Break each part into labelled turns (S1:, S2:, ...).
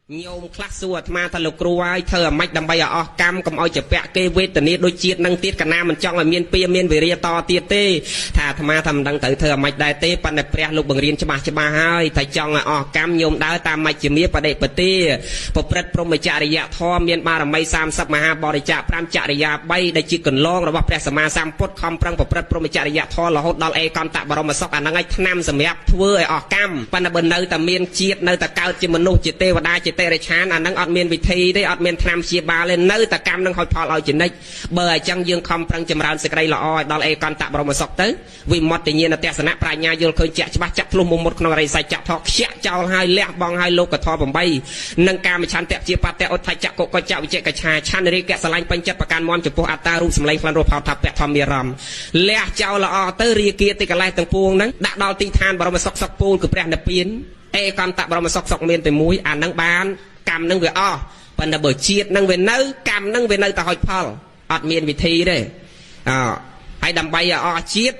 S1: โยมคลาสสวดมาทะลุครัวไอ้เธอไม่ดำใบออกกรรมกับเอาจะแปะเกเวตนี้โดยจีดนั่งตีดกันน้ามันจ้องเมียนเปียเมียนวิริยต่อตีเต้ถ้าธรรมะทำดังเธอไม่ได้เต้ปันในเปรียลูกบังเรียนจะมาให้แต่จ้องออกกรรมโยมดาวตามไม่จะมีประเดปตีพอเปรตพรหมจริยะทอเมียนบารมี3สัพมหาบริจาพรามจริยาใบได้จีกันลองระว่าเปรตสมาสามพดคำพรังพอเปรตพรหมจริยะทอหล่อหดดอลเอกรตะบรมศกอันนั้นไงทนำสมัยทั่วออกกรรมปันบนเนยแต่เมียนจีดเนยแต่เก้าจิมนุจิตเตวดาจิตเตเรชานอันนั้นอดเมียนวิธีได้อดเมียนทนำเชียบาเลยเนื้อแต่กรรมนั่งคอยพอเราจินได้เบอร์จังยืงคำพรังจำรานสกายละออยดอลเอกรตะบรมศกเตวิมดติเนียนเตสนะปราญญาโยลเคยจะบัจับพลุมุมดขนมอะไรใส่จับทอกเชี่ยเจ้าให้เลี้ยบองให้โลกกระทอผมใบนังการมชันเตะเจียปาเตอดไทยจักกเจ้าวิเจกชาชันเรียกสลายปัญจประการมอนจุปอัตตารูสมัยพลันโรพาวทับแปะทอมเมียรำเลี้ยเจ้าละอเตอรีเกียติกะไลตังพวงนั้นดักดอลตีทานบรมศกปูนคือแปรนเปียนเอกรตะบรมศกเมียนแต่มุ้ยอ่านนังบานกรรมนังเวอปันเบิดเชียดนั่งเวนเนื้อกรรมนั่งเวนเนื้อแต่หอยพอลอัดเมียนวิธีได้ไอ้ดำใบเชียด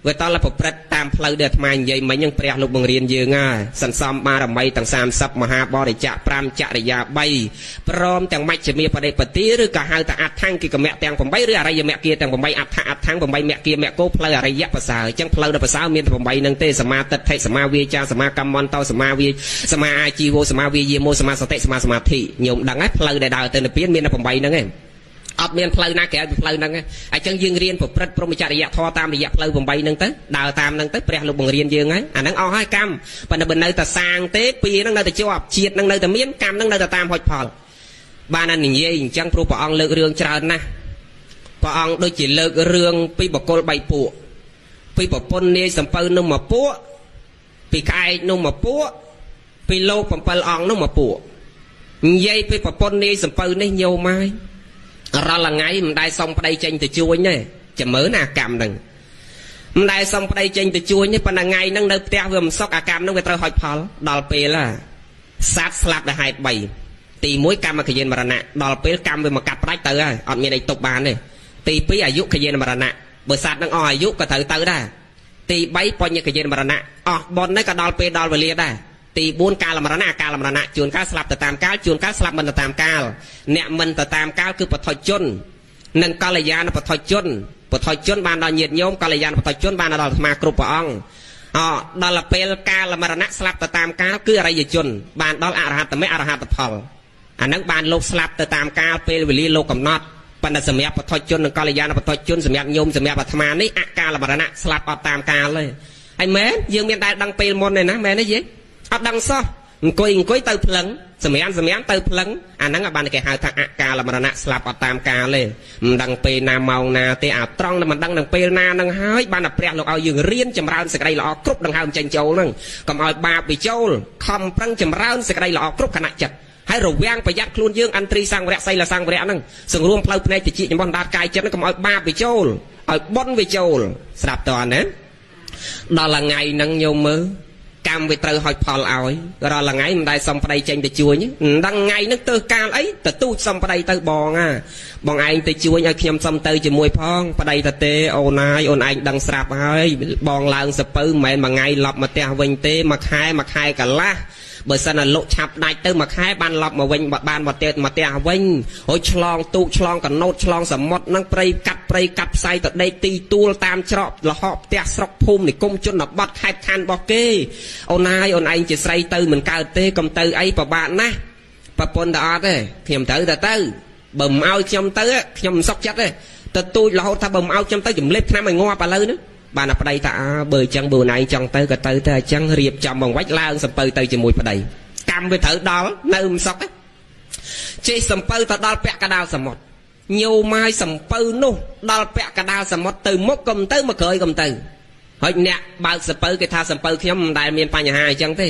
S1: เวตอนละผมประตามเพลย์เดือดมาใหญ่ไม่ยังเปรียลูกบังเรียนเยอะง่ายสันซอมมาดำใบต่างสามซับมหาบริจาพรามจริยาใบพร้อมแต่งไม่จะมีประเดี๋ยวปฏิหรือการหาแต่อัดทั้งกิจแม่แต่งผมใบหรืออะไรยังแม่เกียร์แต่งผมใบอัดทั้งผมใบแม่เกียร์แม่โก้เพลย์อะไรยะภาษาจังเพลย์ภาษาเมียนผมใบนังเตสมาตัดไทยสมาเวียจาสมากรรมมอนเตาสมาเวียสมาอาจีโวสมาเวียเยโมสมาสเตสมาสมาธิโยมดังไอ้เพลย์ได้ดาวเตนเปียนเมียนผมใบนั่งไงอดเมียนเพลย์น่าแก่เพลย์นั่งไงไอ้จังยืงเรียนผมพรหมจริยะทอตามระยะเพลย์ผมใบนั่งเต้ดาวตามนั่งเต้เปรียลูกบังเรียนยืงไงอันนั้นเอาให้กรรมปันเบินในแต่สร้างเต้ปีนั่งในแต่จวบเฉียดนั่งในแต่เมียนกรรมนั่งในแต่ตามหอยพอลบ้านนั้นอย่างนี้จังครูปองเลิกเรื่องเจริญนะปองโดยจิเลิกเรื่องปีบกลใบปูปีบปนเนี่ยสัมเปิลนุ่มมาปูปีกายนุ่มมาปูปีโลกผมเปิลองนุ่มมาปูยัยปีบปนเนี่ยสัมเปิลเนี่ยโยไม้เราละไงมันได้ส่งไปได้เจงแต่ช่วยเนี่ยจะเหมือนอากรรมหนึ่งมันได้ส่งไปได้เจงแต่ช่วยเนี่ยเป็นไงนั่งเดินเตะเวมซอกอากรรมนั่งไปเตะหอยพอลดอลเปล่าซัดสลับได้หายใบตีมวยกรรมมาขยันมรณะดอลเปลกรรมไปมากัดได้เตะอดมีในตกบานเลยตีปีอายุขยันมรณะเบอร์ซัดนั่งอายุก็เตะได้ตีใบปอยขยันมรณะออกบอลนั่นก็ดอลเปลดอลเวลีได้ตีบุญการละมรณะจูนการสลับแต่ตามการจูนการสลับมันแต่ตามการเนี่ยมันแต่ตามการคือปฐอยจนนั่งกาลยานปฐอยจนบานดอนเยียดโยมกาลยานปฐอยจนบานดอนมากรุปองดอลเปลการละมรณะสลับแต่ตามการคืออะไรอย่าจนบานดอลอรหัตแต่ไม่อรหัตพอลอันนั้นบานโลกสลับแต่ตามการเปลวิลีโลกกำนัดปัญญาสมัยปฐอยจนนั่งกาลยานปฐอยจนสมัยโยมสมัยปัทมานี่อาการละมรณะสลับออกตามการเลยไอ้แม่ยังมีได้ดังเปลมนเลยนะแม่นี่ยิ่งอัดดังซ้อกุยเติบพลังสมัยเติบพลังอันนั้นบานแกหาทางอาการละมรณะสลับออกตามการเลยดังเปนาเมานาเตะตรองมันดังเปนาดังหายบานเปรียกเราเอายืงเรียนจำรานสกายเราออกครุบดังหามเจนโจนั่งก็เอาบาไปโจลคำพรังจำรานสกายเราออกครุบขณะจัดให้เราแวงไปยัดคลุนยืงอันตรีสังเวรไซละสังเวรนั่งส่งรวมเพลย์ในจิตจิตบอลดาดกายจัดนั่งก็เอาบาไปโจลเอาบอลไปโจลสลับตอนนั้นดอลละไงนั่งโยมมือกรรมไปเตอหอยพอลเอาเราละไงมันได้ส่งไปเจงแต่ช่วยเนี่ยดังไงนึกเตอการไอ้แต่ตู้ส่งไปเตอบองบองไอ้แต่ช่วยไอ้ขยำส่งเตอจะมวยพองไปแต่เตโอนายโอนไอ้ดังสลับให้บองลางสปื้มแม่มาไงหลับมาเตะเวงเตมาคายกันละเบอร์สันโลชับได้เตอมาคายบานหลับมาเวงบานมาเตะเวงโอ้ยฉลองตู้ฉลองกันโนดฉลองสมดนั่งไปกัดใส่ตัดได้ตีตูตามชอบละหอบเตะสกภูมินี่ก้มจนหนับบัดคายทันบอกเกโอนายโอนไอจะใส่เตอเหมือนกาเตะกำเตอไอปะบานนะปะปนดาเต้เขียมเตอแต่เตอบ่มเอาเขียมเตอเขียมซอกจัดเลยแต่ตู้เราถ้าบ่มเอาเขียมเตอจุ่มเล็บน้ำมันงอปะเลยนะบ้านปะไดตาเบอร์จังเบอร์ไหนจังเตอกับเตอแต่จังเรียบจำบังไว้ล่างสเปอร์เตอจะมวยปะไดกำไปเถอะดอลเนิ่มซอกเจสัมเปอร์ตดอลแปะกระดาษสมดโยไม้สัมเปอร์นู่ดอลแปะกระดาษสมดตื่นมกกำเตอมาเคยกำเตอเฮ้ยเนี่ยบางสเปอร์ก็ท่าสเปอร์เข้มได้เมียนปัญหาจังเต้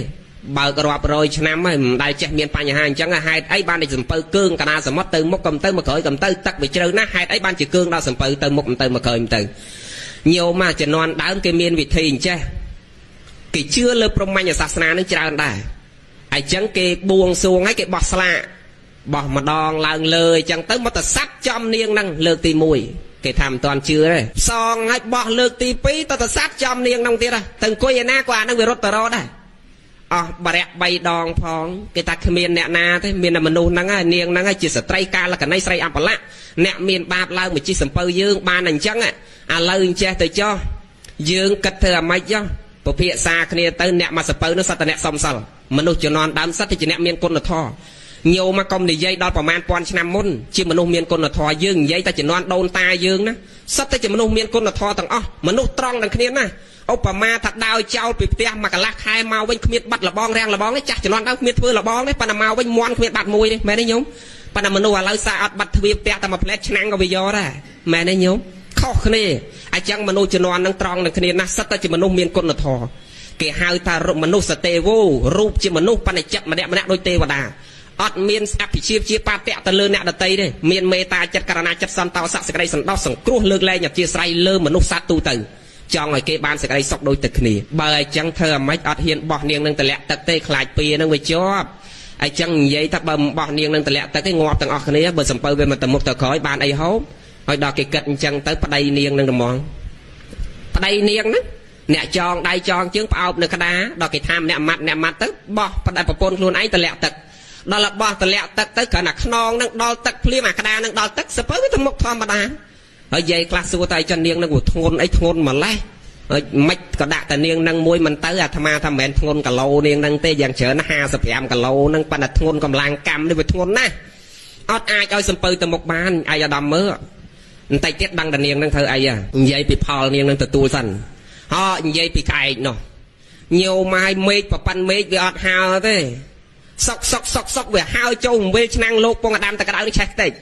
S1: บางกระบโรยชนะไม่ได้เจ็บเมียนปัญหาจังให้ไอ้บ้านในสัมเปอร์เกื้องกระดาษสมดตื่นมกกำเตอมาเคยกำเตอตักไปเจอหน้าให้ไอ้บ้านจะเกื้องดาวสัมเปอร์ตื่นมกกำเตอมาเคยกำเตอโยมาจะนอนดาวเกมีนวิธีใช่กี่เชื่อเลยพรหมญาศาสนานั่งเจริญได้ไอ้จังเกบวงสวงให้เกบอสละบอมาดองลางเลยจังเติมมาแต่ซัดจอมเนียงนั่งเลิกตีมวยเกทำตอนเชื่อเลยซองให้บอเลิกตีปีแต่ซัดจอมเนียงนั่งตีละตึงกุยหน้ากว่านั่งไปรถตะรอได้ បរៈ3ដងផងគេថាគ្មានអ្នកណាទេមានតែមនុស្សហ្នឹងហើយនាងហ្នឹងហើយជាស្ត្រីកាលកណីស្រីអបលៈអ្នកមានបាបឡើងមកជីសំពៅយើងបានអញ្ចឹងឥឡូវអញ្ចេះទៅចុះយើងគិតធ្វើអាម៉េចចុះពភាសាគ្នាទៅអ្នកមកសពៅនោះសត្វតែអ្នកសំសិលមនុស្សជំនាន់ដើមសត្វតែជាអ្នកមានគុណធម៌ញោមមកកុំនិយាយដល់ប្រមាណ1000ឆ្នាំមុនជាមនុស្សមានគុណធម៌យើងនិយាយតែជំនាន់ដូនតាយើងណាសត្វតែជាមនុស្សមានគុណធម៌ទាំងអស់មនុស្សត្រង់ទាំងគ្នាណាឧបមាថាដើរចោលពីផ្ទះមកកន្លះខែមកវិញគ្មានបាត់លបងរាំងលបងទេចាស់ជំនាន់ដើមគ្មានធ្វើលបងទេប៉ុន្តែមកវិញមន់គ្មានបាត់មួយទេមែនទេញោមប៉ុន្តែមនុស្សឥឡូវសាអត់បាត់ទ្វារផ្ទះតែមួយផ្លែឆ្នាំងក៏វាយកដែរមែនទេញោមខុសគ្នាអញ្ចឹងមនុស្សជំនាន់នឹងត្រង់នឹងគ្នាណាសិតតែជាមនុស្សមានគុណធម៌គេហៅថាមនុស្សសទេវោរូបជាមនុស្សបណ្ឌិចិត្តម្នាក់ដូចទេវតាអត់មានអភិជាជាបាតៈទៅលើអ្នកដតីទេមានមេត្តាចិត្តករណាចិត្តសន្តោសៈសេចក្តីសន្តោសសង្គ្រោះលើកលែងអធិស្ឋានលើមនុស្សសត្វទូទៅចង់ឲ្យគេបានសេចក្តីសុខដូចតែគ្នាបើអញ្ចឹងធ្វើអាម៉េចអត់ហ៊ានបោះនាងនឹងតម្លាក់ទឹកទេខ្លាចពីនឹងវាជាប់អញ្ចឹងនិយាយថាបើមិនបោះនាងនឹងតម្លាក់ទឹកទេងាប់ទាំងអស់គ្នាបើសំពៅវាមកទៅមុខទៅក្រោយបានអីហូបហើយដល់គេគិតអញ្ចឹងទៅប្តីនាងនឹងត្មងប្តីនាងណាអ្នកចងដៃចងជើងផ្អោបនៅក្តារដល់គេថាម្នាក់ម៉ាត់ទៅបោះប្តីប្រពន្ធខ្លួនឯងតម្លាក់ទឹកដល់បោះតម្លាក់ទឹកទៅគ្រាន់តែខ្នងនឹងដល់ទឹកភ្លាមអាក្តារនឹងដល់ទឹកសពើវាទៅមុខធម្មតាហើយយាយខ្លះសួរតែចន្ទនាងនឹងធ្ងន់អីធ្ងន់ម្លេះហើយមិនក៏ដាក់តែនាងនឹងមួយមិនទៅអាត្មាថាមិនមែនធ្ងន់គីឡូនាងនឹងទេយ៉ាងច្រើន55គីឡូនឹងប៉ុន្តែធ្ងន់កម្លាំងកម្មនេះវាធ្ងន់ណាស់អត់អាចឲ្យសំពៅទៅមុខបានអាយអាដាមមើលបន្តិចទៀតដឹងតែនាងនឹងធ្វើអីនិយាយពីផលនាងនឹងទទួលសិននិយាយពីក្អែកនោះញោម៉ាយមេឃប្រប៉ាន់មេឃវាអត់ហើទេសុកវាហើចូលវេឆ្នាំងលោកពងអាដាមតក្តៅនេះឆេះតិច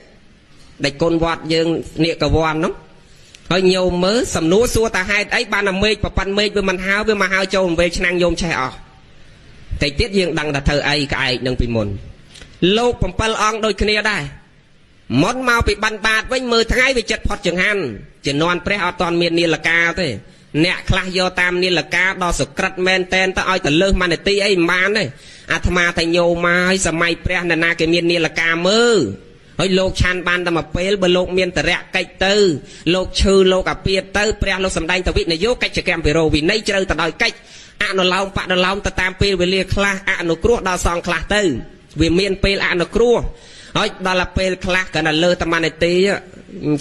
S1: ដែលគុណវត្តយើងនាគកវ័ននោះហើយញោមមើលសំណួរសួរតាហេតុអីបានតែមេឃប្រប៉ាន់មេឃវាមិនហើវាមកហើចូលវេឆ្នាំងញោមឆេះអស់តែទៀតយើងដឹងថាធ្វើអីក្អែកនឹងពីមុនលោក7អង្គដូចគ្នាដែរមុនមកពីបានបាតវិញមើលថ្ងៃវាចិត្តផុតចង្ហាន់ជំនាន់ព្រះអត់តាន់មាននាឡិកាទេអ្នកខ្លះយកតាមនាឡិកាដល់សក្រិតមែនតែនទៅឲ្យទៅលើសម៉ានីទីអីមិនបានទេអាត្មាតែញោមមកសម័យព្រះនរណាគេមាននាឡិកាមើលហើយលោកឆានបានតែមួយពេលបើលោកមានតរៈកិច្ចទៅលោកឈឺលោកអាពាតទៅព្រះលោកសម្ដែងទៅវិនយោកិច្ចកម្មវិរោវិន័យជ្រៅទៅដោយកិច្ចអនុឡោមបដឡោមទៅតាមពេលវេលាខ្លះអនុគ្រោះដល់សងខ្លះទៅវាមានពេលអនុគ្រោះហើយដល់ពេលខ្លះក៏នៅលើតម៉ានីទី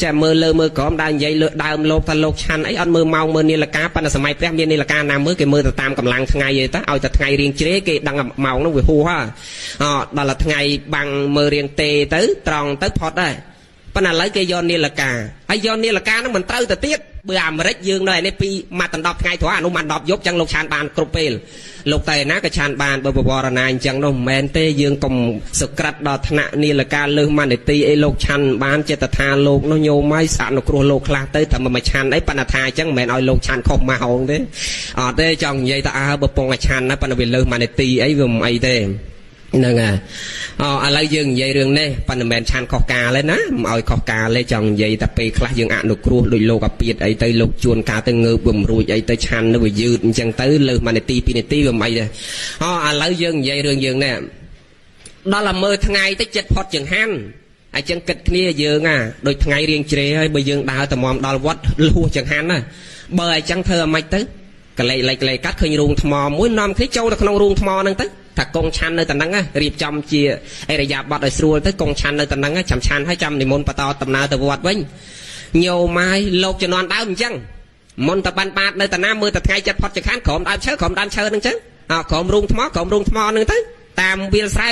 S1: ចាមើលលើមើលក្រោមដើរនិយាយលើដើមលោកថាលោកឆាន់អីអត់មើលម៉ោងមើលនាឡិកាប៉ុន្តែសម័យព្រះមាននាឡិកាណាមើលគេមើលទៅតាមកម្លាំងថ្ងៃឯទៅឲ្យតែថ្ងៃរៀងជ្រេគេដឹងម៉ោងនោះវាហួសដល់តែថ្ងៃបាំងមើលរៀងទេទៅត្រង់ទៅផុតដែរប៉ុន្តែឥឡូវគេយកនាឡិកាហើយយកនាឡិកានោះមិនត្រូវទៅទៀតបើអាមេរិកយើងនៅឯនេះពីមកដណ្ដប់ថ្ងៃត្រង់អានោះមក10យប់ចឹងលោកឆានបានគ្រប់ពេលលោកតែណាក៏ឆានបានបើបវរណាអញ្ចឹងនោះមិនមែនទេយើងកុំសក្រិតដល់ថ្នាក់នាឡិកាលើសម៉ានីទីអីលោកឆានបានចេតថាលោកនោះញោមហើយស្អាតនៅគ្រោះលោកខ្លះទៅតែមិនឆានអីប៉ុន្តែថាអញ្ចឹងមិនមែនឲ្យលោកឆានខុសមកហងទេអត់ទេចង់និយាយថាបើពងឲ្យឆានណាប៉ុន្តែវាលើសម៉ានីទីអីវាមិនអីទេហ្នឹងហើយឥឡូវយើងនិយាយរឿងនេះប៉ុន្តែមិនមែនឆានខុសការទេណាមិនឲ្យខុសការទេចង់និយាយតែពេលខ្លះយើងអនុគ្រោះដោយលោកអាពាតអីទៅលោកជួនកាលទៅងើបបំរួចអីទៅឆាននៅវាយឺតអញ្ចឹងទៅលើស1នាទី2នាទីវាមិនអីទេឥឡូវយើងនិយាយរឿងយើងនេះដល់តែមើលថ្ងៃទៅចិត្តផុតចង្ហាន់អញ្ចឹងគិតគ្នាយើងដូចថ្ងៃរៀងជ្រេហើយបើយើងដើរទៅមមដល់វត្តលួសចង្ហាន់ណាបើអញ្ចឹងធ្វើអាម៉េចទៅកលេចកាត់ឃើញរូងថ្មមួយនាំគ្នាចូលទៅក្នុងរូងថ្មហ្នឹងទៅថាកងឆាន់នៅតំណឹងរៀបចំជាអរិយាប័ត្រឲ្យស្រួលទៅកងឆាន់នៅតំណឹងចាំឆាន់ហើយចាំនិមន្តបន្តដំណើរទៅវត្តវិញញោមម៉ាយលោកជំនាន់ដើមអញ្ចឹងមុនតបានបាតនៅតាណាមើលតែថ្ងៃចិត្តផុតចង្ហាន់ក្រោមដើមឈើហ្នឹងចឹងក្រោមរូងថ្មហ្នឹងទៅតាមវាលស្រែ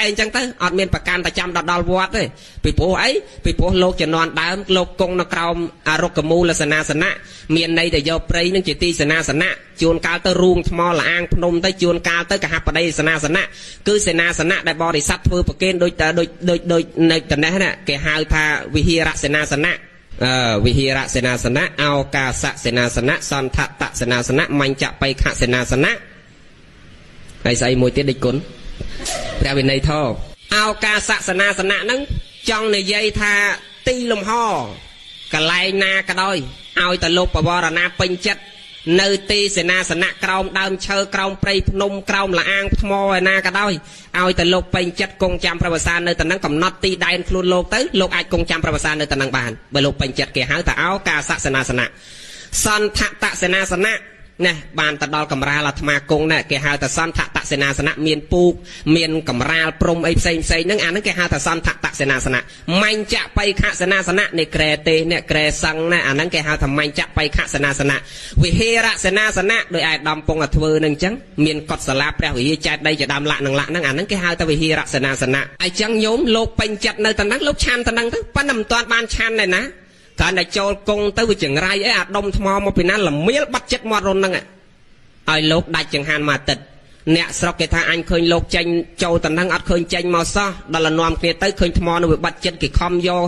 S1: អញ្ចឹងទៅអត់មានប្រកាន់តែចាំដល់វត្តទេពីព្រោះអីពីព្រោះលោកជំនាន់ដើមលោកគង់នៅក្រោមអរុក្ខមូលសេនាសនៈមានន័យតែយកព្រៃនឹងជាទីសេនាសនៈជួនកាលទៅរូងថ្មលអាងភ្នំទៅជួនកាលទៅកហបតីសេនាសនៈគឺសេនាសនៈដែលបរិស័ទធ្វើប្រគេនដូចនៅតំណេះណាគេហៅថាវិហារសេនាសនៈវិហារសេនាសនៈឱកាសសេនាសនៈសន្ធតសេនាសនៈមញ្ចបៃខសេនាសនៈហើយស្អីមួយទៀតដូចគុណព្រះវិន័យធម៌ឱកាសសេនាសនៈហ្នឹងចង់និយាយថាទីលំហកន្លែងណាក៏ដោយឲ្យតែលោកបវរណាពេញចិត្តនៅទីសេនាសនៈក្រោមដើមឈើក្រោមព្រៃភ្នំក្រោមលអាងថ្មឯណាក៏ដោយឲ្យតែលោកពេញចិត្តគង់ចាំប្រវសានៅតំណឹងកំណត់ទីដែនខ្លួនលោកទៅលោកអាចគង់ចាំប្រវសានៅតំណឹងបានបើលោកពេញចិត្តគេហៅថាឱកាសសេនាសនៈសន្ធតសេនាសនៈ ណែបានទៅដល់កំរាលអាត្មាគង់ណែគេហៅថាសន្ធតសេនាសនៈមានពូកមានកំរាលព្រំអីផ្សេងហ្នឹងអាហ្នឹងគេហៅថាសន្ធតសេនាសនៈម៉ាញ់ចៈបៃខសេនាសនៈនៃក្រែទេអ្នកក្រែសឹងណែអាហ្នឹងគេហៅថាម៉ាញ់ចៈបៃខសេនាសនៈវិហេរសេនាសនៈដោយឯកឧត្តមពងធ្វើហ្នឹងអញ្ចឹងមានកុដិសាលាព្រះវិហារចែកដីជាដើមលក្ខនឹងលក្ខហ្នឹងអាហ្នឹងគេហៅថាវិហេរសេនាសនៈអញ្ចឹងញោមលោកពេញចិត្តនៅតំណឹងលោកឆានតំណឹងទៅប៉ុន្តែមិនទាន់បានឆានដែរណាគ្រាន់តែចូលគង់ទៅវាចង្រៃអីអាដុំថ្មមកពីណាល្មៀលបាត់ចិត្តមាត់រុនហ្នឹងឲ្យលោកដាច់ចង្ហាន់មួយអាទិត្យអ្នកស្រុកគេថាអញឃើញលោកចេញចូលតំណឹងអត់ឃើញចេញមកសោះដល់លនាំគ្នាទៅឃើញថ្មនោះវាបាត់ចិត្តគេខំយក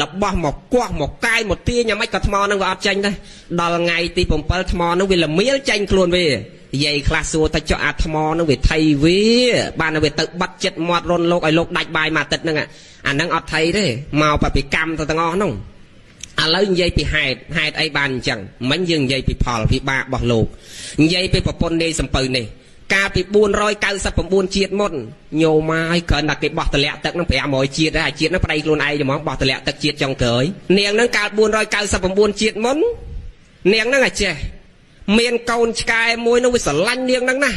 S1: របស់មកគោះមកកាយមកទាញយ៉ាងម៉េចក៏ថ្មនោះវាអត់ចេញដែរដល់ថ្ងៃទី7ថ្មនោះវាល្មៀលចេញខ្លួនវាយាយខ្លះសួរទៅចុះអាថ្មនោះវាថៃវាបានវាទៅបាត់ចិត្តមាត់រុនលោកឲ្យលោកដាច់បាយមួយអាទិត្យហ្នឹងអាហ្នឹងអត់ថៃទេមកពីកម្មទៅទាំងអស់ហ្នឹងឥឡូវនិយាយពីហេតុអីបានអញ្ចឹងមិញយើងនិយាយពីផលវិបាករបស់លោកនិយាយពីប្រពន្ធនាយសំពៅនេះកាលពី499ជាតិមុនញោមហើយគ្រាន់តែគេបោះតម្លាក់ទឹកនឹង500ជាតិហើយជាតិនឹងប្តីខ្លួនឯងហ្មងបោះតម្លាក់ទឹកជាតិចុងក្រោយនាងនឹងកាល499ជាតិមុននាងនឹងអាចេះមានកូនឆ្កែមួយនឹងវាស្រឡាញ់នាងនឹងណា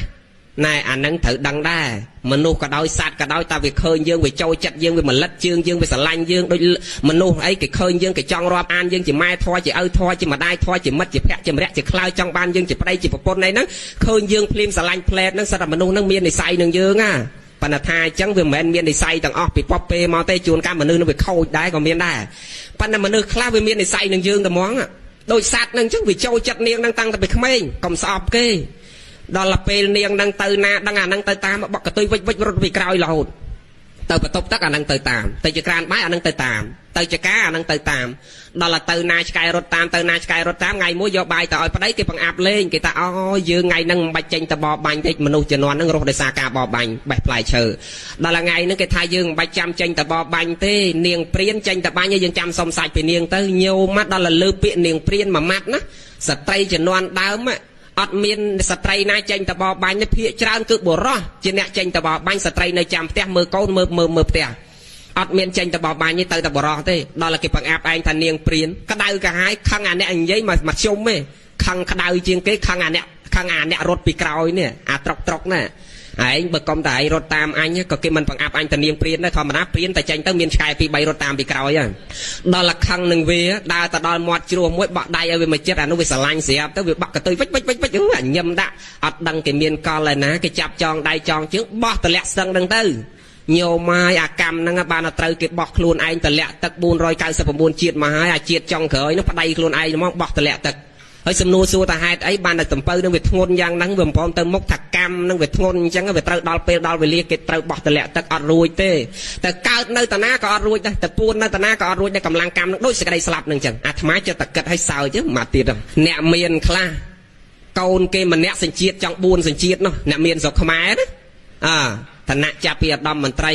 S1: ណែអានឹងត្រូវដឹងដែរមនុស្សក៏ដោយសត្វក៏ដោយតែវាឃើញយើងវាចូលចិត្តយើងវាមលិតជើងយើងវាស្រឡាញ់យើងដូចមនុស្សអីគេឃើញយើងគេចង់រាប់អានយើងជាម៉ែធွာជាឪធွာជាម្ដាយធွာជាមិត្តជាភក្តិជាម្រៈជាខ្លើចង់បានយើងជាប្តីជាប្រពន្ធអីហ្នឹងឃើញយើងភ្លាមស្រឡាញ់ផ្លែតហ្នឹងសិតតែមនុស្សហ្នឹងមាននិស័យនឹងយើងណាប៉ុន្តែថាអញ្ចឹងវាមិនមែនមាននិស័យទាំងអស់ពីពពពេមកទេជួនកាលមនុស្សនឹងវាខូចដែរក៏មានដែរប៉ុន្តែមនុស្សខ្លះវាមាននិស័យនឹងយើងតែហ្មងដូចសត្វហ្នឹងអញ្ចឹងវាចូលចិត្តនាងហ្នឹងតាំងតែពីក្មេងកុំស្អប់គេដល់ពេលនាងនឹងទៅណាដឹងអានឹងទៅតាមបកកតុយវិចរត់ពីក្រោយរហូតទៅបន្ទប់ទឹកអានឹងទៅតាមទៅជាក្រានបាយអានឹងទៅតាមទៅជាការអានឹងទៅតាមដល់ទៅណាឆ្កែរត់តាមទៅណាឆ្កែរត់តាមថ្ងៃមួយយកបាយទៅឲ្យប្តីគេបង្អាប់លេងគេថាអូយើងថ្ងៃហ្នឹងមិនបាច់ចេញទៅបបបាញ់ទេមនុស្សជំនាន់ហ្នឹងរស់ដោយសារការបបបាញ់បេះផ្លែឈើដល់ថ្ងៃហ្នឹងគេថាយើងមិនបាច់ចាំចេញទៅបបបាញ់ទេនាងព្រានចេញទៅបាញ់យើងចាំសុំសាច់ពីនាងទៅញោមមកដល់លើពាក្យនាងព្រានមួយម៉ាត់ណាស្ត្រីជំនាន់ដើមអត់មានស្ត្រីណាចេញទៅបបបាញ់នេះភាកច្រើនគឺបុរសជាអ្នកចេញទៅបបបាញ់ស្ត្រីនៅចាំផ្ទះមើលកូនមើលផ្ទះអត់មានចេញទៅបបបាញ់នេះទៅតែបុរសទេដល់គេបង្អាប់ឯងថានាងព្រានក្តៅកាហាយខឹងអាអ្នកនិយាយមកជុំទេខឹងក្តៅជាងគេខឹងអាអ្នករត់ពីក្រោយនេះអាត្រុកណាឯងបើកុំតែឯងរត់តាមអញក៏គេមិនបង្អាប់អញតានាងព្រានដែរធម្មតាព្រានតែចេញទៅមានឆ្កែ2 3រត់តាមពីក្រោយហ្នឹងដល់លខឹងនឹងវាដើរទៅដល់មាត់ជ្រោះមួយបក់ដៃឲ្យវាមកចិត្តអានោះវាស្រឡាញ់ស្រាប់ទៅវាបាក់កតុយវិចអញញឹមដាក់អត់ដឹងគេមានកលឯណាគេចាប់ចងដៃចងជើងបោះតម្លាក់ស្ទឹងហ្នឹងទៅញោមហើយអាកម្មហ្នឹងបានត្រូវគេបោះខ្លួនឯងតម្លាក់ទឹក499ជាតិមកហើយអាជាតិចុងក្រោយនោះប្តីខ្លួនឯងហ្មងបោះតម្លាក់ទឹកហើយសំណួរសួរថាហេតុអីបានតែតំពៅនឹងវាធ្ងន់យ៉ាងហ្នឹងវាមិនព្រមទៅមុខថាកម្មនឹងវាធ្ងន់អញ្ចឹងវាត្រូវដល់ពេលដល់វេលាគេត្រូវបោះតម្លាក់ទឹកអត់រួចទេតែកើតនៅតាណាក៏អត់រួចដែរតែពួននៅតាណាក៏អត់រួចដែរកម្លាំងកម្មនឹងដូចសេចក្តីស្លាប់នឹងអញ្ចឹងអាត្មាចិត្តតែគិតឲ្យសើចមកទៀតអ្នកមានខ្លះកូនគេម្នាក់សញ្ជាតិចង់4សញ្ជាតិនោះអ្នកមានស្រុកខ្មែរណាឋានៈចាប់ពីឧត្តមមន្ត្រី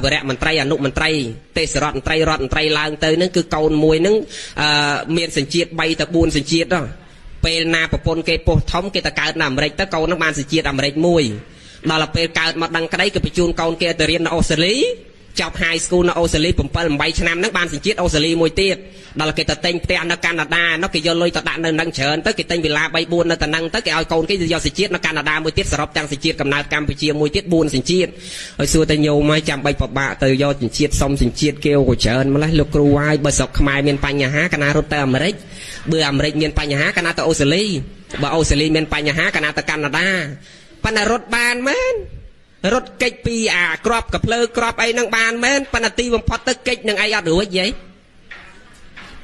S1: វរៈមន្ត្រីអនុមន្ត្រីទេសរដ្ឋមន្ត្រីឡើងទៅហ្នឹងគឺកូនមួយហ្នឹងមានសញ្ជាតិ3ទៅ4សញ្ជាតិដល់ពេលណាប្រពន្ធគេពោះធំគេទៅកើតនៅអាមេរិកទៅកូនហ្នឹងបានសញ្ជាតិអាមេរិកមួយដល់ពេលកើតមកដឹងក្តីគេបញ្ជូនកូនគេទៅរៀននៅអូស្ត្រាលីចប់ high school នៅអូស្ត្រាលី7 8ឆ្នាំហ្នឹងបានសញ្ជាតិអូស្ត្រាលីមួយទៀតដល់គេទៅទិញផ្ទះនៅកាណាដានោះគេយកលុយទៅដាក់នៅនឹងច្រើនទៅគេទិញវិឡា3 4នៅតំណឹងទៅគេឲ្យកូនគេយកសញ្ជាតិនៅកាណាដាមួយទៀតសរុបទាំងសញ្ជាតិកំណើតកម្ពុជាមួយទៀត4សញ្ជាតិហើយសួរតែញោមហើយចាំបីពិបាកទៅយកសញ្ជាតិសុំសញ្ជាតិគេក៏ច្រើនម្លេះលោកគ្រូហើយបើស្រុកខ្មែរមានបញ្ហាកណារត់ទៅអាមេរិកបើអាមេរិកមានបញ្ហាកណាទៅអូស្ត្រាលីបើអូស្ត្រាលីមានបញ្ហាកណាទៅកាណាដាប៉ុន្តែរត់បានមែនរត់កិច្ចពីអាក្របកភ្លើក្របអីហ្នឹងបានមែនប៉ុន្តែទីបំផុតទៅកិច្ចនឹងអីអត់រួចយី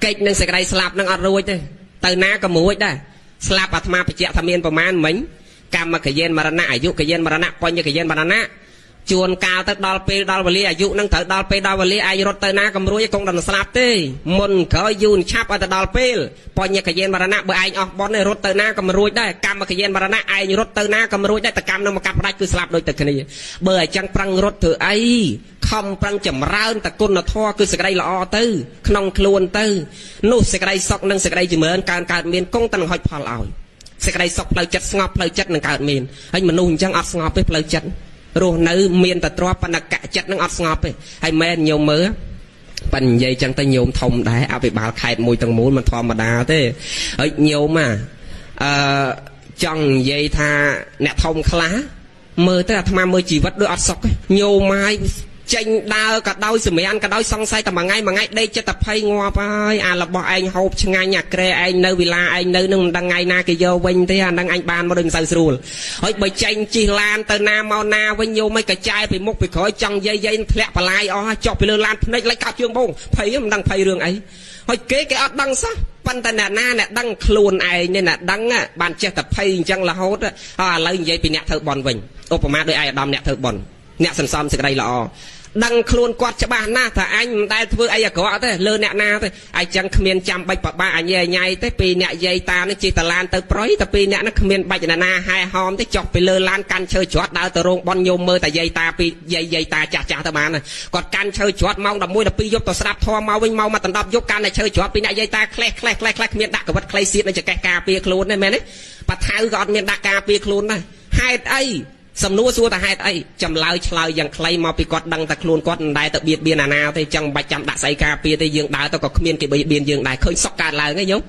S1: កិច្ចនឹងសេចក្តីស្លាប់នឹងអត់រួចទេទៅណាក៏មួយដែរស្លាប់អាត្មាបញ្ជាក់ថាមានប្រមាណមិញកម្មកយេនមរណៈអាយុកយេនមរណៈបញ្ញកយេនមរណៈជួនកាលទៅដល់ពេលដល់វេលាអាយុនឹងត្រូវដល់ពេលដល់វេលាឯងរត់ទៅណាក៏រួចគង់ដល់ស្លាប់ទេមុនក្រោយយូរឆាប់ឲ្យទៅដល់ពេលបញ្ញកយេនមរណៈបើឯងអស់បនរត់ទៅណាក៏រួចដែរកម្មកយេនមរណៈឯងរត់ទៅណាក៏រួចដែរតែកម្មនឹងមកកាប់ផ្ដាច់គឺស្លាប់ដូចតែគ្នាបើអញ្ចឹងប្រឹងរត់ធ្វើអីខំប្រឹងចម្រើនតគុណធម៌គឺសេចក្តីល្អទៅក្នុងខ្លួនទៅនោះសេចក្តីសុខនិងសេចក្តីចម្រើនកើតមានគង់តែនឹងហុចផលឲ្យសេចក្តីសុខផ្លូវចិត្តស្ងប់ផ្លូវចិត្តនឹងកើតមានហើយមនុស្សអញ្ចឹងអត់ស្ងប់ទេផ្លូវចិត្តរស់នៅមានតែទ្រព្យប៉ុន្តែកៈចិត្តនឹងអត់ស្ងប់ទេហើយមែនញោមមើលប៉ិននិយាយចឹងទៅញោមធំដែរអភិបាលខេត្តមួយទាំងមូលមិនធម្មតាទេហើយញោម chẳng vậy tha nè thông khá mơ tới là tham mơ chỉ vật đôi ọt sọc nhiều mai tranh đau cả đau sự mấy ăn cả đau xong say tầm mà ngay đây cho tập hay ngoa phải à là bọn anh hộp ngay nhạc kre anh nơi vì là anh nơi nâng đăng ngày na cái vô bên thế đăng anh ban mà đừng sao rồi hỏi bởi tranh chi lan từ nam mau na với nhiều mấy cái chai bị múc bị khỏi trong dây lẹ và lai chọc bị lơ lan này lấy cặp chương bông thấy mình đăng thấy rương ấy hỏi kế cái ọt đăng sao pan ta na nè đăng luôn ai nên là đăng á bạn chơi tập hay chẳng là hốt á lấy vậy bị nẹt thợ bòn vinh Obama đôi ai đom nẹt thợ bòn nẹt sần xóm sự đây là đăng luôn quạt cho bà na thà anh đây thưa ai có thế lơ nẹt na thế ai chẳng miền chăm bạch bà anh nhảy thế pi nẹt dây ta nó chỉ tà lan tới proi ta pi nẹt nó miền bạch na hai hòm thế chọc pi lơ lan can chơi chót đào từ rong bon nhôm mơ tại dây ta pi dây ta chả ta bán này còn can chơi chót mong đập môi đập pi giúp tao sạp thò mau vinh mau mà tận đập giúp can này chơi chót pi nẹt dây ta clack miền đặc cái vật clay xịt nó chỉ cái cà pi luôn này mẹ đấy bà tháo gọt miền đặc cà pi luôn này hai ấy sầm núa xua ta hai ấy chầm lao chlai yang clay mau pi quạt đăng ta luôn quạt đai ta biệt biên nào thì chẳng bạch chăm đã xây cà pi thì dương đai ta có miền cái biên dương đai khơi sọc cả lại ngay nhúng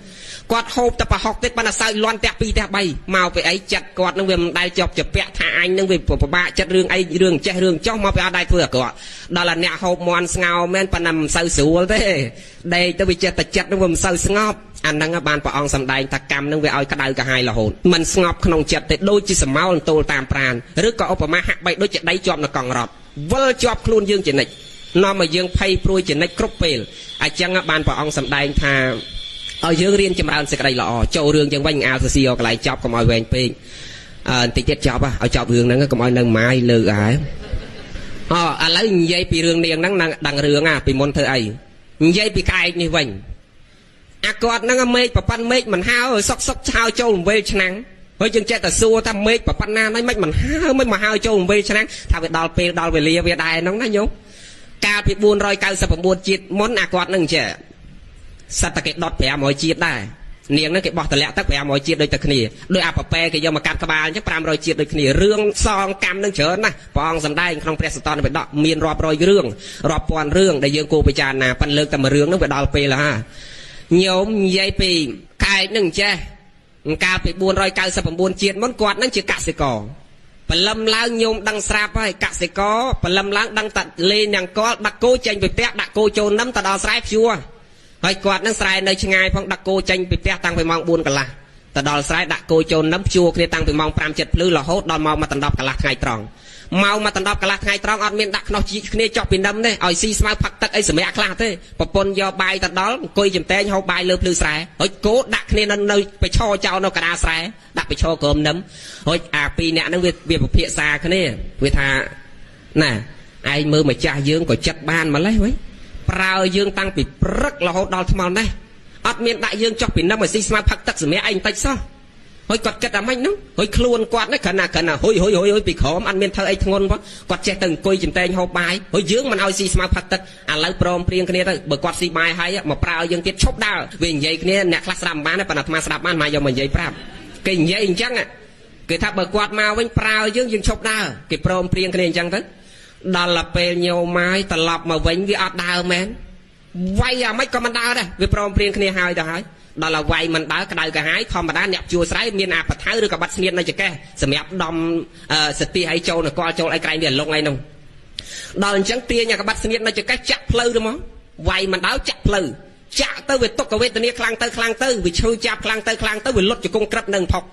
S1: quạt hộp ta học tết ban sai loan tẹt pi tẹt bay mau về ấy chặt quạt nâng về đai chọc chụp vẽ thả anh nâng về ba chặt rương ấy rương che rương cho mau về đai thừa cọ đó là nẹt hộp mòn ngào men pan nằm sâu sủa thế đây tôi bị chặt nâng về sâu ngọp anh đang bàn bảo ông sầm đai ta cầm nâng về ao cả đai cả hai là hồn mình ngọp không chặt thì đôi chỉ sầm máu tô tam pran rước có Obama hack bay đôi chặt đáy chọp là còn rọt vơ chọp luôn dương chỉ này nó mà dương pay pruy chỉ này crop pel ai chăng bàn bảo ông sầm đai tha ở dương riêng chấm ran sẽ cái đây lọ châu rương chẳng vanh ao xì cái lại chọc còn mọi về pin tí chết chọc ở chọc rương nó còn mọi nâng mai lừa ải lấy dây pi rương niềng năng đằng rương pi môn thơ ấy dây pi cài như vậy quạt nó mê và pan mê mình hao sóc hao châu về chăng hơi chừng chạy ta xua ta mê và pan na nói mấy mình hao mấy mà hao châu về chăng thà về đào về lia về đài nó nhúng ca bị buồn rồi cao sập buồn chít món quạt nâng trẻ sát ta cái đọt bẻ mọi chiếtได้niềng nó cái bọt tะlẹ tắc bẻ mọi chiết đôi tะkhỉ đôi áp bè cái do mà cắtกระบาลchắc pram rồi chiết đôi khỉ rương song cam nâng chớnนะปองสำได้ក្នុងព្រះសតនไปดอกមានរាប់រយរឿងរាប់ពាន់រឿងដែលយើងគួរពិចារណាប៉ិនលើកតែមួយរឿងហ្នឹងវាដល់ពេលហើយញោមនិយាយពីខែនឹងចេះកាលពី499ជាតិមុនគាត់នឹងជាកសិករបលឹមឡើងញោមដឹងស្រាប់ហើយកសិករបលឹមឡើងដឹងតែលេងយ៉ាងកលដាក់គោចេញពីផ្ទះដាក់គោចូលនឹមទៅដល់ស្រែភ្ជួរហើយគាត់នឹងស្រែនៅឆ្ងាយផងដាក់គោចេញពីផ្ទះតាំងពីម៉ោង4កន្លះទៅដល់ស្រែដាក់គោចូលនឹមភ្ជួរគ្នាតាំងពីម៉ោង5 7ភ្លឺរហូតដល់ម៉ោងមកដណ្ដប់កន្លះថ្ងៃត្រង់មកមកដណ្ដប់កន្លះថ្ងៃត្រង់អត់មានដាក់ខ្នោះជីគ្នាចប់ពីនឹមទេឲ្យស៊ីស្មៅផឹកទឹកអីសម្រាប់ខ្លះទេប្រពន្ធយកបាយទៅដល់អង្គុយចំតែងហូបបាយលើភ្លឺស្រែហើយគោដាក់គ្នានៅไปឈរចោលនៅកណ្ដាលស្រែដាក់ไปឈរក្រោមនឹមហើយអាពីរអ្នកហ្នឹងវាពិភាក្សាគ្នាវាថាណាឯងមើលម្ចាស់យើងក៏ចិត្តបានម្លេះវិញប្រើយើងតាំងពីព្រឹករហូតដល់ថ្មនេះអត់មានដាក់យើងចុះពីនឹមឲ្យស៊ីស្មៅផឹកទឹកសម្រាប់ឯងតិចសោះហើយគាត់គិតអាម៉េចហ្នឹងហើយខ្លួនគាត់នេះគ្រាន់តែហុយពីក្រោមអត់មានធ្វើអីធ្ងន់ផងគាត់ចេះទៅអង្គុយចំតែងហូបបាយហើយយើងមិនឲ្យស៊ីស្មៅផឹកទឹកឥឡូវព្រមព្រៀងគ្នាទៅបើគាត់ស៊ីបាយហើយមកប្រើយើងទៀតឈប់ដើរវានិយាយគ្នាអ្នកខ្លះស្ដាប់មិនបានទេប៉ុន្តែអាត្មាស្ដាប់បានមកយកមកនិយាយប្រាប់គេនិយាយអញ្ចឹងគេថាបើគាត់មកវិញប្រើយើងឈប់ដើរគេព្រមព្រៀងគ្នាអញ្ចឹងទៅដល់ពេលញោមម៉ាយត្រឡប់មកវិញវាអត់ដើរមែនវាយអាម៉េចក៏មិនដើរដែរវាព្រមព្រៀងគ្នាហើយទៅហើយដល់វាយមិនដើរក្តៅកាហាយធម្មតាអ្នកជួស្រ័យមានអាបថៅឬក៏បាត់ស្នៀតនៅចកេះសម្រាប់ដំសតិឲ្យចូលនគរចូលអីក្រែងវាលងអីនោះដល់អញ្ចឹងទាញអាកបាត់ស្នៀតនៅចកេះចាក់ផ្លូវទៅមកវាយមិនដើរចាក់ផ្លូវចាក់ទៅវាទុកវេទនាខ្លាំងទៅវាឈឺចាប់ខ្លាំងទៅវាលុតជង្គង់ក្រឹបនឹងផុក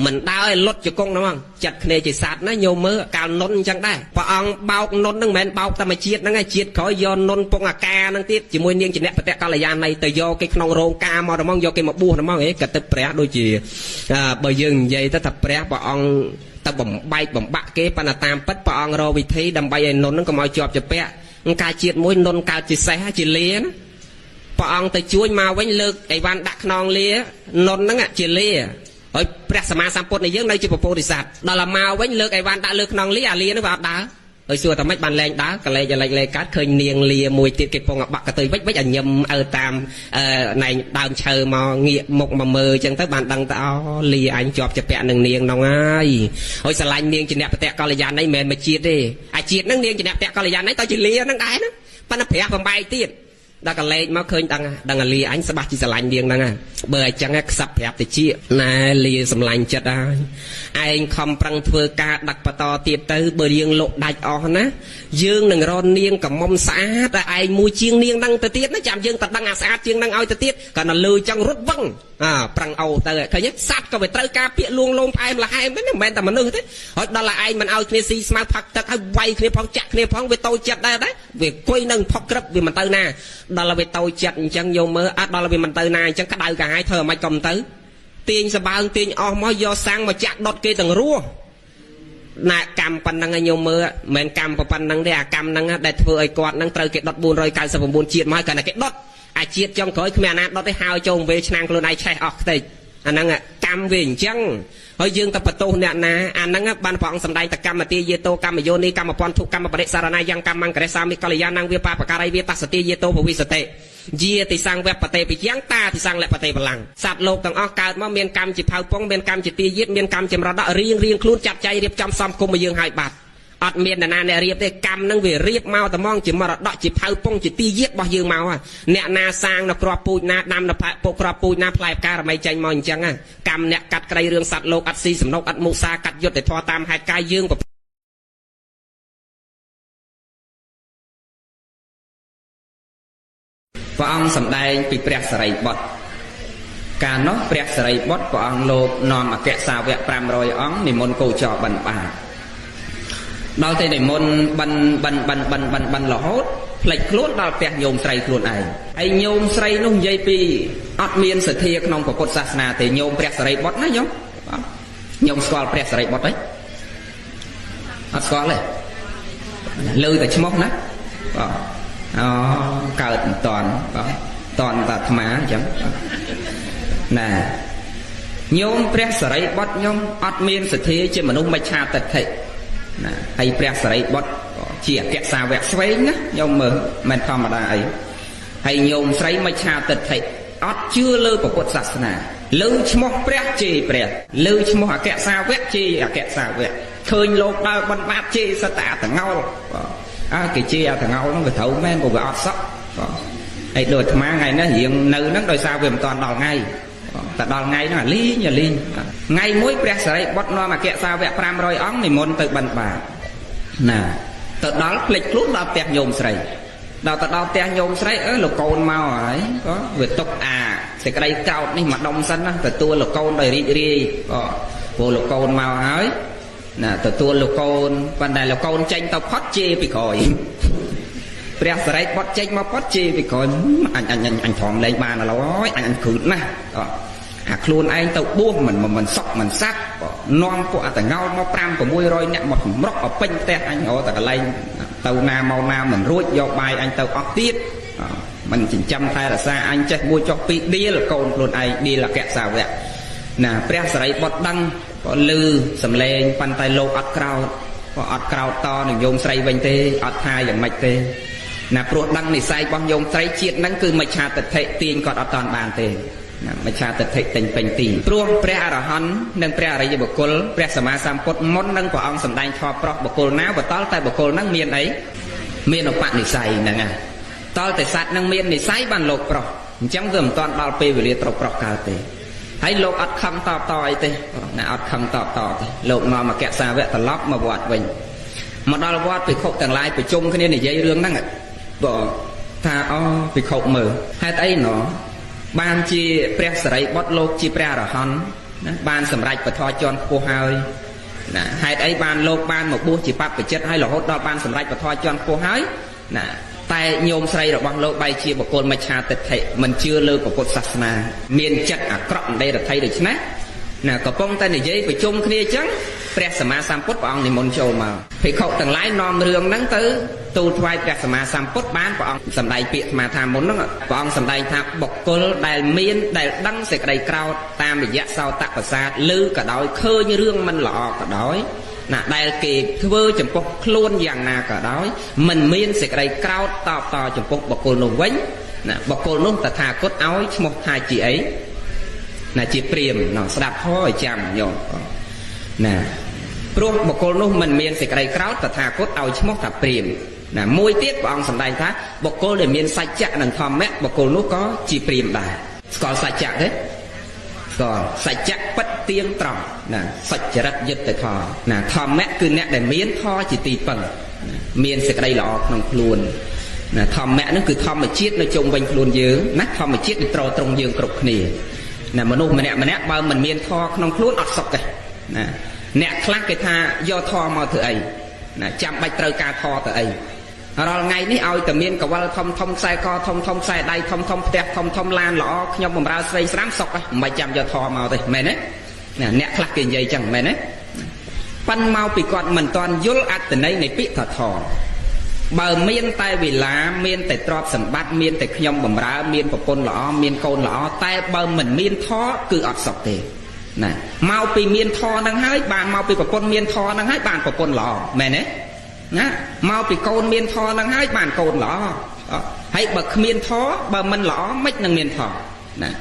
S1: មិនដើរឲ្យលុតជង្គង់ហ្នឹងចាត់គ្នាជាសត្វណាញោមមើលកាលនុនអញ្ចឹងដែរព្រះអង្គបោកនុនហ្នឹងមិនមែនបោកតែមួយជាតិហ្នឹងឯងជាតិក្រោយយកនុនពងអាកាហ្នឹងទៀតជាមួយនាងជាអ្នកបតកល្យាណីទៅយកគេក្នុងរោងការមកហ្មងយកគេមកបួសហ្មងឯងក៏ទៅព្រះដូចជាបើយើងនិយាយទៅថាព្រះអង្គទៅបំបែកបំបាក់គេប៉ុន្តែតាមពិតព្រះអង្គរកវិធីដើម្បីឲ្យនុនហ្នឹងកុំឲ្យជាប់ជាពាក់ការជាតិមួយនុនកើតជាសេះជាលាណាព្រះអង្គទៅជួញមកវិញលើកអីវ៉ាន់ដាក់ខ្នងលានុនហ្នឹងជាលាហើយព្រះសម្មាសម្ពុទ្ធនៃយើងនៅជាពពោធិសត្វដល់មកវិញលើកអីវ៉ាន់ដាក់លើខ្នងលាអាលានឹងវាអត់ដើរហើយសួរតែម៉េចបានលែងដើរកលែងលេងកើតឃើញនាងលាមួយទៀតគេពងបាក់កតុយវិចឲ្យញឹមឲ្យតាមណែដើមឈើមកងាកមុខមកមើលអញ្ចឹងទៅបានដឹងទៅលាអញជាប់ជាពាក់នឹងនាងហ្នឹងហើយស្រឡាញ់នាងជាអ្នកបតកល្យាណីមិនមែនមកជាតិទេអាជាតិហ្នឹងនាងជាអ្នកបតកល្យាណីទៅជាលាហ្នឹងដែរណាប៉ុន្តែព្រះបំបែកទៀត ដល់កលេចមកឃើញដឹងលាអញស្បាស់ជីស្រឡាញ់នាងហ្នឹងបើអញ្ចឹងខ្សាប់ប្រាប់តិចណែលាសម្លាញ់ចិត្តហើយឯងខំប្រឹងធ្វើការដឹកបន្តទៀតទៅបើរៀងលោកដាច់អស់ណាយើងនឹងរននាងកមុំស្អាតតែឯងមួយជាងនាងហ្នឹងទៅទៀតណាចាំយើងទៅដឹងអាស្អាតជាងហ្នឹងឲ្យទៅទៀតគាត់នៅលើចឹងរត់វឹងប្រឹងអូទៅឃើញសัตว์ក៏វាត្រូវការពាក្យលួងលោមផ្អែមល្ហែមទេមិនមែនតែមនុស្សទេហើយដល់តែឯងមិនឲ្យគ្នាស៊ីស្មៅផឹកទឹកហើយវាយគ្នាផងចាក់គ្នាផងវាតូចចិត្តដែរវាគួយនឹងផុកក្រឹបវាមិនទៅណាដល់តែវាតូចចិត្តអញ្ចឹងយកមើលដល់តែវាមិនទៅណាអញ្ចឹងក្តៅកាហាយធ្វើឲ្យមិនក៏មិនទៅទាញសបើងទាញអស់មកយកសាំងមកចាក់ដុតគេទាំងរស់ណាកម្មប៉ុណ្ណឹងឲ្យញោមមើលមិនកម្មប៉ុណ្ណឹងទេអាកម្មហ្នឹងដែលធ្វើឲ្យគាត់ហ្នឹងត្រូវគេដុត499ជាតិមកគាត់តែគេដុតអាជាតិចុងក្រោយគ្មានអាណាដុតទេហៅចូលវេឆ្នាំងខ្លួនឯងឆេះអស់ខ្ទេចអាហ្នឹងកម្មវាអញ្ចឹងហើយយើងទៅបន្ទោសអ្នកណាអាហ្នឹងបានព្រះអង្គសម្ដែងតកម្មទាយេតោកម្មយោនីកម្មពន្ធុកម្មបរិសារណាយ៉ាងកម្មង្ករេសាមិកល្យាណងវាបាបការីវាតសតិយេតោភវិសតិយាតិសង្វបតេពិយ៉ាងតាតិសង្លបតេបលាំងសត្វលោកទាំងអស់កើតមកមានកម្មជាផៅពងមានកម្មជាទាយេតមានកម្មជាមរតករៀងខ្លួនចាត់ចែងរៀបចំសំគុំមកយើងឲ្យបាត់អត់មានអ្នកណាអ្នករៀបទេកម្មនឹងវារៀបមកតែមកជាមរតកជាផៅពងជាទាយេតរបស់យើងមកអ្នកណាសាងនៅក្របពូជណាដាំនៅពុកក្របពូជណាផ្លែផ្ការមីចេញមកអញ្ចឹងកម្មអ្នកកាត់ក្រីរឿងសត្វលោកអត់ស៊ីសំណុកអត់មុសាកាត់យុទ្ធធម៌តាមហេតុកាយយើងព្រះអង្គសម្ដែងពីព្រះសរិបុត្រកាលនោះព្រះសរិបុត្រព្រះអង្គលោកនាំអគ្គសាវក500អង្គនិមន្តគោចរបិណ្ឌបាតដល់តែនិមន្តបិណ្ឌរហូតផ្លេចខ្លួនដល់ផ្ទះញោមស្រីខ្លួនឯងហើយញោមស្រីនោះនិយាយពីអត់មានសទ្ធាក្នុងពុទ្ធសាសនាទេញោមព្រះសរិបុត្រណាញោមស្គាល់ព្រះសរិបុត្រទេអត់ស្គាល់ទេលើតែឈ្មោះណាអូកើតមិនតាន់តន់តាអាត្មាអញ្ចឹងណាញោមព្រះសរិបុត្រញោមអត់មានសទ្ធាជាមនុស្សមិច្ឆាទិដ្ឋិណាហើយព្រះសរិបុត្រជាអគ្គសាវកស្វែងណាញោមមើលមិនធម្មតាអីហើយញោមស្រីមិច្ឆាទិដ្ឋិអត់ជឿលើពុទ្ធសាសនាលើឈ្មោះព្រះជេរព្រះលើឈ្មោះអគ្គសាវកជេរអគ្គសាវកឃើញលោកដើរបិណ្ឌបាតជេរសត្វតាតងោលគេជេរអាតងោលហ្នឹងវាត្រូវមែនព្រោះវាអត់សក់ហើយដូចអាត្មាថ្ងៃនេះរៀងនៅហ្នឹងដោយសារវាមិនតាន់ដល់ថ្ងៃតែដល់ថ្ងៃហ្នឹងលីងថ្ងៃមួយព្រះសរិបុត្រនាំអគ្គសាវក500អង្គនិមន្តទៅបិណ្ឌបាតណាទៅដល់ផ្លេចខ្លួនដល់ផ្ទះញោមស្រីដល់ទៅដល់ផ្ទះញោមស្រីលោកកូនមកហើយក៏វាຕົកអាសេចក្តីកោតនេះមកដុំសិនណាទទួលលោកកូនដោយរីករាយព្រោះលោកកូនមកហើយណាទទួលលោកកូនប៉ុន្តែលោកកូនចេញទៅផុតជេរពីក្រោយព្រះសរិបុត្រចេញមកផុតជេរពីក្រោយអញធំលេងបានឥឡូវហើយអញគ្រឹតណាស់អាខ្លួនឯងទៅបួសមិនសក់មិនសាក់នាំពួកអតងោលមក500-600នាក់មកសម្រុកឲ្យពេញផ្ទះអញតែកន្លែងទៅណាមកណាមិនរួចយកបាយអញទៅអស់ទៀតមិនចិញ្ចឹមថែរក្សាអញចេះមួយចុះពីរដៀលកូនខ្លួនឯងដៀលអគ្គសាវកណាព្រះសរិបុត្រដឹងក៏លឺសំឡេងប៉ុន្តែលោកអត់ក្រោតក៏អត់ក្រោតតនឹងញោមស្រីវិញទេអត់ថាយ៉ាងម៉េចទេណាព្រោះដឹងនិស័យរបស់ញោមស្រីជាតិហ្នឹងគឺមិច្ឆាទិដ្ឋិទាញគាត់អត់តាន់បានទេមិច្ឆាទិដ្ឋិទិញពេញទីព្រោះព្រះអរហន្តនិងព្រះអរិយបុគ្គលព្រះសម្មាសម្ពុទ្ធមុននឹងព្រះអង្គសម្ដែងធម៌ប្រុសបុគ្គលណាបតលតែបុគ្គលហ្នឹងមានអីមានឧបនិស្ស័យហ្នឹងណាតលតែសត្វហ្នឹងមាននិស្ស័យបានលោកប្រុសអញ្ចឹងវាមិនតាន់ដល់ពេលវេលាត្រូវប្រុសកើតទេហើយលោកអត់ខឹងតបតអីទេណាអត់ខឹងតបតទេលោកនាំអគ្គសាវកត្រឡប់មកវត្តវិញមកដល់វត្តភិក្ខុទាំងឡាយប្រជុំគ្នានិយាយរឿងហ្នឹងបើថាភិក្ខុមើលហេតុអីណោះបានជាព្រះសរិបុត្រលោកជាព្រះអរហន្តណាបានសម្រេចពធជាន់ខ្ពស់ហើយណាហេតុអីបានលោកបានមកបួសជាបព្វជិតហើយរហូតដល់បានសម្រេចពធជាន់ខ្ពស់ហើយណាតែញោមស្រីរបស់លោកបែរជាបុគ្គលមិច្ឆាទិដ្ឋិមិនជឿលើពុទ្ធសាសនាមានចិត្តអាក្រក់អណ្ដែតរថីដូច្នេះណាកំពុងតែនិយាយប្រជុំគ្នាអញ្ចឹងព្រះសម្មាសម្ពុទ្ធព្រះអង្គនិមន្តចូលមកភិក្ខុទាំងឡាយនាំរឿងហ្នឹងទៅទូលថ្វាយព្រះសម្មាសម្ពុទ្ធបានព្រះអង្គសម្ដែងពាក្យស្មាថាមុនហ្នឹងព្រះអង្គសម្ដែងថាបុគ្គលដែលដឹងសេចក្តីក្រោធតាមរយៈសោតប្រសាទឬក៏ដោយឃើញរឿងមិនល្អក៏ដោយណាដែលគេធ្វើចំពោះខ្លួនយ៉ាងណាក៏ដោយមិនមានសេចក្តីក្រោធតបតចំពោះបុគ្គលនោះវិញណាបុគ្គលនោះតថាគតឲ្យឈ្មោះថាជាអីណាជាព្រាហ្មណ៍ស្ដាប់ហោឲ្យចាំញោមណាព្រោះបុគ្គលនោះមិនមានសេចក្តីក្រោធតថាគតឲ្យឈ្មោះថាព្រាហ្មណ៍
S2: មួយទៀតព្រះអង្គសម្ដែងថាបុគ្គលដែលមានសច្ចៈនិងធម្មៈបុគ្គលនោះក៏ជាព្រាហ្មណ៍ដែរស្គាល់សច្ចៈទេស្គាល់សច្ចៈពិតទៀងត្រង់ណាសច្ចរិតយុត្តិធម៌ណាធម្មៈគឺអ្នកដែលមានធម៌ជាទីពឹងមានសេចក្តីល្អក្នុងខ្លួនណាធម្មៈនោះគឺធម្មជាតិនៅជុំវិញខ្លួនយើងណាធម្មជាតិវាត្រូវត្រង់យើងគ្រប់គ្នាណាមនុស្សម្នាក់បើមិនមានធម៌ក្នុងខ្លួនអត់សុខទេណាអ្នកខ្លះគេថាយកធម៌មកធ្វើអីណាចាំបាច់ត្រូវការធម៌ទៅអីរាល់ថ្ងៃនេះឲ្យតែមានកវលធំខ្សែកធំខ្សែដៃធំផ្ទះធំឡានល្អខ្ញុំបំរើស្រីស្រាំសុខហ្នឹងមិនចាំយកធម៌មកទេមែនទេអ្នកខ្លះគេនិយាយចឹងមែនទេប៉ិនមកពីគាត់មិនទាន់យល់អត្ថន័យនៃពាក្យថាធម៌បើមានតែវេលាមានតែទ្រព្យសម្បត្តិមានតែខ្ញុំបំរើមានប្រពន្ធល្អមានកូនល្អតែបើមិនមានធម៌គឺអត់សុខទេណាមកពីមានធម៌ហ្នឹងហើយបានមកពីប្រពន្ធមានធម៌ហ្នឹងហើយបានប្រពន្ធល្អមែនទេណាមកពីកូនមានធម៌ហ្នឹងហើយបានកូនល្អហើយបើគ្មានធម៌បើមិនល្អមិននឹងមានធម៌ណា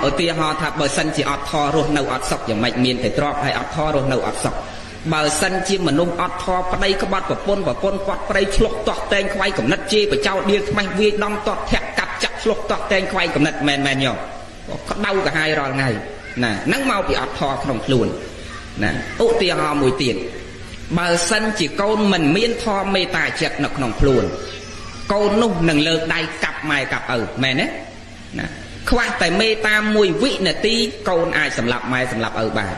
S2: ឧទាហរណ៍ថាបើសិនជាអត់ធម៌រស់នៅអត់សុខយ៉ាងម៉េចមានតែទ្រព្យហើយអត់ធម៌រស់នៅអត់សុខបើសិនជាមនុស្សអត់ធម៌ប្តីក្បត់ប្រពន្ធគាត់ប្រៃឆ្លុះទាស់តែងខ្វាយកំណត់ជេរបចោលដៀលខ្មាស់វាយដំទាត់ធាក់កាប់ចាក់ឆ្លុះទាស់តែងខ្វាយកំណត់មែនយោក្តៅកាហាយរាល់ថ្ងៃណាហ្នឹងមកពីអត់ធម៌ក្នុងខ្លួនណាឧទាហរណ៍មួយទៀតបើសិនជាកូនមិនមានធម៌មេត្តាចិត្តនៅក្នុងខ្លួនកូននោះនឹងលើកដៃកាប់ម៉ែកាប់ឪមែនទេណាខ្វះតែមេត្តាមួយវិនាទីកូនអាចសម្លាប់ម៉ែសម្លាប់ឪបាន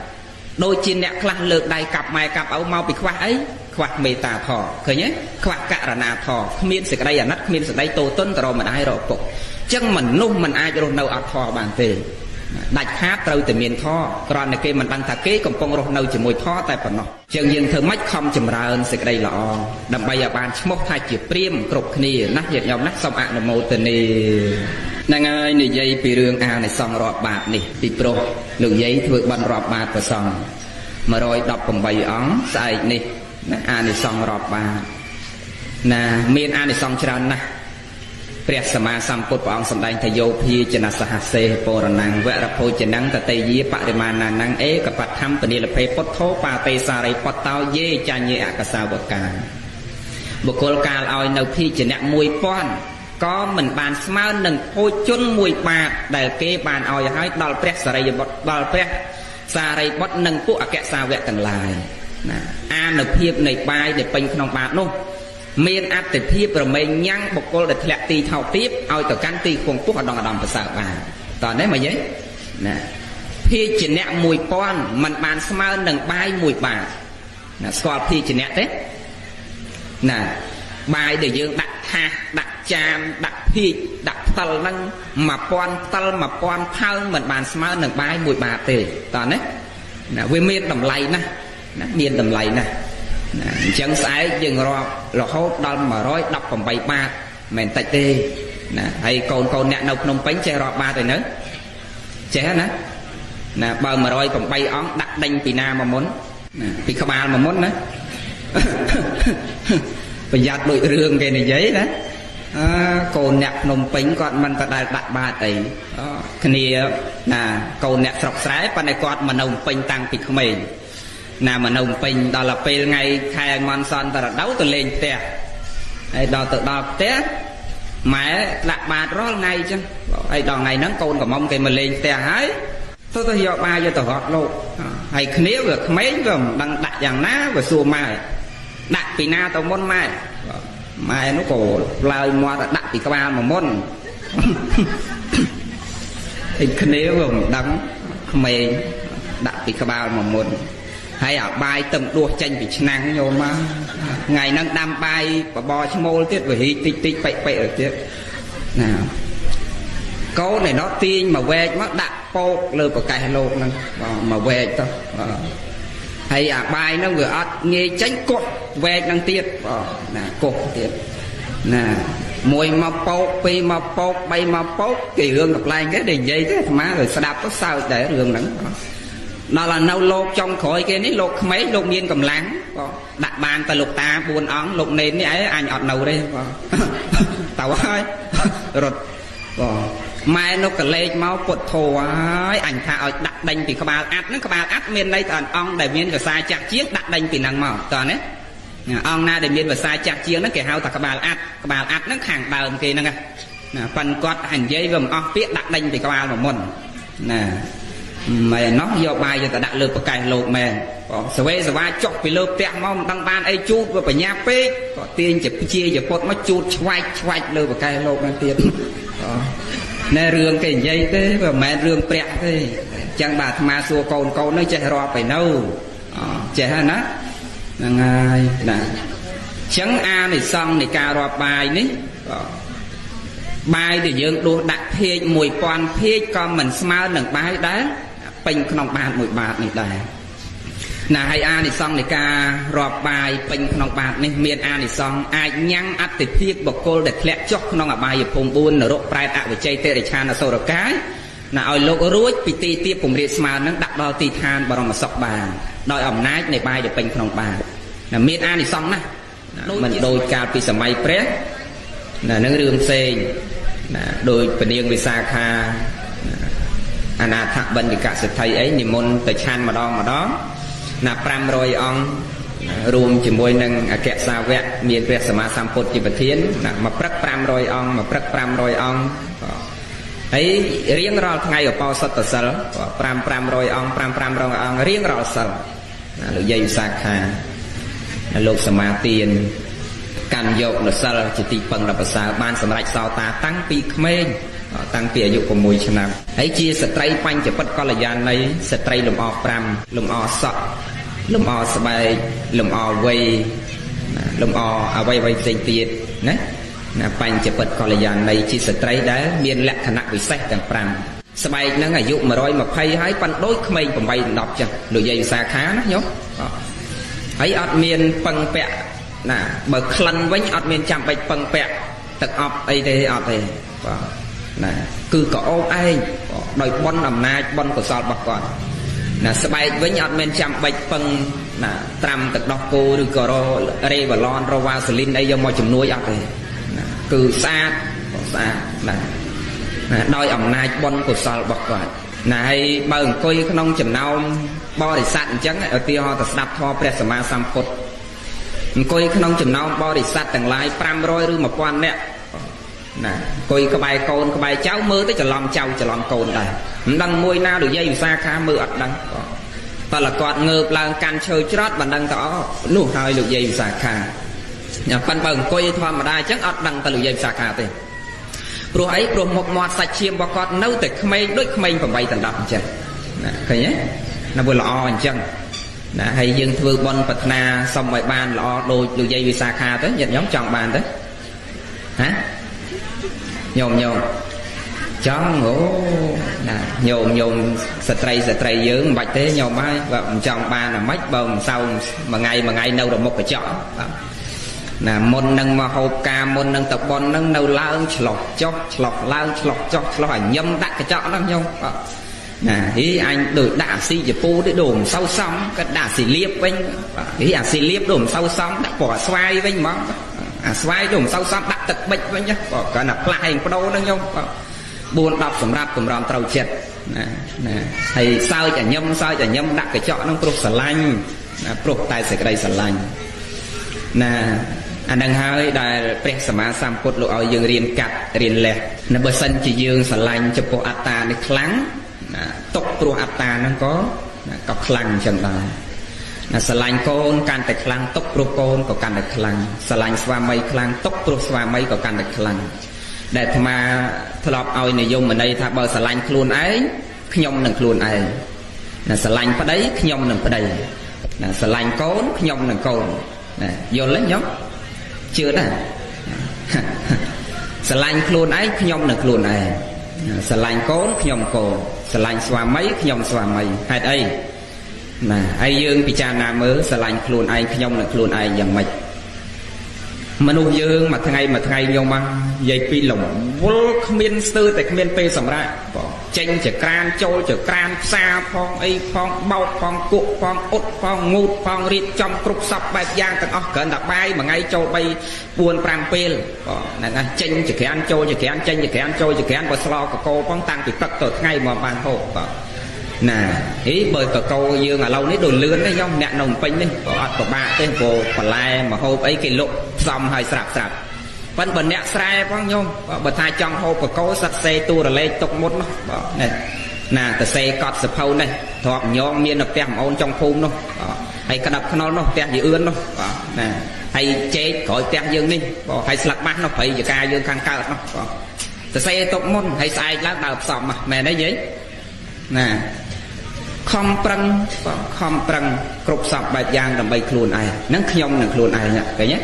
S2: ដូចជាអ្នកខ្លះលើកដៃកាប់ម៉ែកាប់ឪមកពីខ្វះអីខ្វះមេត្តាធម៌ឃើញទេខ្វះករណាធម៌គ្មានសេចក្តីអាណិតគ្មានសេចក្តីទោទនទៅរកម្ដាយរកពុកអញ្ចឹងមនុស្សមិនអាចរស់នៅអត់ធម៌បានទេដាច់ខាតត្រូវតែមានធម៌គ្រាន់តែគេមិនដឹងថាគេកំពុងរស់នៅជាមួយធម៌តែប៉ុណ្ណោះអញ្ចឹងយើងធ្វើម៉េចខំចម្រើនសេចក្តីល្អដើម្បីឲ្យបានឈ្មោះថាជាព្រាហ្មណ៍គ្រប់គ្នាណាញាតិញោមណាសូមអនុមោទនាហ្នឹងហើយនិយាយពីរឿងអានិសង្សរាប់បាបនេះពីព្រោះលោកយាយធ្វើបន់រាប់បាបព្រះសង្ឃ118អង្គស្អែកនេះណាអានិសង្សរាប់បាបណាមានអានិសង្សច្រើនណាស់ព្រះសម្មាសម្ពុទ្ធព្រះអង្គសម្ដែងថាយោភាចនសហសេពរណង្វរភោចនង្តតេយាបរិមាណានង្អេកបដ្ឋំពនិលភេពុទ្ធោបាទេសារីពតោយេចញ្ញេអកសាវកាបុគ្គលកាលឲ្យនៅភាជនៈ 1000 ក៏មិនបានស្មើនឹងភោជន1 បាតដែលគេបានឲ្យហើយដល់ព្រះសារីបុត្រដល់ព្រះសារីបុត្រនិងពួកអក្សសាវកទាំងឡាយណាអានុភាពនៃបាយដែលពេញក្នុងបាតនោះមានអត្តភាពរមែងញ៉ាំងបុគ្គលដែលធ្លាក់ទីថោកទាបឲ្យទៅកាន់ទីខ្ពង់ពោះឧត្តមប្រសើរបានតើនេះមកយាយណាភាជនៈ 1000 មិនបានស្មើនឹងបាយ1 បាតណាស្គាល់ភាជនៈទេណាបាយដែលយើងដាក់ថាសដាក់ចានដាក់ភីកដាក់ផ្តិលហ្នឹង 1000 ផ្តិល 1000 ផើងមិនបានស្មើនឹងបាយ1 បាតទេតើណាណាវាមានតម្លៃណាស់ណាមានតម្លៃណាស់ណាអញ្ចឹងស្អែកយើងរាប់រហូតដល់118 បាតមិនតិចទេណាហើយកូនអ្នកនៅភ្នំពេញចេះរាប់បាតទេនៅចេះណាណាបើ108អង្គដាក់ដេញពីណាមកមុនណាពីក្បាលមកមុនណាប្រយ័ត្នដូចរឿងគេនិយាយណាកូនអ្នកភ្នំពេញគាត់មិនក៏ដែលដាក់បាតអីគ្នាណាកូនអ្នកស្រុកស្រែប៉ុន្តែគាត់មកនៅភ្នំពេញតាំងពីក្មេងណាមកនៅពេញដល់ពេលថ្ងៃខែមន់សនតរដូវទៅលេងផ្ទះហើយដល់ទៅដល់ផ្ទះម៉ែដាក់បាតរាល់ថ្ងៃចឹងហើយដល់ថ្ងៃហ្នឹងកូនកំមុំគេមកលេងផ្ទះហើយទៅយកបាយយកទៅរត់លោកហើយគ្នាវាក្មេងវាមិនដឹងដាក់យ៉ាងណាវាសួរម៉ែដាក់ពីណាទៅមុនម៉ែនោះក៏ឡើយមាត់ដាក់ពីក្បាលមកមុនហើយគ្នាវាមិនដឹងក្មេងដាក់ពីក្បាលមកមុនហើយអាបាយទឹមដួសចេញពីឆ្នាំងយកមកថ្ងៃហ្នឹងដាំបាយបបរឈ្មោលទៀតវារីកតិចតិចបែកបែកទៀតណាកូនឯណោះទាញមកវែកមកដាក់ពោកលើប្រកេះលោកហ្នឹងមកវែកទៅហើយអាបាយហ្នឹងវាអត់ងាយចេញកោះវែកហ្នឹងទៀតណាកោះទៀតណាមួយមកពោកពីរមកពោកបីមកពោកគេរឿងកំ pl ែងគេនិយាយទេអាត្មាទៅស្ដាប់ទៅសើចដែររឿងហ្នឹងដល់នៅលោកចុងក្រោយគេនេះលោកក្មេងលោកមានកម្លាំងដាក់បានទៅលោកតា4 អង្គលោកនេននេះអញអត់នៅទេទៅហើយរត់ម៉ែនោះក៏លេចមកពុទ្ធធោហើយអញថាឲ្យដាក់ដេញពីក្បាលអាត់ហ្នឹងក្បាលអាត់មានន័យថាអង្គដែលមានកសាចាក់ជាងដាក់ដេញពីហ្នឹងមកតើណា អង្គណាដែលមានភាសាចាស់ជាងហ្នឹងគេហៅថាក្បាលអាត់ហ្នឹងខាងដើមគេហ្នឹងណាប៉ិនគាត់អញ្ញេវាមិនអស់ពាក្យដាក់ដេញពីក្បាលមកមុនណាមែនណោះយកបាយយកទៅដាក់លើប្រកែកលោកមែនសវេសវាចុះពីលើផ្ទះមកមិនដឹងបានអីជូតវាបញ្ញាពេកក៏ទាញជាពុតមកជូតឆ្វាច់លើប្រកែកលោកហ្នឹងទៀតណែរឿងគេនិយាយទេវាមិនមែនរឿងព្រះទេអញ្ចឹងបាទអាត្មាសួរកូននេះចេះរាប់ទៅនៅចេះហើយណាហ្នឹងហើយណាអញ្ចឹងអានិសង្ឃនៃការរាប់បាយនេះបាយដែលយើងដួសដាក់ភាជ1000ភាជក៏មិនស្មើនឹងបាយដែរពេញក្នុងបាត1បាតនេះដែរណាហើយអានិសង្ឃនៃការរាប់បាយពេញក្នុងបាតនេះមានអានិសង្ឃអាចញ៉ាំងអត្តភាពបុគ្គលដែលធ្លាក់ចុះក្នុងអបាយភូមិ4នរកប្រែតអវិជ័យតិរិឆានអសុរកាយណាឲ្យលោករួចពីទីទាបពំរាតស្មើនឹងដាក់ដល់ទីឋានបរមសុខបានដោយអំណាចនៃបាយដែលពេញក្នុងបាតណាមានអានិសង្ឃណាមិនដូចកាលពីសម័យព្រះណានឹងរឿងផ្សេងណាដោយពនាងវិសាខាអនាថបណ្ឌិកសិទ្ធិអីនិមន្តទៅឆាន់ម្ដងណា500អង្គរួមជាមួយនឹងអគ្គសាវកមានព្រះសម្មាសម្ពុទ្ធជាប្រធានណាមួយព្រឹក500អង្គមួយព្រឹក500អង្គហើយរៀងរាល់ថ្ងៃឧបោសថសិល500អង្គ500អង្គរៀងរាល់សិលណាលោកយាយវិសាខាលោកសមាទានកាន់យកនូវសិលជាទីពឹងដ៏ប្រសើរបានសម្រេចសោតាតាំងពីក្មេងតាំងពីអាយុ6ឆ្នាំហើយជាស្ត្រីបញ្ចពិតកល្យាណីស្ត្រីលំអ5លំអសក់លំអស្បែកលំអវ័យលំអអ្វីផ្សេងទៀតណាបញ្ចពិតកល្យាណីជាស្ត្រីដែលមានលក្ខណៈពិសេសទាំង5ស្បែកហ្នឹងអាយុ120ហើយប៉ុន្តែដូចក្មេង8 10ចឹងលោកយាយវិសាខាណាញោមហើយអត់មានពឹងពាក់ណាបើក្លិនវិញអត់មានចាំបាច់ពឹងពាក់ទឹកអប់អីទេអត់ទេបាទណាគឺក៏អូបឯងដោយបុណ្យអំណាចបុណ្យកុសលរបស់គាត់ណាស្បែកវិញអត់មានចាំបាច់ពឹងណាត្រាំទឹកដោះគោឬក៏រេវ៉ាឡនរវ៉ាសេលីនអីយកមកជំនួយអត់ទេណាគឺស្អាតណាដោយអំណាចបុណ្យកុសលរបស់គាត់ណាហើយបើអង្គុយក្នុងចំណោមបរិស័ទអញ្ចឹងឧទាហរណ៍ទៅស្ដាប់ធម៌ព្រះសម្មាសម្ពុទ្ធអង្គុយក្នុងចំណោមបរិស័ទទាំងឡាយ500ឬ1000នាក់ណាអង្គុយក្បែរកូនក្បែរចៅមើលទៅច្រឡំចៅច្រឡំកូនដែរមិនដឹងមួយណាលោកយាយវិសាខាមើលអត់ដឹងតើលគាត់ងើបឡើងកាន់ឈើច្រត់មិនដឹងទៅនោះហើយលោកយាយវិសាខាញ៉ាំប៉ិនបើអង្គុយធម្មតាអញ្ចឹងអត់ដឹងទៅលោកយាយវិសាខាទេព្រោះអីព្រោះមុខមាត់សាច់ឈាមរបស់គាត់នៅតែក្មេងដូចក្មេង8 10អញ្ចឹងណាឃើញទេណាវាល្អអញ្ចឹងណាហើយយើងធ្វើបុណ្យប្រាថ្នាសុំឲ្យបានល្អដូចលោកយាយវិសាខាទៅញាតិញោមចង់បានទៅហ៎ញោមចង់អូណាញោមស្ត្រីយើងមិនបាច់ទេញោមហើយបើមិនចង់បានអាម៉េចបើមិនសៅមួយថ្ងៃនៅរមុខកញ្ចក់ណាមុននឹងមកហូបការមុននឹងទៅបុណ្យនឹងនៅឡើងឆ្លោះចុះឆ្លោះឡើងឆ្លោះចុះឆ្លោះឲ្យញឹមដាក់កញ្ចក់ហ្នឹងញោមណាហីអញដូចដាក់អាស៊ីជពូទេដូរមិនសូវសមគាត់ដាក់អាស៊ីលៀបវិញហីអាស៊ីលៀបដូរមិនសូវសមដាក់ពណ៌ស្វាយវិញហ្មងអាស្វាយដូរមិនសូវសមដាក់ទឹកប៊ិចវិញគាត់ណាផ្លាស់ឯងបដូរហ្នឹងញោម4 10សម្រាប់កម្រំត្រូវចិត្តណាហើយសើចអាញឹមដាក់កញ្ចក់ហ្នឹងព្រោះស្រឡាញ់ណាព្រោះតែសេចក្តីស្រឡាញ់ណាអានឹងហើយដែលព្រះសម្មាសម្ពុទ្ធលោកឲ្យយើងរៀនកាត់រៀនលះនៅបើសិនជាយើងស្រឡាញ់ចំពោះអត្តានេះខ្លាំងណាຕົកព្រោះអត្តាហ្នឹងក៏ខ្លាំងចឹងដែរណាស្រឡាញ់កូនកាន់តែខ្លាំងຕົកព្រោះកូនក៏កាន់តែខ្លាំងស្រឡាញ់ស្វាមីខ្លាំងຕົកព្រោះស្វាមីក៏កាន់តែខ្លាំងដែលអាត្មាធ្លាប់ឲ្យនិយមន័យថាបើស្រឡាញ់ខ្លួនឯងខ្ញុំនឹងខ្លួនឯងណាស្រឡាញ់ប្តីខ្ញុំនឹងប្តីណាស្រឡាញ់កូនខ្ញុំនឹងកូនណាយល់ទេញោមជឿដែរស្រឡាញ់ខ្លួនឯងខ្ញុំនឹងខ្លួនឯងស្រឡាញ់កូនខ្ញុំកូនស្រឡាញ់ស្វាមីខ្ញុំស្វាមីហេតុអីណាហើយយើងពិចារណាមើលស្រឡាញ់ខ្លួនឯងខ្ញុំនឹងខ្លួនឯងយ៉ាងម៉េចមនុស្សយើងមួយថ្ងៃខ្ញុំមកនិយាយពីលំវល់គ្មានស្ទើរតែគ្មានពេលសម្រាប់ចេញចក្រានចូលចក្រានផ្សារផងអីផងបោកផងគក់ផងអ៊ុតផងងូតផងរៀបចំគ្រប់សពបែបយ៉ាងទាំងអស់គ្រាន់តែបាយមួយថ្ងៃចូល3 4 5ពេលហ្នឹងណាចេញចក្រានចូលចក្រានចេញចក្រានចូលចក្រានបើស្លកកោផងតាំងពីព្រឹកទៅថ្ងៃមកបានហូប ý bởi cả câu dương ở lâu nít đồ lươn đấy nhông nẹt nồng pin đấy có ọt của bạn tên của bà lai mà hộp ấy cái lục xong hay sạp vẫn bần nẹt sai phong nhông bật hai trong hộp của câu sắt xe tu rồi lên tục một nó này nè từ xe cọt sập hâu này thọp nhông miên đập tem ôn trong phun đâu hay cái đập nó tem gì ươn đâu nè hay chế khỏi tem dương đi hay sạc bát nó phải giờ ca dương khang cao nó từ xe tục môn hay sai lá đào sọm mà mẹ đấy gì nè không prăng cục sập bạch giang làm bay khuôn ai nắng nhông là khuôn ai nhá cái nhé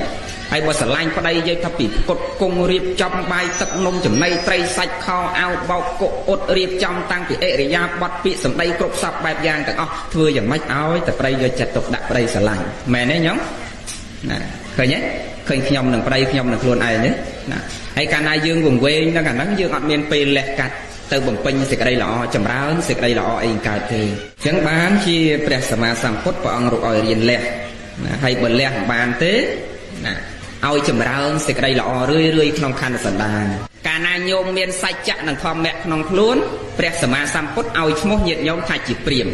S2: ai bỏ sợi lanh qua đây dây thập bị cột cung riệp trong bay tập nông chấm nay tray sạch kho ao bao cột ốt riệp trong tăng bị ệ ra bọt bị sầm đây cục sập bạch giang cả thưaอย่างmấy áo tập đây giờ chặt tục đặt đây sợi lanh mẹ đấy nhá nè cái nhé khơi nhông là đây nhông là khuôn ai nhé hay cả nay dương vùng quê nó cả nắng dương ở miền pê lẹt cắt từ bồng pin sẽ đây lọ chầm ráo sẽ đây lọ anh cài thì chẳng bán chi bè sầm ma sầm phốt vào ông rồi riêng lẹt hay bẩn lẹt bàn tế ao chầm ráo sẽ đây lọ rươi không khăn sần đàn cả na nhôm miền sạch chặt đằng thom mẹ non luôn bè sầm ma sầm phốt ao chmốt nhiệt nhôm thay chỉ priềm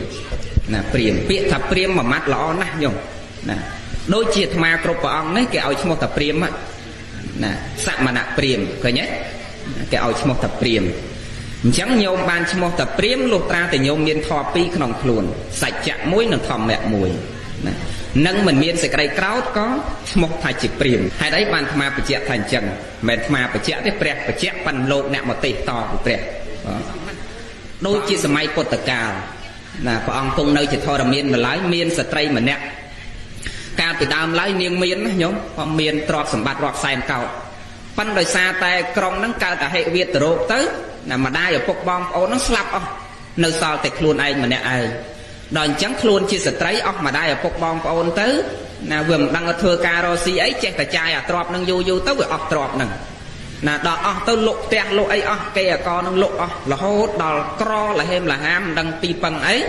S2: bịa thập priềm mà mắt lọ nè nhôm đôi chiết ma cột vào ông đấy cái ao chmốt thập priềm á sạ mà nặng priềm cái nhé cái ao chmốt thập priềm chẳng nhôm ban chmốt tập priếm lục ra từ nhôm miên thọ pi khổng khuôn sạch chạm mũi nâng thòm mẹ mùi nâng mình miên sẽ cái cáo có chmốt thay chỉ priếm hay đấy ban thma bạch chẹt thành chân mẹ thma bạch chẹt đấy prẹt bạch chẹt pan lộn nè một tì to của prẹt đôi chia sẻ máy cột cào là có ông tung nơi chỉ thọ là miên mà lái miên sẽ tray mà nè cao từ đam lái niêng miên nhóm con miên trọt sầm bát trọt sai cầu pan đời xa tay còng nâng cao cả hệ việt rồi tới mà đai ở phục bom ô nó slap nơi sao thì luôn anh mà nè ai đòn trắng luôn chia sẻ trái mà đai ở phục bom ôn tới là vừa đang ở thưa caro si ấy che cả chai à trọp nâng du tới vừa trọp nè là đò tới lộ tẹt lộ ấy cây con nâng lộ là hốt đò cro là hem là ham đang ti bằng ấy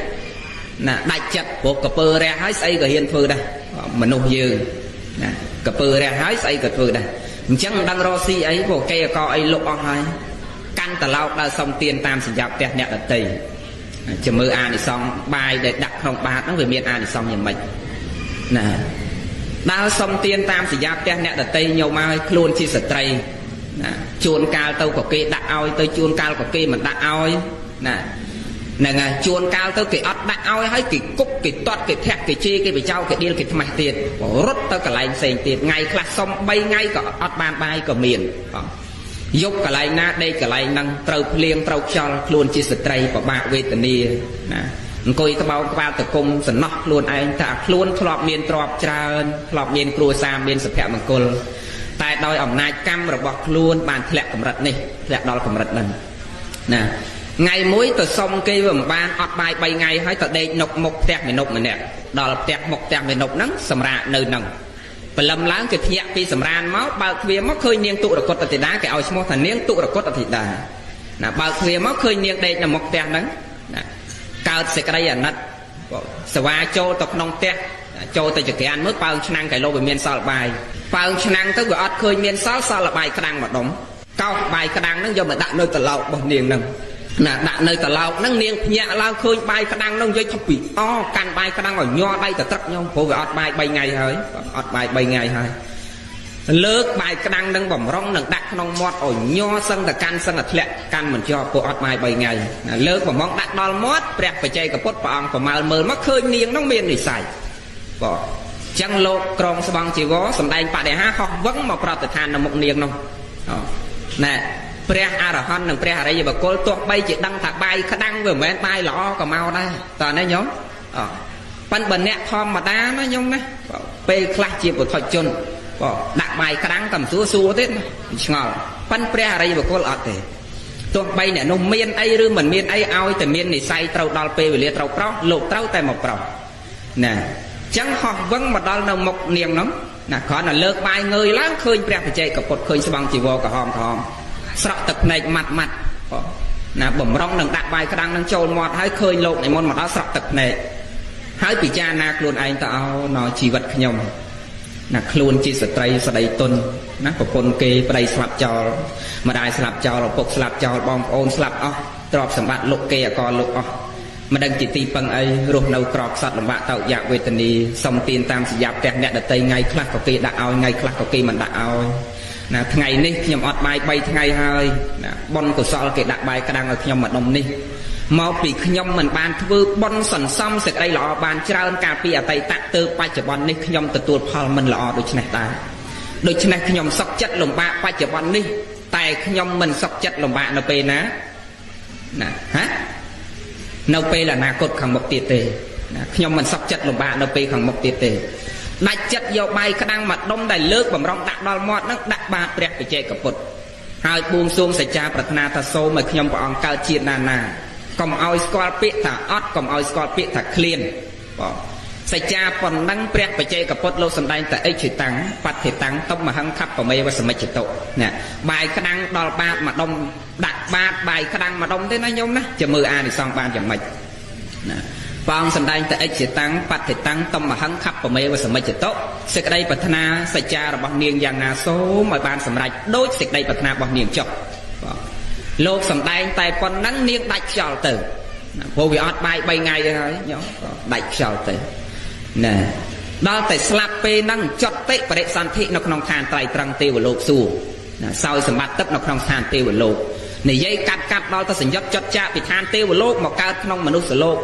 S2: là đại chặt của cà pơ ra hái xây cả hiền phơi đây mà nô dư cà pơ ra hái xây cả phơi đây chẳng đang ro si ấy của cây co ấy lộ hai căn tờ lao đã xong tiền tam sử dụng tẹt nhẹ ở tây chờ mơ an thì xong bài để đặt không ba nó về miền an thì xong như mình nè đã xong tiền tam sử dụng tẹt nhẹ ở tây nhiều mai luôn chi sợi tây chuồn cao tàu của kia đặt ao tới chuồn cao của kia mà đặt ao nè chuồn cao tới cái ớt đặt ao hay cái cúc cái toát cái thẹt cái chi cái bị trao cái điên cái mạch tiền rút tới cả lại xây tiền ngày class xong bay ngay cả ớt ban bay cả miền dục cả lại na đây cả lại năng trâu liên trâu cho luôn chia sẻ tray và bạc về tận đi coi cái bao qua từ cung sẵn nóc luôn anh ta luôn thọp miền trọp trơn thọp miền cua sa miền sập hẹ bằng côn tại đôi ẩm nai cam rồi bọc luôn bàn lẹ cầm rật này lẹ đo cầm rật lần nè ngày mỗi từ xong cây vườn ban ọt bài bay ngày hay từ đây nộp một tẹt mình nộp mình nè đo là tẹt một tẹt mình nộp nắng sầm ra nơi nằng và lâm láng cái nhẹ pi sầm ran máu bao kia máu khơi niêng tụ được cột ở thì đá cái ao small thành niêng tụ được cột ở thì đá nè bao kia máu khơi niêng đây là một tẹt nắng cao sẽ cái đây là nát sờ va châu tập nông tẹt châu tới cái ăn mới bao năng cái lô về miền sao bài bao năng tới gọi khơi miền sao là bài khăn mà đóng cao bài khăn nó do mà đặt nơi tờ lầu bằng niêng nằng nè đặt nơi tờ lầu nó niêng nhẹ lao khơi bài khăn nó dây thọc bị can bài khăn ở nho đây tờ trắc nhau của gọi bài bay ngày hơi bài bay ngày hơi lướt bài khăn đang bỏng rong đằng đặt nông mót ở nho sân là can sân là lẹ can mình cho của bài bay ngày lướt bỏng mong đặt đo mót bẹt phải chơi cả pot bỏng của mà mờ mắc khơi niêng nó miền để xài bỏ chẳng lột còng bằng chỉ có sầm đai phải để ha học vẫn mà pro than là một niêng không nè pre arahon đằng pre ở đây giờ bà cô tuột bay chỉ đăng thả bay khả đăng vừa mấy bay lọ còn mau đây toàn đấy nhóm pan bần nẹt thom mà đá nó nhung đấy pe class chia của thoại chun đặt bài khả đăng cầm xua tết ngầu pan pre ở đây bà cô lọt thì tuột bay nè nông miên ấy rư mình miên ấy ao từ miên này say trâu đal pe về liệt trâu pro lột trâu tay một pro nè chẳng học vẫn mà đal nào một niềng lắm nè khó là lợt bài người láng khơi pre phải chạy cả cột khơi bằng chỉ vô cả hòm sọc tập này mặt nè bẩm rong đằng đặt bài khăn đang trôn mọt hãy khơi lộn này môn mà đó sọc tập này hãy bị cha na luôn anh tao nó chỉ vật nhom nè luôn chỉ sợi tray sợi đầy tuần nè của con kê đầy sập trò mà đài sập trò là phục sập trò bom ôn sập trọp sầm bạt lục kê con lục មិនដឹងជាទីពឹងអីរស់នៅក្រោកសត្វលំបាកតោកយ៉ាក់វេទនីសុំទានតាមសញ្ញាផ្ទះអ្នកដតីថ្ងៃខ្លះក៏គេដាក់ឲ្យថ្ងៃខ្លះក៏គេមិនដាក់ឲ្យណាថ្ងៃនេះខ្ញុំអត់បាយ3ថ្ងៃហើយណាបុណ្យកុសលគេដាក់បាយក្តាំងឲ្យខ្ញុំមួយដុំនេះមកពីខ្ញុំមិនបានធ្វើបុណ្យសន្សំសេចក្តីល្អបានច្រើនកាលពីអតីតទៅបច្ចុប្បន្ននេះខ្ញុំទទួលផលមិនល្អដូច្នេះដែរដូច្នេះខ្ញុំសុខចិត្តលំបាកបច្ចុប្បន្ននេះតែខ្ញុំមិនសុខចិត្តលំបាកនៅពេលណាហ៎នៅពេលអនាគតខាងមុខទៀតទេណាខ្ញុំមិនសុខចិត្តលំបាកនៅពេលខាងមុខទៀតទេដាច់ចិត្តយកបាយក្តាំងមួយដុំដែលលើកបំរុងដាក់ដល់មាត់នឹងដាក់បាតព្រះបច្ចេកពុទ្ធហើយបួងសួងសច្ចាប្រាថ្នាថាសូមឲ្យខ្ញុំព្រះអង្គកើតជាតិណាកុំឲ្យស្គាល់ពាក្យថាអត់កុំឲ្យស្គាល់ពាក្យថាឃ្លានបងសច្ចាប៉ុណ្ណឹងព្រះបច្ចេកពុទ្ធលោកសម្ដែងតែអិច្ឆតាំងបត្តិតាំងតុមហង្ខបមេវសមិច្ចតុណាបាយក្តាំងដល់បាតមួយដុំដាក់បាតបាយក្តាំងមួយដុំទេណាញោមណាចាំមើលអានិសង្ឃបានយ៉ាងម៉េចណាបងសម្ដែងតែអិច្ឆតាំងបត្តិតាំងតុមហង្ខបមេវសមិច្ចតុសេចក្តីប្រាថ្នាសច្ចារបស់នាងយ៉ាងណាសូមឲ្យបានសម្រេចដូចសេចក្តីប្រាថ្នារបស់នាងចុះបងលោកសម្ដែងតែប៉ុណ្ណឹងនាងដាច់ខ្យល់ទៅព្រោះវាអត់បាយ3ថ្ងៃទេហើយញោមដាច់ខ្យល់ទៅណាដល់តែស្លាប់ពេលហ្នឹងចត់តិបរិសន្ធិនៅក្នុងឋានត្រៃត្រង់ទេវលោកសួរណាសោយសម្បត្តិទឹកនៅក្នុងឋានទេវលោកនិយាយកាត់ដល់ទៅសញ្យុតចត់ចាកពីឋានទេវលោកមកកើតក្នុងមនុស្សលោក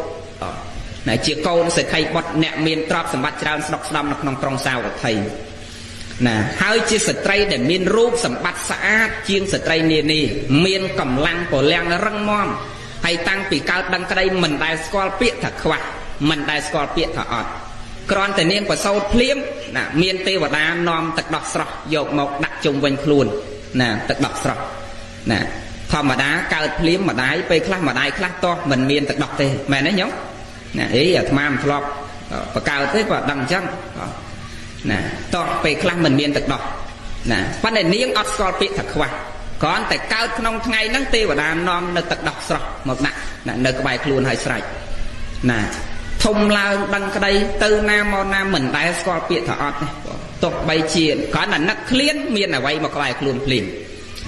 S2: ណាជាកូនសេដ្ឋីបុត្រអ្នកមានទ្រព្យសម្បត្តិច្រើនស្ដុកស្ដំនៅក្នុងក្រុងសាវត្ថីណាហើយជាស្ត្រីដែលមានរូបសម្បត្តិស្អាតជាងស្ត្រីនានាមានកម្លាំងពលំរឹងមាំហើយតាំងពីកើតដឹងក្តីមិនដែលស្គាល់ពាក្យថាខ្វះមិនដែលស្គាល់ពាក្យថាអត់គ្រាន់តែនាងប្រសូតភ្លាមណាមានទេវតានាំទឹកដោះស្រស់យកមកដាក់ជុំវិញខ្លួនណាទឹកដោះស្រស់ណាធម្មតាកើតភ្លាមម្ដាយពេលខ្លះម្ដាយខ្លះតោះមិនមានទឹកដោះទេមែនទេញោមណាអាត្មាមិនធ្លាប់បកកើតទេក៏ដឹងអញ្ចឹងណាតោះពេលខ្លះមិនមានទឹកដោះណាប៉ុន្តែនាងអត់ស្គាល់ពាក្យថាខ្វះគ្រាន់តែកើតក្នុងថ្ងៃហ្នឹងទេវតានាំនៅទឹកដោះស្រស់មកដាក់នៅក្បែរខ្លួនឲ្យស្រេចណាធំឡើងដឹងក្តីទៅណាមកណាមិនដែលស្គាល់ពាក្យថាអត់ទេទោះបីជាគ្រាន់តែនឹកឃ្លានមានអ្វីមកក្បែរខ្លួនភ្លាម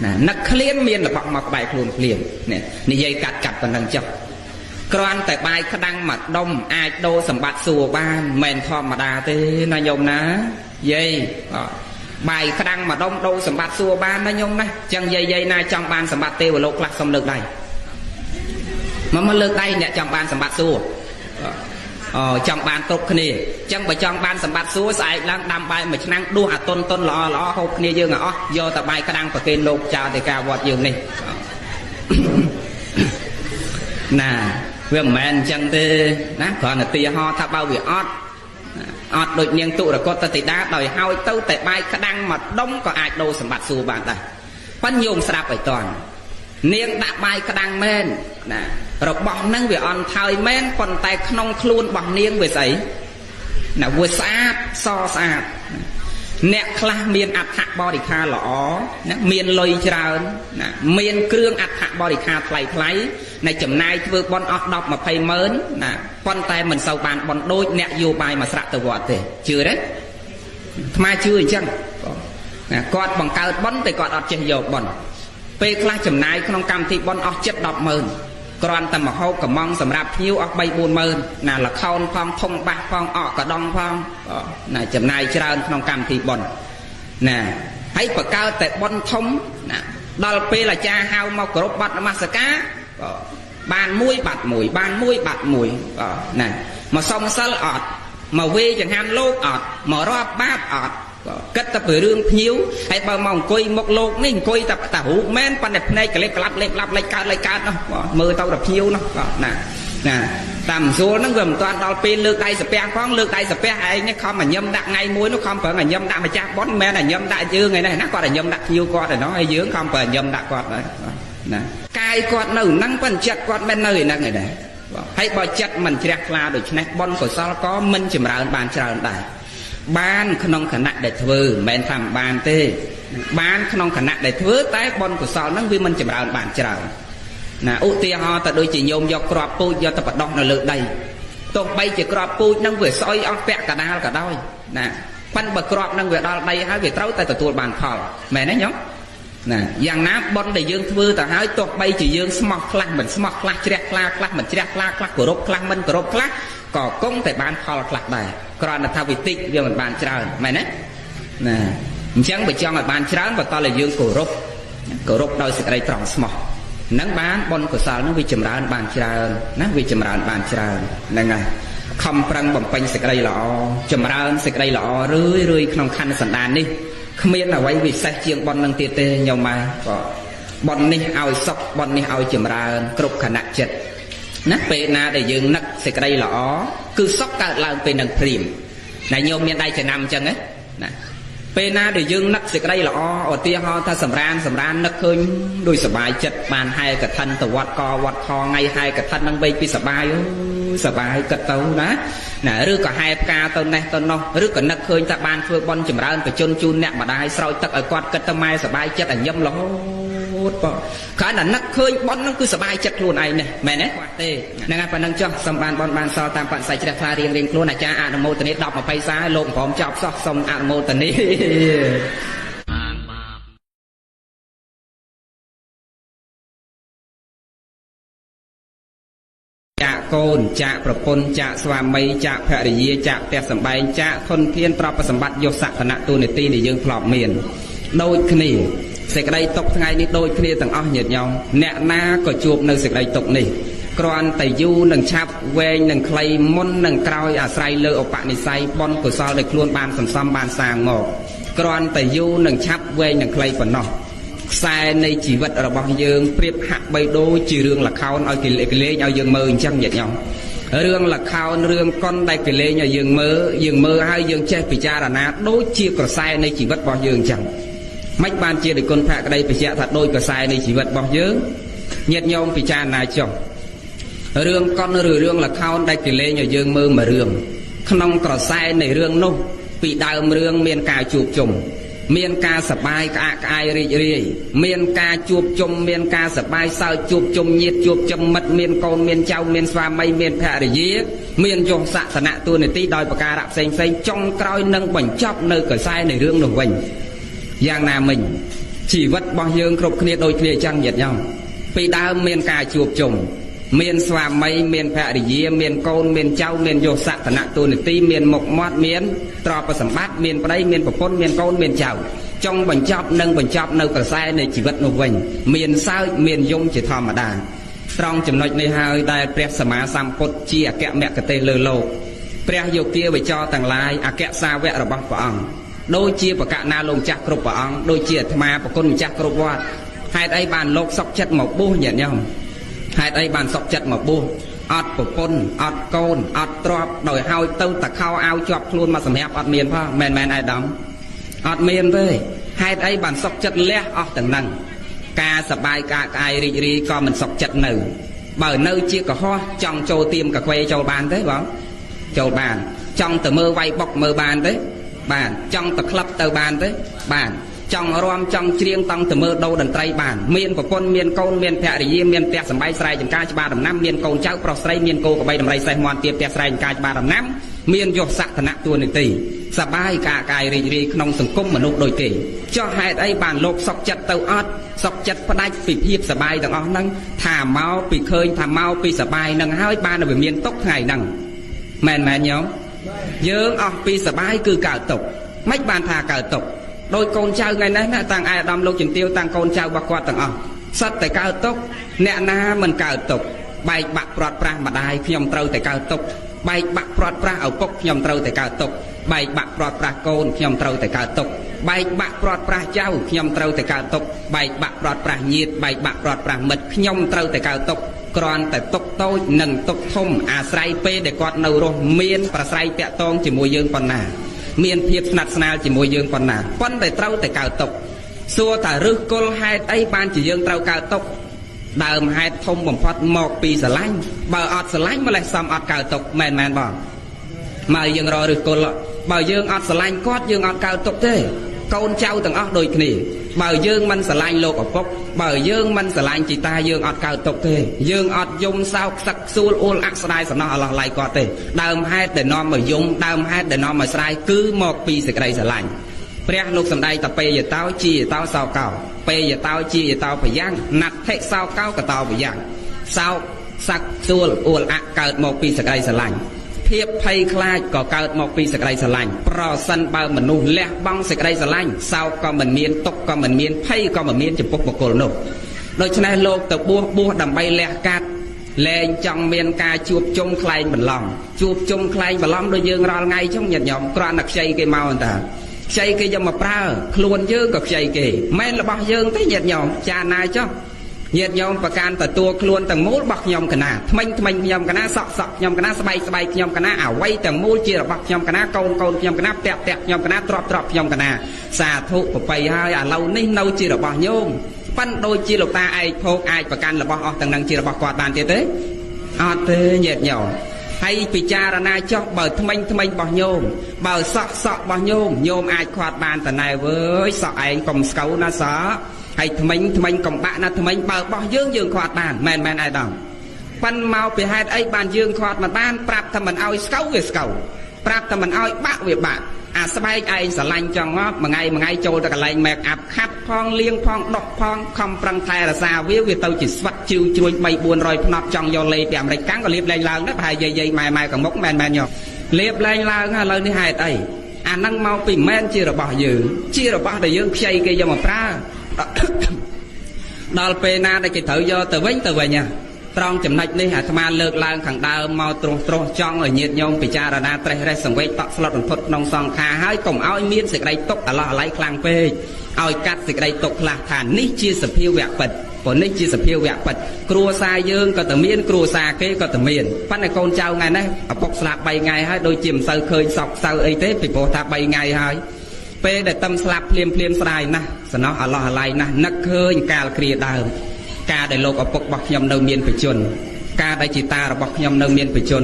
S2: ណានឹកឃ្លានមានរបស់មកក្បែរខ្លួនភ្លាមនេះនិយាយកាត់ប៉ុណ្ណឹងចុះគ្រាន់តែបាយក្តាំងមួយដុំអាចដូរសម្បត្តិសួរបានមិនធម្មតាទេណាញោមណាយាយបាយក្តាំងមួយដុំដូរសម្បត្តិសួរបានណាញោមណាចឹងយាយណាចង់បានសម្បត្តិទេវលោកខ្លះសុំលើកដៃមកលើកដៃអ្នកចង់បានសម្បត្តិសួរចង់បានគ្រប់គ្នាចឹងបើចង់បានសម្បត្តិសួរស្អែកឡើងដាំបាយមួយឆ្នាំដួសអាតុនល្អហូបគ្នាយើងឲ្យអស់យកតែបាយក្តាំងប្រគេនលោកចៅទៅការវត្តយើងនេះណាវាមិនមែនអញ្ចឹងទេណាគ្រាន់តែទាហោថាបើវាអត់ដូចនាងទុរគតតិតាដោយហើយទៅតែបាយក្តាំងមួយដុំក៏អាចដូរសម្បត្តិសួរបានដែរប៉ិនញោមស្ដាប់ឲ្យតន់នាងដាក់បាយក្តាំងមែនណារបស់ហ្នឹងវាអន់ថើយមែនប៉ុន្តែក្នុងខ្លួនរបស់នាងវាស្អីណាវាស្អាតសស្អាតអ្នកខ្លះមានអដ្ឋបរិខាល្អណាមានលុយច្រើនណាមានគ្រឿងអដ្ឋបរិខាថ្លៃនៃចំណាយធ្វើបន់អស់10 20ម៉ឺនណាប៉ុន្តែមិនសូវបានបន់ដូចអ្នកយោបាយមកស្រាក់ទៅវត្តទេជឿទេថ្មជឿអញ្ចឹងណាគាត់បង្កើតបន់តែគាត់អត់ចេះយកបន់ពេលខ្លះចំណាយក្នុងកម្មវិធីបន់អស់ចិត្ត10ម៉ឺនគ្រាន់តែមកហូបកំងសម្រាប់ភ្ញៀវអស់3-4ម៉ឺនណាលខោនផងធំបាសផងអកកដងផងណាចំណាយច្រើនក្នុងកម្មវិធីបុណ្យណាហើយបកកើតតែបុណ្យធំណាដល់ពេលអាចារ្យហៅមកគោរពបទនមស្ការបានមួយបាត់មួយបានមួយបាត់មួយណាមកសុំសិលអត់មកវេចង្ហាន់លោកអត់មករាប់បាបអត់គិតតែពីរឿងភ្ញៀវហើយបើមកអង្គុយមុខលោកនេះអង្គុយតែរូបមែនប៉ុន្តែភ្នែកក្លេបក្លាប់លេបឡាប់លេចកើតនោះមើលទៅតែភ្ញៀវនោះណាតាមស្រួលហ្នឹងវាមិនទាន់ដល់ពេលលើកដៃសាពះផងលើកដៃសាពះឯងនេះខំញឹមដាក់ថ្ងៃមួយនោះខំប្រឹងញឹមដាក់ម្ចាស់ប៉ុនមិនមែនញឹមដាក់យើងឯនេះណាគាត់ញឹមដាក់ភ្ញៀវគាត់ឯណោះហើយយើងខំប្រឹងញឹមដាក់គាត់ដែរណាកាយគាត់នៅហ្នឹងប៉ុន្តែចិត្តគាត់មិននៅឯហ្នឹងឯដែរហើយបើចិត្តមិនជ្រះថ្លាដូច្នេះបុណ្យកុសលក៏មិនចម្រើនបានច្រើនដែរបានក្នុងគណៈដែលធ្វើមិនមែនថាបានទេបានក្នុងគណៈដែលធ្វើតែបុណ្យកុសលហ្នឹងវាមិនចម្រើនបានច្រើនណាឧទាហរណ៍ទៅដូចជាញោមយកគ្រាប់ពូជយកទៅបដោះនៅលើដីទោះបីជាគ្រាប់ពូជហ្នឹងវាស្អុយអស់ពាក់កដាលក៏ដោយណាប៉ិនបើគ្រាប់ហ្នឹងវាដល់ដីហើយវាត្រូវតែទទួលបានផលមែនទេញោម nè dạng ná bon để dương thưa ta hái tốt bay chỉ dương smart class mình smart class class mình class của rốt class mình của rốt class có công tại ban phò class này còn là thao vị tích vì mình bàn trơn mày nè nè chẳng bị cho người bàn trơn và to là dương của rốt đôi sự đây tròn smart nắng bán bon của sao nó vì chầm ra bàn trơn nó vì chầm ra bàn trơn này này không prang bằng pin sự đây lọ chầm ra sự đây lọ rưỡi không khăn sẵn đàn đi không biết là quay vì sai chiêng bon năng tiệt tê nhiều mà bon này ao sọc bon này ao chìm ra cục khả năng chật nát bể na để dừng nắc sẽ cái đây là cứ sọc cả làm về năng phim này nhiều miền đây chỉ nằm chân ấy bể na để dừng nắc sẽ cái đây là ở tia ho ta sầm ran nắc hơi đôi sờ bài chật bàn hai cả thân từ quạt kho ngay hai cả thân năng bay pi sờ bài cật tàu đó nè rứa cả hai ca tàu này tàu nọ rứa cả nắc khơi ta ban phơi bon chìm ra phải chôn chun nẹt mà đai soi tắc ở quạt cật tàu mai sờ bài chất ở nhâm lót khá là nắc khơi bon nó cứ sờ bài chất luôn này nè mẹ nè tê nè ngay phần năng cho sầm ban so tam bạn sai chất pha riêng luôn là cha ăn mô tần ấy đọc mà bay xa lộn phom chọc sọc xong ăn mô tần ấy côn chạประពន្ធchạស្វាមីchạភរិយាchạផ្ទះសម្បែងchạធនធានទ្រព្យសម្បត្តិយកសក្តិទូនាទីដែលយើងធ្លាប់មានដូចគ្នាសេចក្តីទុកថ្ងៃនេះដូចគ្នាទាំងអស់ញាតិញោមអ្នកណាក៏ជួបនៅសេចក្តីទុកនេះគ្រាន់តែយូរនឹងឆាប់វែងនឹងខ្លីមុននឹងក្រោយអាស្រ័យលើឧបនិស្ស័យបុណ្យកុសលដែលខ្លួនបានសន្សំបានសាងមកគ្រាន់តែយូរនឹងឆាប់វែងនឹងខ្លីប៉ុណ្ណោះខ្សែនៃជីវិតរបស់យើងប្រៀបហាក់បីដូចជារឿងល្ខោនឲ្យគេលេងឲ្យយើងមើលអញ្ចឹងញាតិញោមរឿងល្ខោនរឿងកុនដែលគេលេងឲ្យយើងមើលហើយយើងចេះពិចារណាដូចជាក្រសែនៃជីវិតរបស់យើងអញ្ចឹងមិនបានជាដោយគុណភក្តីបញ្ជាក់ថាដូចក្រសែនៃជីវិតរបស់យើងញាតិញោមពិចារណាចុះរឿងកុនឬរឿងល្ខោនដែលគេលេងឲ្យយើងមើលមួយរឿងក្នុងក្រសែនៃរឿងនោះពីដើមរឿងមានការជួបជុំមានការសប្បាយក្អាកក្អាយរីករាយមានការជួបជុំមានការសប្បាយសើចជួបជុំញាតិជួបជុំមិត្តមានកូនមានចៅមានស្វាមីមានភរិយាមានយសសក្តិទូនាទីដោយប្រការៈផ្សេងចុងក្រោយនឹងបញ្ចប់នៅកសែនៃរឿងនោះវិញយ៉ាងណាមិញជីវិតរបស់យើងគ្រប់គ្នាដូចគ្នាអញ្ចឹងញាតិញោមពីដើមមានការជួបជុំមានស្វាមីមានភរិយាមានកូនមានចៅមានយសសក្តិទូនាទីមានមុខមាត់មានទ្រព្យសម្បត្តិមានប្តីមានប្រពន្ធមានកូនមានចៅចង់បញ្ចប់នៅក្រសែនៃជីវិតនោះវិញមានសើចមានយំជាធម្មតាត្រង់ចំណុចនេះហើយដែលព្រះសម្មាសម្ពុទ្ធជាអគ្គមគ្គទេសលើលោកព្រះយោគាវចរទាំងឡាយអគ្គសាវករបស់ព្រះអង្គដូចជាបកណាលោកម្ចាស់គ្រប់ព្រះអង្គដូចជាអាត្មាប្រគុណម្ចាស់គ្រប់វត្តហេតុអីបានលោកសុខចិត្តមកបួសញាតិញោមហេតុអីបានសុខចិត្តមកបួសអត់ប្រពន្ធអត់កូនអត់ទ្រព្យដោយហើយទៅតខោអាវជាប់ខ្លួនមកសម្រាប់អត់មានផងមែនអាដាមអត់មានទេហេតុអីបានសុខចិត្តលះអស់ទាំងហ្នឹងការសបាយការក្អាយរីករាយក៏មិនសុខចិត្តនៅបើនៅជាកុហកចង់ចូលទៀមកខ្វេចូលបានទេបងចូលបានចង់ទៅមើលវាយបុកមើលបានទេបានចង់ទៅក្លឹបទៅបានទេបានចង់រាំចង់ច្រៀងតង់ទៅមើលដូរតន្ត្រីបានមានប្រពន្ធមានកូនមានភរិយាមានផ្ទះសម្បែងស្រែចម្ការច្បារដំណាំមានកូនចៅប្រុសស្រីមានគោក្របីដំរីសេះមាន់ទាផ្ទះស្រែចម្ការច្បារដំណាំមានយសសក្តិទូនាទីសបាយការកាយរីករាយក្នុងសង្គមមនុស្សដូចគេចុះហេតុអីបានលោកសុខចិត្តទៅអត់សុខចិត្តផ្ដាច់ពីភាពសបាយទាំងអស់ហ្នឹងថាមកពីឃើញថាមកពីសបាយហ្នឹងហើយបានវាមានទុកថ្ងៃហ្នឹងមែនញោមយើងអស់ពីសបាយគឺកើតទុកមិនបានថាកើតទុកដោយកូនចៅថ្ងៃនេះណាតាំងអាយអាដាមលោកជំទាវតាំងកូនចៅរបស់គាត់ទាំងអស់សិតតែកើតទុកអ្នកណាមិនកើតទុកបែកបាក់ព្រាត់ប្រាសម្ដាយខ្ញុំត្រូវតែកើតទុកបែកបាក់ព្រាត់ប្រាស់ឪពុកខ្ញុំត្រូវតែកើតទុកបែកបាក់ព្រាត់ប្រាស់កូនខ្ញុំត្រូវតែកើតទុកបែកបាក់ព្រាត់ប្រាស់ចៅខ្ញុំត្រូវតែកើតទុកបែកបាក់ព្រាត់ប្រាស់ញាតិបែកបាក់ព្រាត់ប្រាស់មិត្តខ្ញុំត្រូវតែកើតទុកគ្រាន់តែទុកតូចនិងទុកធំអាស្រ័យពេលដែលគាត់នៅរស់មានប្រស្រ័យតាក់ទងជាមួយយើងប៉ុណ្ណាមានភាពស្និទ្ធស្នាលជាមួយយើងប៉ុណ្ណាប៉ុន្តែត្រូវតែកើតទុកសួរថាឫសគល់ហេតុអីបានជាយើងត្រូវកើតទុកដើមហេតុធំបំផុតមកពីស្រឡាញ់បើអត់ស្រឡាញ់ម្លេះសំអត់កើតទុកមែនបងមកយើងរកឫសគល់បើយើងអត់ស្រឡាញ់គាត់យើងអត់កើតទុកទេកូនចៅទាំងអស់ដូចគ្នាបើយើងមិនស្រឡាញ់លោកឪពុកបើយើងមិនស្រឡាញ់ជីតាយើងអត់កើតទុកទេយើងអត់យំសោកខ្សឹកខ្សួលអួលអាក់ស្ដាយសំណោះអឡោះឡៃគាត់ទេដើមហេតុដែលនាំមកយំដើមហេតុដែលនាំមកស្រ័យគឺមកពីសេចក្តីស្រឡាញ់ ព្រះលោកសំដែងតពេយតោជាតោសោកោពេយតោជាតោប្រយ៉ាងណាត់ថិសោកោកតោប្រយ៉ាងសោកសាក់សួលអួលអកើតមកពីសេចក្តីស្រឡាញ់ភាពភ័យខ្លាចក៏កើតមកពីសេចក្តីស្រឡាញ់ប្រសិនបើមនុស្សលះបង់សេចក្តីស្រឡាញ់សោកក៏មិនមានទុក្ខក៏មិនមានភ័យក៏មិនមានចំពោះបុគ្គលនោះដូច្នេះលោកទៅបួសដើម្បីលះកាត់លែងចង់មានការជួបជុំខ្លែងបន្លំជួបជុំខ្លែងបន្លំដូចយើងរាល់ថ្ងៃចឹងញាតិញោមគ្រាន់តែខ្ចីគេមកតាខ្ចីគេយកមកប្រើខ្លួនយើងក៏ខ្ចីគេមិនរបស់យើងទេញាតិញោមចាណាចុះញាតិញោមប្រកាន់ទទួលខ្លួនទាំងមូលរបស់ខ្ញុំកណាថ្មិញខ្ញុំកណាសក់ខ្ញុំកណាស្បែកខ្ញុំកណាអ្វីទាំងមូលជារបស់ខ្ញុំកណាកូនខ្ញុំកណាផ្ទះខ្ញុំកណាទ្រព្យខ្ញុំកណាសាធុប្របីហើយឥឡូវនេះនៅជារបស់ញោមប៉ិនដូចជាលោកតាឯកភោគអាចប្រកាន់របស់អស់ទាំងនឹងជារបស់គាត់បានទៀតទេអត់ទេញាតិញោមហើយពិចារណាចុះបើថ្មិញរបស់ញោមបើសក់របស់ញោមអាចខាត់បានតណែវើយសក់ឯងកុំស្កូវណាសក់ហើយថ្មិញកំបាក់ណាថ្មិញបើរបស់យើងខាត់បានមែនឯដំប៉ិនមកពីហេតុអីបានយើងខាត់មិនបានប្រាប់ថាមិនឲ្យស្កូវវាស្កូវប្រាប់ថាមិនឲ្យបាក់វាបាក់អាស្បែកឯងស្រឡាញ់ចង់មកមួយថ្ងៃចូលទៅកន្លែង make up ខាត់ផងលាងផងដុសផងខំប្រឹងថែរក្សាវាទៅជាស្វិតជឿជ្រួញ 3-400 ផ្នត់ចង់យកលេពីអាមេរិកកាំងក៏លាបលែងឡើងដែរប្រហែលយាយម៉ែកមុកមែនយកលាបលែងឡើងឥឡូវនេះហេតុអីអាហ្នឹងមកពីមែនជារបស់យើងជារបស់ដែលយើងខ្ចីគេយកមកប្រើដល់ពេលណាដែលគេត្រូវយកទៅវិញត្រង់ចំណុចនេះអាត្មាលើកឡើងខាងដើមមកត្រុសចង់ឲ្យញាតិញោមពិចារណាត្រេះរេះសង្វេគតក់ស្លុតរន្ធត់ក្នុងសង្ខារហើយកុំឲ្យមានសេចក្តីទុក្ខអាឡោះអាល័យខ្លាំងពេកឲ្យកាត់សេចក្តីទុក្ខខ្លះថានេះជាសភាវៈពិតព្រោះនេះជាសភាវៈពិតគ្រួសារយើងក៏តែមានគ្រួសារគេក៏តែមានប៉ុន្តែកូនចៅថ្ងៃនេះឪពុកស្លាប់3ថ្ងៃហើយដូចជាមិនសូវឃើញសពសៅអីទេពីព្រោះថា3ថ្ងៃហើយពេលដែលតឹមស្លាប់ភ្លាមស្ដាយណាស់សំណោះអាឡោះអាល័យណាស់នឹកឃើញកាលគ្រាដើមការដែលលោកឪពុករបស់ខ្ញុំនៅមានបជនការដែលជាតារបស់ខ្ញុំនៅមានបជន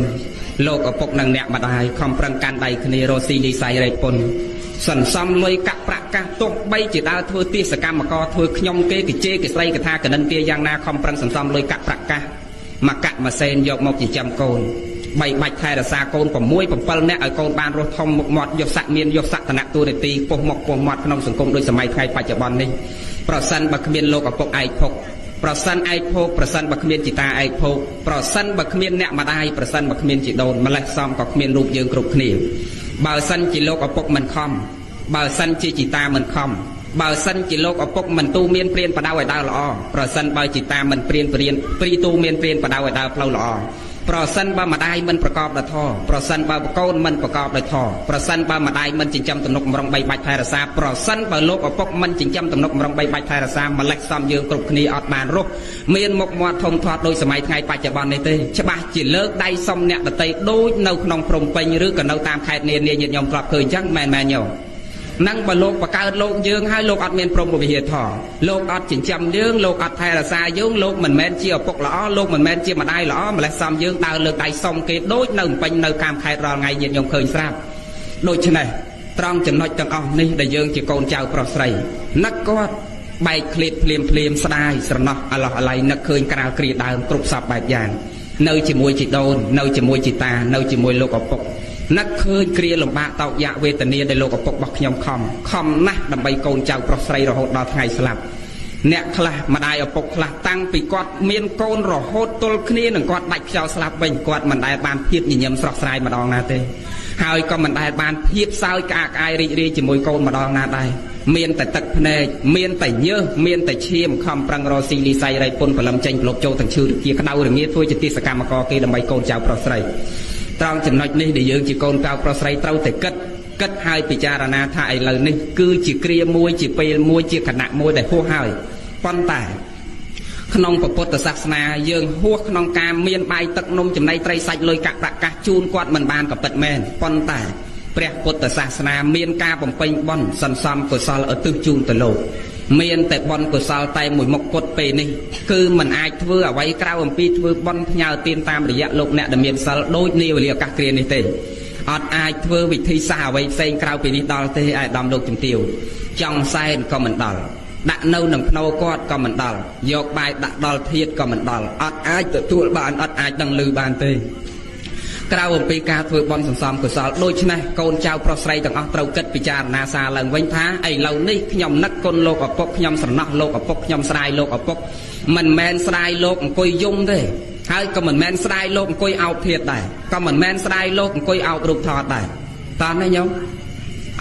S2: លោកឪពុកនិងអ្នកម្ដាយខំប្រឹងកាន់ដៃគ្នារស់ស៊ីនិស័យរែកពុនសន្សំលុយកាក់ប្រាក់កាសទោះបីជាដើរធ្វើទាសកម្មករធ្វើខ្ញុំគេជេរគេស្រីគេថាកណ្ដឹងទាយ៉ាងណាខំប្រឹងសន្សំលុយកាក់ប្រាក់កាសមកកាក់ម៉ាសែនយកមកចិញ្ចឹមកូន3បាច់ថែរក្សាកូន6 7នាក់ឲ្យកូនបានរស់ធំមុខមាត់យកស័ក្តិមានយកសក្ខណៈទូនាទីពុះមុខពុះមាត់ក្នុងសង្គមដូចសម័យថ្ងៃបច្ចុប្បន្ននេះប្រសិនបើគ្មានលោកឪពុកឯកភោគប្រសិនឯកភោគប្រសិនបើគ្មានជីតាឯកភោគប្រសិនបើគ្មានអ្នកម្ដាយប្រសិនបើគ្មានជីដូនម្លេះសំក៏គ្មានរូបយើងគ្រប់គ្នាបើសិនជាលោកឪពុកមិនខំបើសិនជាជីតាមិនខំបើសិនជាលោកឪពុកមិនទូមានព្រានបដៅឲ្យដើរល្អប្រសិនបើជីតាមិនព្រីទូមានព្រានបដៅឲ្យដើរផ្លូវល្អប្រសិនបើម្ដាយមិនប្រកបដោយធម៌ប្រសិនបើកូនមិនប្រកបដោយធម៌ប្រសិនបើម្ដាយមិនចិញ្ចឹមទំនុកម្រង3បាច់ថែរក្សាប្រសិនបើលោកឪពុកមិនចិញ្ចឹមទំនុកម្រង3បាច់ថែរក្សាម្លេះសំយើងគ្រប់គ្នាអត់បានរស់មានមុខមាត់ធំធាត់ដោយសម័យថ្ងៃបច្ចុប្បន្ននេះទេច្បាស់ជាលើកដៃសុំអ្នកដតីដូចនៅក្នុងព្រំពេញឬក៏នៅតាមខេត្តនានាញាតិញោមធ្លាប់ឃើញអញ្ចឹងមែនញោមនឹងបើលោកបកើតលោកយើងហើយលោកអត់មានព្រមវិហារធម៌លោកអត់ចិញ្ចឹមយើងលោកអត់ថែរក្សាយើងលោកមិនមែនជាឪពុកល្អលោកមិនមែនជាម្ដាយល្អម្លេះសំយើងដើរលើកដៃសុំគេដូចនៅពេញនៅតាមខេត្តរាល់ថ្ងៃញាតិញោមឃើញស្រាប់ដូច្នេះត្រង់ចំណុចទាំងអស់នេះដែលយើងជាកូនចៅប្រុសស្រីនឹកគាត់បែកឃ្លាតភ្លាមស្ដាយស្រណោះអាឡោះអាល័យនឹកឃើញក្រាលគ្រាដើមគ្រប់សពបែបយ៉ាងនៅជាមួយជីដូននៅជាមួយជីតានៅជាមួយលោកឪពុកនឹកឃើញគ្រាលំបាកតោកយ៉ាវេទនាដែលលោកឪពុករបស់ខ្ញុំខំណាស់ដើម្បីកូនចៅប្រុសស្រីរហូតដល់ថ្ងៃស្លាប់អ្នកខ្លះម្ដាយឪពុកខ្លះតាំងពីគាត់មានកូនរហូតទល់គ្នានឹងគាត់ដាច់ខ្យល់ស្លាប់វិញគាត់មិនដែលបានភាពញញឹមស្រស់ស្រាយម្ដងណាទេហើយក៏មិនដែលបានភាពសើចក្អាកក្អាយរីករាយជាមួយកូនម្ដងណាដែរមានតែទឹកភ្នែកមានតែញើសមានតែឈាមខំប្រឹងរកស៊ីលីស័យរៃពុនព្រលឹមចេញប្រឡប់ចូលទាំងឈឺជាក្តៅរងាធ្វើជាទាសកម្មករគេដើម្បីកូនចៅប្រុសស្រីត្រង់ចំណុចនេះដែលយើងជាកូនចៅប្រុសស្រីត្រូវតែគិតហើយពិចារណាថាឥឡូវនេះគឺជាគ្រាមួយជាពេលមួយជាគណៈមួយដែលហួសហើយប៉ុន្តែក្នុងពុទ្ធសាសនាយើងហួសក្នុងការមានបាយទឹកនំចំណីត្រីសាច់លុយកាក់ប្រាក់កាសជូនគាត់មិនបានក៏ពិតមែនប៉ុន្តែព្រះពុទ្ធសាសនាមានការបំពេញបុណ្យសន្សំកុសលឧទ្ទិសជូនទៅលោកមានតែបុណ្យកុសលតែមួយមុខគត់ពេលនេះគឺមិនអាចធ្វើអ្វីក្រៅអំពីធ្វើបុណ្យផ្ញើទានតាមរយៈលោកអ្នកដែលមានសិលដូចនាវេលាឱកាសគ្រានេះទេអត់អាចធ្វើវិធីសាស្ត្រអ្វីផ្សេងក្រៅពីនេះដល់ទេអាយដាមលោកជំទាវចង់សែនក៏មិនដល់ដាក់នៅនឹងភ្នោគាត់ក៏មិនដល់យកបាយដាក់ដល់ធាតុក៏មិនដល់អត់អាចទទួលបានអត់អាចដឹងឮបានទេ ក្រៅអំពីការធ្វើបន់សន្សំកុសលដូច្នេះកូនចៅប្រុសស្រីទាំងអស់ត្រូវគិតពិចារណាសារឡើងវិញថាឥឡូវនេះខ្ញុំនឹកគុណលោកឪពុកខ្ញុំស្រណោះលោកឪពុកខ្ញុំស្ដាយលោកឪពុកមិនមែនស្ដាយលោកអង្គុយយំទេហើយក៏មិនមែនស្ដាយលោកអង្គុយអោបធាតុដែរក៏មិនមែនស្ដាយលោកអង្គុយអោបរូបថតដែរតើណាញោម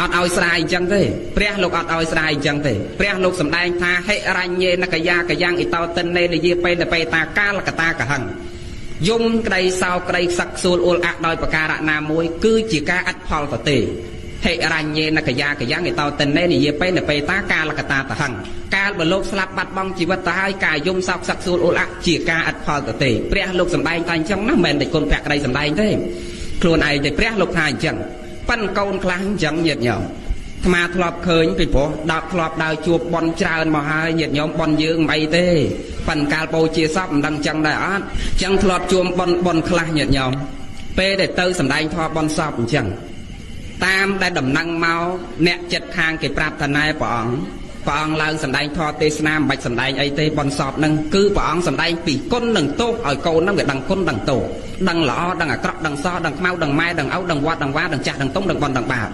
S2: អត់ឲ្យស្ដាយអញ្ចឹងទេព្រះលោកអត់ឲ្យស្ដាយអញ្ចឹងទេព្រះលោកសម្ដែងថាហិរញ្ញេនកយាកយ៉ាងអ៊ីតោតិននេនិយាពេតពេតាកាលកតាកហឹងយំក្តីសោក្តីខ្សឹកខ្សួលអ៊ុលអាក់ដោយប្រការៈណាមួយគឺជាការអត់ផលទៅទេហិរញ្ញេនកយាកយ៉ាងអ៊ីតោតិននេនិយាពេតពេតាកាលកតាកហឹងកាលបើលោកស្លាប់បាត់បង់ជីវិតទៅហើយការយំសោកខ្សឹកខ្សួលអ៊ុលអាក់ជាការអត់ផលទៅទេព្រះលោកសម្ដែងថាអញ្ចឹងណាមិនមែនតែគុណភក្តីសម្ដែងទេខ្លួនឯងតែព្រះលោកថាអញ្ចឹងប៉ិនកូនខ្លះអញ្ចឹងញាតិញោមអាត្មាធ្លាប់ឃើញពីព្រោះដល់ធ្លាប់ដើរជួបបន់ច្រើនមកហើយញាតិញោមបន់យើងមិនអីទេប៉ិនកាលបូជាសពមិនដឹងចឹងដែរអត់ចឹងធ្លាប់ជួបបន់ខ្លះញាតិញោមពេលដែលទៅសម្ដែងធម៌បន់សពអញ្ចឹងតាមដែលដំណឹងមកអ្នកចិត្តខាងគេប្រាប់ថាណែព្រះអង្គឡើងសម្ដែងធម៌ទេសនាមិនបាច់សម្ដែងអីទេបន់សពហ្នឹងគឺព្រះអង្គសម្ដែងពីគុណនិងទោសឲ្យកូនហ្នឹងវាដឹងគុណដឹងទោសដឹងល្អដឹងអាក្រក់ដឹងសដឹងខ្មៅដឹងម៉ែដឹងឪដឹងវត្តដឹងវ៉ាដឹងចាស់ដឹងទុំដឹងបន់ដឹងបាប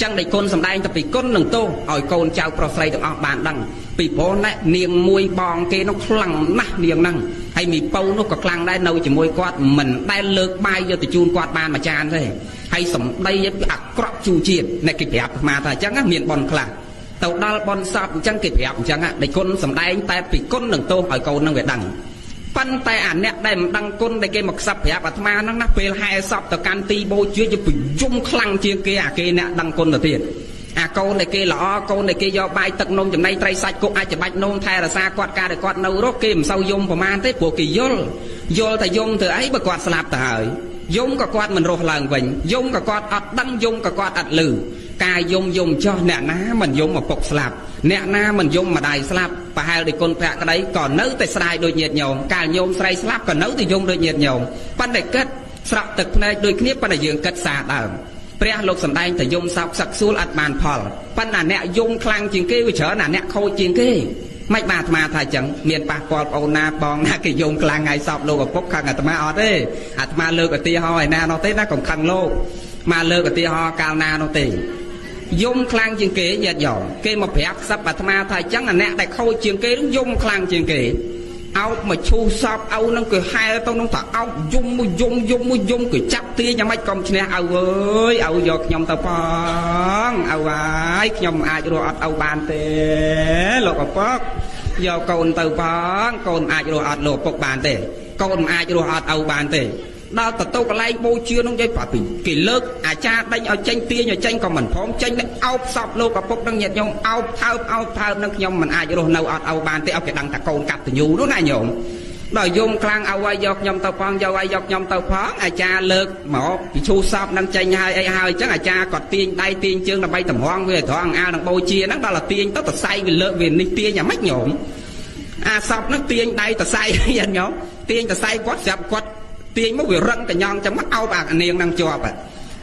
S2: ចឹងដែលគុណសម្ដែងទៅពីគុណនឹងទោសឲ្យកូនចៅប្រុសស្រីទាំងអស់បានដឹងពីព្រោះណែនាងមួយបងគេនោះខ្លាំងណាស់នាងហ្នឹងហើយមីពៅនោះក៏ខ្លាំងដែរនៅជាមួយគាត់មិនដែលលើកបាយយកទៅជូនគាត់បានមួយចានទេហើយសម្ដីអាក្រក់ជូរជាតិអ្នកគេប្រាប់អាត្មាថាអញ្ចឹងមានបនខ្លះទៅដល់បនសពអញ្ចឹងគេប្រាប់អញ្ចឹងដែលគុណសម្ដែងតែពីគុណនឹងទោសឲ្យកូននឹងវាដឹងប៉ុន្តែអាអ្នកដែលមិនដឹងគុណដែលគេមកខ្សឹបប្រាប់អាត្មាហ្នឹងណាពេលហែសពទៅកាន់ទីបូជាយពយំខ្លាំងជាងគេអាគេអ្នកដឹងគុណទៅទៀតអាកូនដែលគេល្អកូនដែលគេយកបាយទឹកនំចំណីត្រីសាច់គុកអាចច្បាច់នោមថែរក្សាគាត់ការដែលគាត់នៅរស់គេមិនសូវយំប្រមាណទេព្រោះគេយល់តែយំទៅអីបើគាត់ស្លាប់ទៅហើយយំក៏គាត់មិនរស់ឡើងវិញយំក៏គាត់អត់ដឹងយំក៏គាត់អត់ឮការយំចោះអ្នកណាមិនយំឪពុកស្លាប់អ្នកណាមិនយំម្ដាយស្លាប់ប្រហែលដោយគុណភក្តីក៏នៅតែស្ដាយដូចញាតិញោមកាលញោមស្រីស្លាប់ក៏នៅតែយំដូចញាតិញោមប៉ុន្តែគិតស្រក់ទឹកភ្នែកដូចគ្នាប៉ុន្តែយើងគិតសារដើមព្រះលោកសម្ដែងតែយំសោកសឹកសួលអត់បានផលប៉ុន្តែអ្នកយំខ្លាំងជាងគេវាច្រើនអ្នកខូចជាងគេមិនបានអាត្មាថាអញ្ចឹងមានប៉ះពាល់បងណាបងណាគេយំខ្លាំងហើយសោកលោកឪពុកខាងអាត្មាអត់ទេអាត្មាលើកឧទាហរណ៍ឯណានោះទេណាកុំខឹងលោកមកលើកឧទាហរណ៍កាលណានោះទេយំខ្លាំងជាងគេញាតិញោមគេមកប្រាប់ខ្សឹបអាត្មាថាអញ្ចឹងអ្នកដែលខូចជាងគេយំខ្លាំងជាងគេអោបមកឈូសសពឪនឹងគឺហែទៅនឹងថាអោបយំគឺចាប់ទាញយ៉ាងម៉េចកុំឈ្នះឪអើយឪយកខ្ញុំទៅផងឪហើយខ្ញុំអាចរស់អត់ឪបានទេលោកឪពុកយកកូនទៅផងកូនអាចរស់អត់លោកឪពុកបានទេកូនអាចរស់អត់ឪបានទេដល់ទៅកន្លែងបូជានោះនិយាយប្រាប់ពីគេលើកអាចារ្យដេញឲ្យចេញទាញឲ្យចេញក៏មិនព្រមចេញទៅអោបសពលោកឪពុកនឹងញាតិញោមអោបថើបនឹងខ្ញុំមិនអាចរស់នៅអត់ឪបានទេឲ្យគេដឹងថាកូនកតញ្ញូនោះណាញោមដល់យំខ្លាំងឲ្យយកខ្ញុំទៅផងយកខ្ញុំទៅផងអាចារ្យលើកមកពីឈូសពនឹងចេញហើយអីហើយអញ្ចឹងអាចារ្យគាត់ទាញដៃទាញជើងដើម្បីតម្រង់វាត្រង់អាលនឹងបូជាហ្នឹងដល់តែទាញទៅតសៃវាលើកវានេះទាញយ៉ាងម៉េចញោមអាសពនឹងទាញដៃតសៃញាតិញោមទាញតសៃគាត់ស្រាប់គាត់ទាញមកវារឹងកញ្ញងចាំមកអោបអានាងនឹងជាប់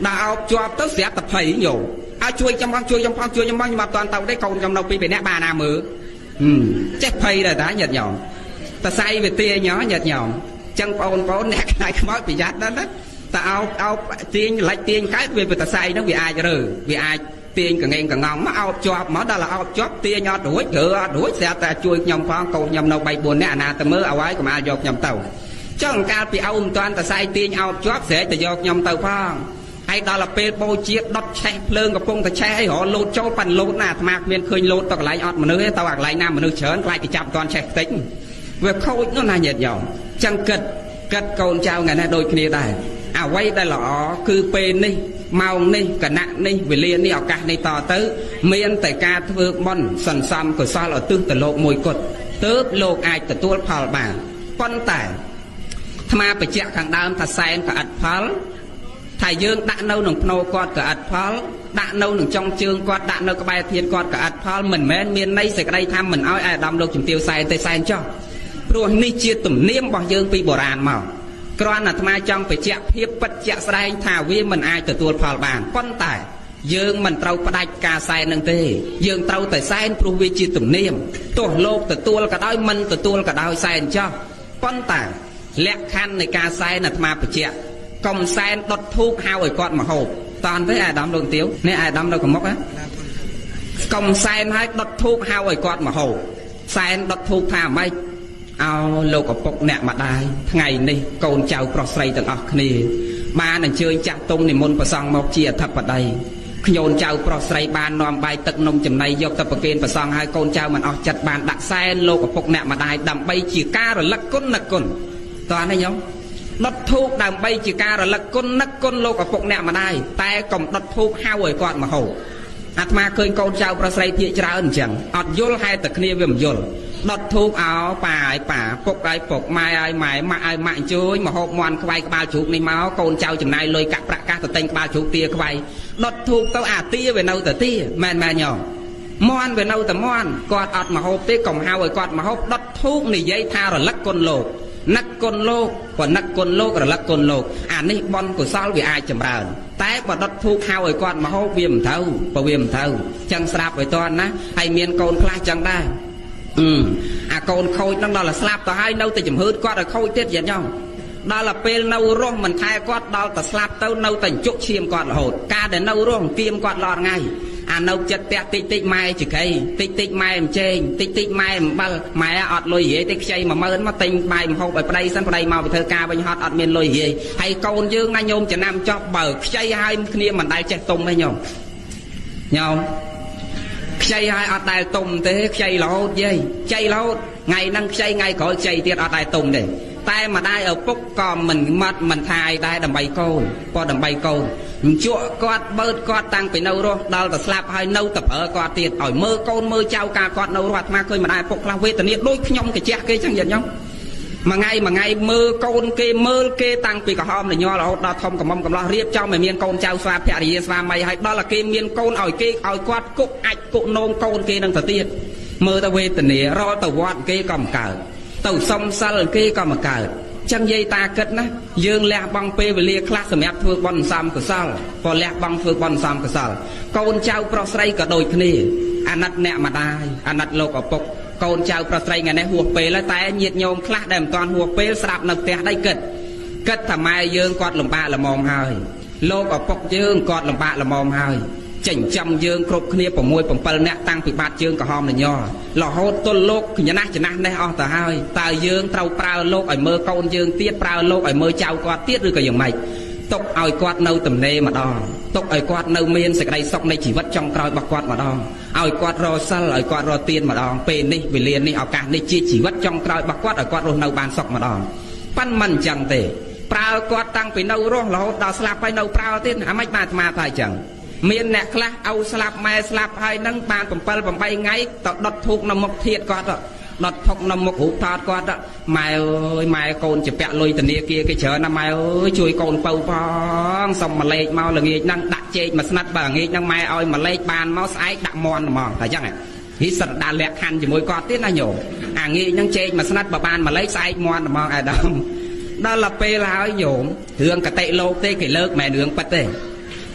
S2: ដល់អោបជាប់ទៅស្រាប់តែភ័យញោមឲ្យជួយខ្ញុំផងខ្ញុំអត់តាន់ទៅទេកូនខ្ញុំនៅពីរនាក់បានណាមើលចេះភ័យដែរតាញាតិញោមតសៃវាទាញញាតិញោមចឹងបងប្អូនអ្នកខ្លាចខ្មោចប្រយ័ត្នណាស់តែអោបទាញលិចទាញកើតវាតសៃហ្នឹងវាអាចរើវាអាចទាញកងកងងមកអោបជាប់មកដល់អោបជាប់ទាញអត់រួចអត់រួចស្រាប់តែជួយខ្ញុំផងកូនខ្ញុំនៅ3 4នាក់អាណាទៅមើលឲ្យហើយកុំឲ្យយកខ្ញុំទៅចឹងកាលពីឪមិនតាន់តសៃទាញអោបជាប់ស្រែកទៅយកខ្ញុំទៅផងហើយដល់ពេលបូជាដុតឆេះភ្លើងកំពុងតែឆេះអីរលោតចូលប៉ាន់លោតណាអាត្មាគ្មានឃើញលោតទៅកន្លែងអត់មនុស្សទេទៅអាកន្លែងណាមនុស្សច្រើនខ្លាចគេចាប់តាន់ឆេះខ្ទេចវាខូចនោះណាញាតិញោមចឹងគិតកូនចៅថ្ងៃនេះដូចគ្នាដែរអ្វីដែលល្អគឺពេលនេះម៉ោងនេះគណៈនេះវេលានេះឱកាសនេះតទៅមានតែការធ្វើបុណ្យសន្សំកុសលឧទ្ទិសទៅលោកមួយគត់ទើបលោកអាចទទួលផលបានប៉ុន្តែអាត្មាបញ្ជាក់ខាងដើមថាសែនក៏អត់ផលថាយើងដាក់នៅក្នុងភ្នោគាត់ក៏អត់ផលដាក់នៅក្នុងចុងជើងគាត់ដាក់នៅក្បែរធានគាត់ក៏អត់ផលមិនមែនមានន័យសេចក្តីថាមិនអោយអាដាមលោកជំទាវសែនទេសែនចោះព្រោះនេះជាទំនៀមរបស់យើងពីបុរាណមកគ្រាន់តែអាត្មាចង់បញ្ជាក់ភាពពិតជាក់ស្ដែងថាវាមិនអាចទទួលផលបានប៉ុន្តែយើងមិនត្រូវផ្ដាច់ការសែននឹងទេយើងត្រូវតែសែនព្រោះវាជាទំនៀមទោះលោកទទួលក៏ដោយមិនទទួលក៏ដោយសែនចោះប៉ុន្តែលក្ខខណ្ឌនៃការសែនអាត្មាបញ្ជាក់ កុំសែនដុតធូបហៅឲ្យគាត់មកហូបតាន់ទេអាដាមលោកទាវនេះអាដាមនៅកមុកណាកុំសែនឲ្យដុតធូបហៅឲ្យគាត់មកហូបសែនដុតធូបថាម៉េចឲ្យលោកឪពុកអ្នកម្ដាយថ្ងៃនេះកូនចៅប្រុសស្រីទាំងអស់គ្នាបានអញ្ជើញចាស់ទុំនិមន្តព្រះសង្ឃមកជាអធិបតីខ្ញុំចៅប្រុសស្រីបាននាំបាយទឹកនំចំណីយកទៅប្រគេនព្រះសង្ឃហើយកូនចៅមិនអស់ចិត្តបានដាក់សែនលោកឪពុកអ្នកម្ដាយដើម្បីជាការរលឹកគុណនឹកគុណតើនេះញោមដុតធូបដើម្បីជាការរលឹកគុណនឹកគុណលោកឪពុកអ្នកម្ដាយតែកុំដុតធូបហៅឲ្យគាត់មកហូបអាត្មាឃើញកូនចៅប្រុសស្រីភាកច្រើនអញ្ចឹងអត់យល់ហេតុតែគ្នាវាមិនយល់ដុតធូបអោប៉ាឲ្យប៉ាពុកឲ្យពុកម៉ែឲ្យម៉ែម៉ាក់ឲ្យម៉ាក់អញ្ជើញមកហូបមន់ខ្វាយក្បាលជ្រូកនេះមកកូនចៅចំណាយលុយកាក់ប្រាក់កាសទៅទិញក្បាលជ្រូកទាខ្វាយដុតធូបទៅអាទាវានៅតែទាមែនមែនញោមមន់វានៅតែមន់គាត់អត់មកហូបទេកុំហៅឲ្យគាត់មកហូបដុតធូបនិយាយថារលឹកគុណលោកនឹកគុណលោកក៏នឹកគុណលោករលឹកគុណលោកអានេះបនកុសលវាអាចចម្រើនតែបើដុតធូបហៅឲ្យគាត់មកហូបវាមិនត្រូវបើវាមិនត្រូវចឹងស្រាប់ឲ្យតន់ណាហើយមានកូនខ្លះចឹងដែរអាកូនខូចនឹងដល់តែស្លាប់ទៅហើយនៅតែចំហឺតគាត់ឲ្យខូចទៀតយ៉ាងញោមដល់តែពេលនៅរស់មិនថែគាត់ដល់តែស្លាប់ទៅនៅតែជក់ឈាមគាត់រហូតការដែលនៅរស់គៀមគាត់រាល់ថ្ងៃអានៅចិត្តផ្ទះតិចតិចម៉ែចក្រីតិចតិចម៉ែអញ្ជើញតិចតិចម៉ែអំបិលម៉ែអត់លុយរាយទេខ្ចី10000មកទិញបាយម្ហូបឲ្យប្តីសិនប្តីមកទៅធ្វើការវិញហត់អត់មានលុយរាយហើយកូនយើងណាញោមចំណាំចប់បើខ្ចីឲ្យគ្នាមិនដែលចេះទុំទេញោមខ្ចីឲ្យអត់ដែលទុំទេខ្ចីរហូតយាយខ្ចីរហូតថ្ងៃហ្នឹងខ្ចីថ្ងៃក្រោយខ្ចីទៀតអត់ដែលទុំទេតែម្ដាយឪពុកក៏មិនថាអីដែរដើម្បីកូនក៏ដើម្បីកូនអញ្ជក់គាត់បើកគាត់តាំងពីនៅរស់ដល់តែស្លាប់ហើយនៅតែប្រើគាត់ទៀតឲ្យមើលកូនមើលចៅការគាត់នៅរស់អាត្មាឃើញម្ដាយឪពុកខ្លះវេទនាដូចខ្ញុំកាជះគេចឹងយ៉ាងញោមមួយថ្ងៃមើលកូនគេមើលគេតាំងពីក្រហមលញ័លរហូតដល់ធំកំមកំឡោះរៀបចំឲ្យមានកូនចៅស្វាភរិយាស្វាមីហើយដល់តែគេមានកូនឲ្យគេឲ្យគាត់គុកអាចគុកនោមកូនគេនឹងទៅទៀតមើលទៅវេទនារលទៅវត្តគេក៏មិនកើតទៅសុំសិលគេក៏មិនកើតចឹងយាយតាគិតណាយើងលះបង់ពេលវេលាខ្លះសម្រាប់ធ្វើបុណ្យសំកុសលក៏លះបង់ធ្វើបុណ្យសំកុសលកូនចៅប្រុសស្រីក៏ដូចគ្នាអាណិតអ្នកម្ដាយអាណិតលោកឪពុកកូនចៅប្រុសស្រីថ្ងៃនេះហួសពេលហើយតែញាតិញោមខ្លះដែលមិនទាន់ហួសពេលស្រាប់នៅផ្ទះដៃគិតថាម៉ែយើងគាត់លំបាកល្មមហើយលោកឪពុកយើងគាត់លំបាកល្មមហើយចិញ្ចឹមយើងគ្រប់គ្នា6 7នាក់តាំងពីបាតជើងក្រហមលញ័លរហូតទល់លោកចំណាស់នេះអស់ទៅហើយតើយើងត្រូវប្រើលោកឲ្យមើលកូនយើងទៀតប្រើលោកឲ្យមើលចៅគាត់ទៀតឬក៏យ៉ាងម៉េចទុកឲ្យគាត់នៅទំនេរម្ដងទុកឲ្យគាត់នៅមានសេចក្តីសុខនៃជីវិតចុងក្រោយរបស់គាត់ម្ដងឲ្យគាត់រកសិលឲ្យគាត់រកទានម្ដងពេលនេះវេលានេះឱកាសនេះជាជីវិតចុងក្រោយរបស់គាត់ឲ្យគាត់រស់នៅបានសុខម្ដងប៉ិនមិនអញ្ចឹងទេប្រើគាត់តាំងពីនៅរស់រហូតដល់ស្លាប់ហើយនៅប្រើទៀតអាម៉េចបានអាត្មាថាអញ្ចឹងមានអ្នកខ្លះឲ្យស្លាប់ម៉ែស្លាប់ហើយនឹងបាន7 8ថ្ងៃទៅដុតធូបនៅមុខធាតុគាត់ដុតធុកនៅមុខរូបថតគាត់ម៉ែអើយម៉ែកូនជាពាក់លុយធនាគារគេច្រើនណាស់ម៉ែអើយជួយកូនពៅផងសុំមួយលេខមកល្ងាចហ្នឹងដាក់ចេកមួយស្និតបើល្ងាចហ្នឹងម៉ែឲ្យមួយលេខបានមកស្អែកដាក់មន់ហ្មងតែអញ្ចឹងហីសិតដាក់លក្ខខណ្ឌជាមួយគាត់ទៀតណាញោមអាងាចហ្នឹងចេកមួយស្និតបើបានមួយលេខស្អែកមន់ហ្មងអាដាមដល់ទៅពេលហើយញោមរឿងកតិលោកទេគេលើកមិនរឿងប៉ិតទេ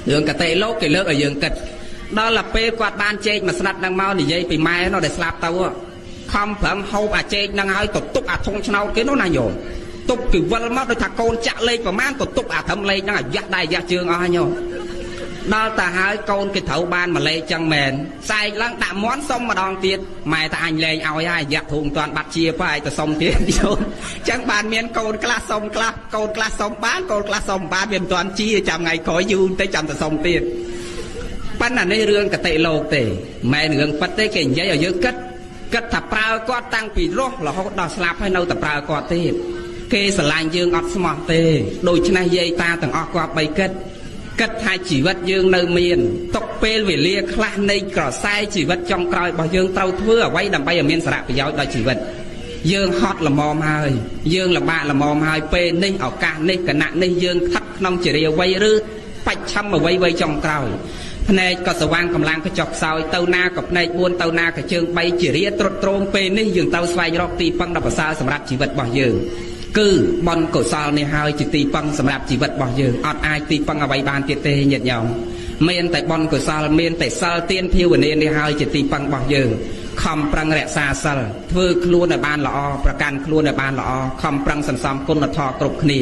S2: រឿងកតិលោកគេលើកឲ្យយើងគិតដល់ទៅពេលគាត់បានចេកមួយស្និតហ្នឹងមកនិយាយពីម៉ែនោះដែលស្លាប់ទៅខំប្រឹងហូបអាចេកហ្នឹងហើយទៅទុកអាធុងឆ្នោតគេនោះណាញោមទុកគេវិលមកដូចថាកូនចាក់លេខប្រមាណទៅទុកអាត្រឹមលេខហ្នឹងអាយ៉ាស់ដៃយ៉ាស់ជើងអស់ញោមដល់តែហើយកូនគេត្រូវបានមួយលេខចឹងមែនសែកឡើងដាក់មន់សុំម្ដងទៀតម៉ែថាអញលែងឲ្យហើយយ៉ាស់ធុងមិនទាន់បាត់ជាប៉ហើយទៅសុំទៀតយល់ចឹងបានមានកូនខ្លះសុំខ្លះកូនខ្លះសុំបានកូនខ្លះសុំបានវាមិនទាន់ជាចាំថ្ងៃក្រោយយូរទៅចាំទៅសុំទៀតប៉ុន្តែនេះរឿងកតិលោកទេម៉ែរឿងប៉ិតទេគេនិយាយឲ្យយើងគិតថាប្រើគាត់តាំងពីរស់រហូតដល់ស្លាប់ហើយនៅតែប្រើគាត់ទៀតគេស្រឡាញ់យើងអត់ស្មោះទេដូច្នេះយាយតាទាំងអស់គាត់បីគិតថាជីវិតយើងនៅមានទុកពេលវេលាខ្លះនៃក្រសែជីវិតចុងក្រោយរបស់យើងត្រូវធ្វើអ្វីដើម្បីឲ្យមានសារៈប្រយោជន៍ដល់ជីវិតយើងហត់ល្មមហើយយើងលំបាកល្មមហើយពេលនេះឱកាសនេះគណៈនេះយើងស្ថិតក្នុងជារាវ័យឬបច្ចំអ្វីចុងក្រោយភ្នែកក៏ស្វាងកម្លាំងក៏ចុកខ្សោយទៅណាក៏ភ្នែក4ទៅណាក៏ជើង3ជារាត្រុតត្រោមពេលនេះយើងទៅស្វែងរកទីពឹងដ៏ប្រសើរសម្រាប់ជីវិតរបស់យើងគឺបុណ្យកុសលនេះហើយជាទីពឹងសម្រាប់ជីវិតរបស់យើងអត់អាចទីពឹងអ្វីបានទៀតទេញាតិញោមមានតែបុណ្យកុសលមានតែសិលទានភាវនានេះហើយជាទីពឹងរបស់យើង ខំប្រឹងរក្សាសិលធ្វើខ្លួនឲ្យបានល្អប្រកាន់ខ្លួនឲ្យបានល្អខំប្រឹងសន្សំគុណធម៌គ្រប់គ្នា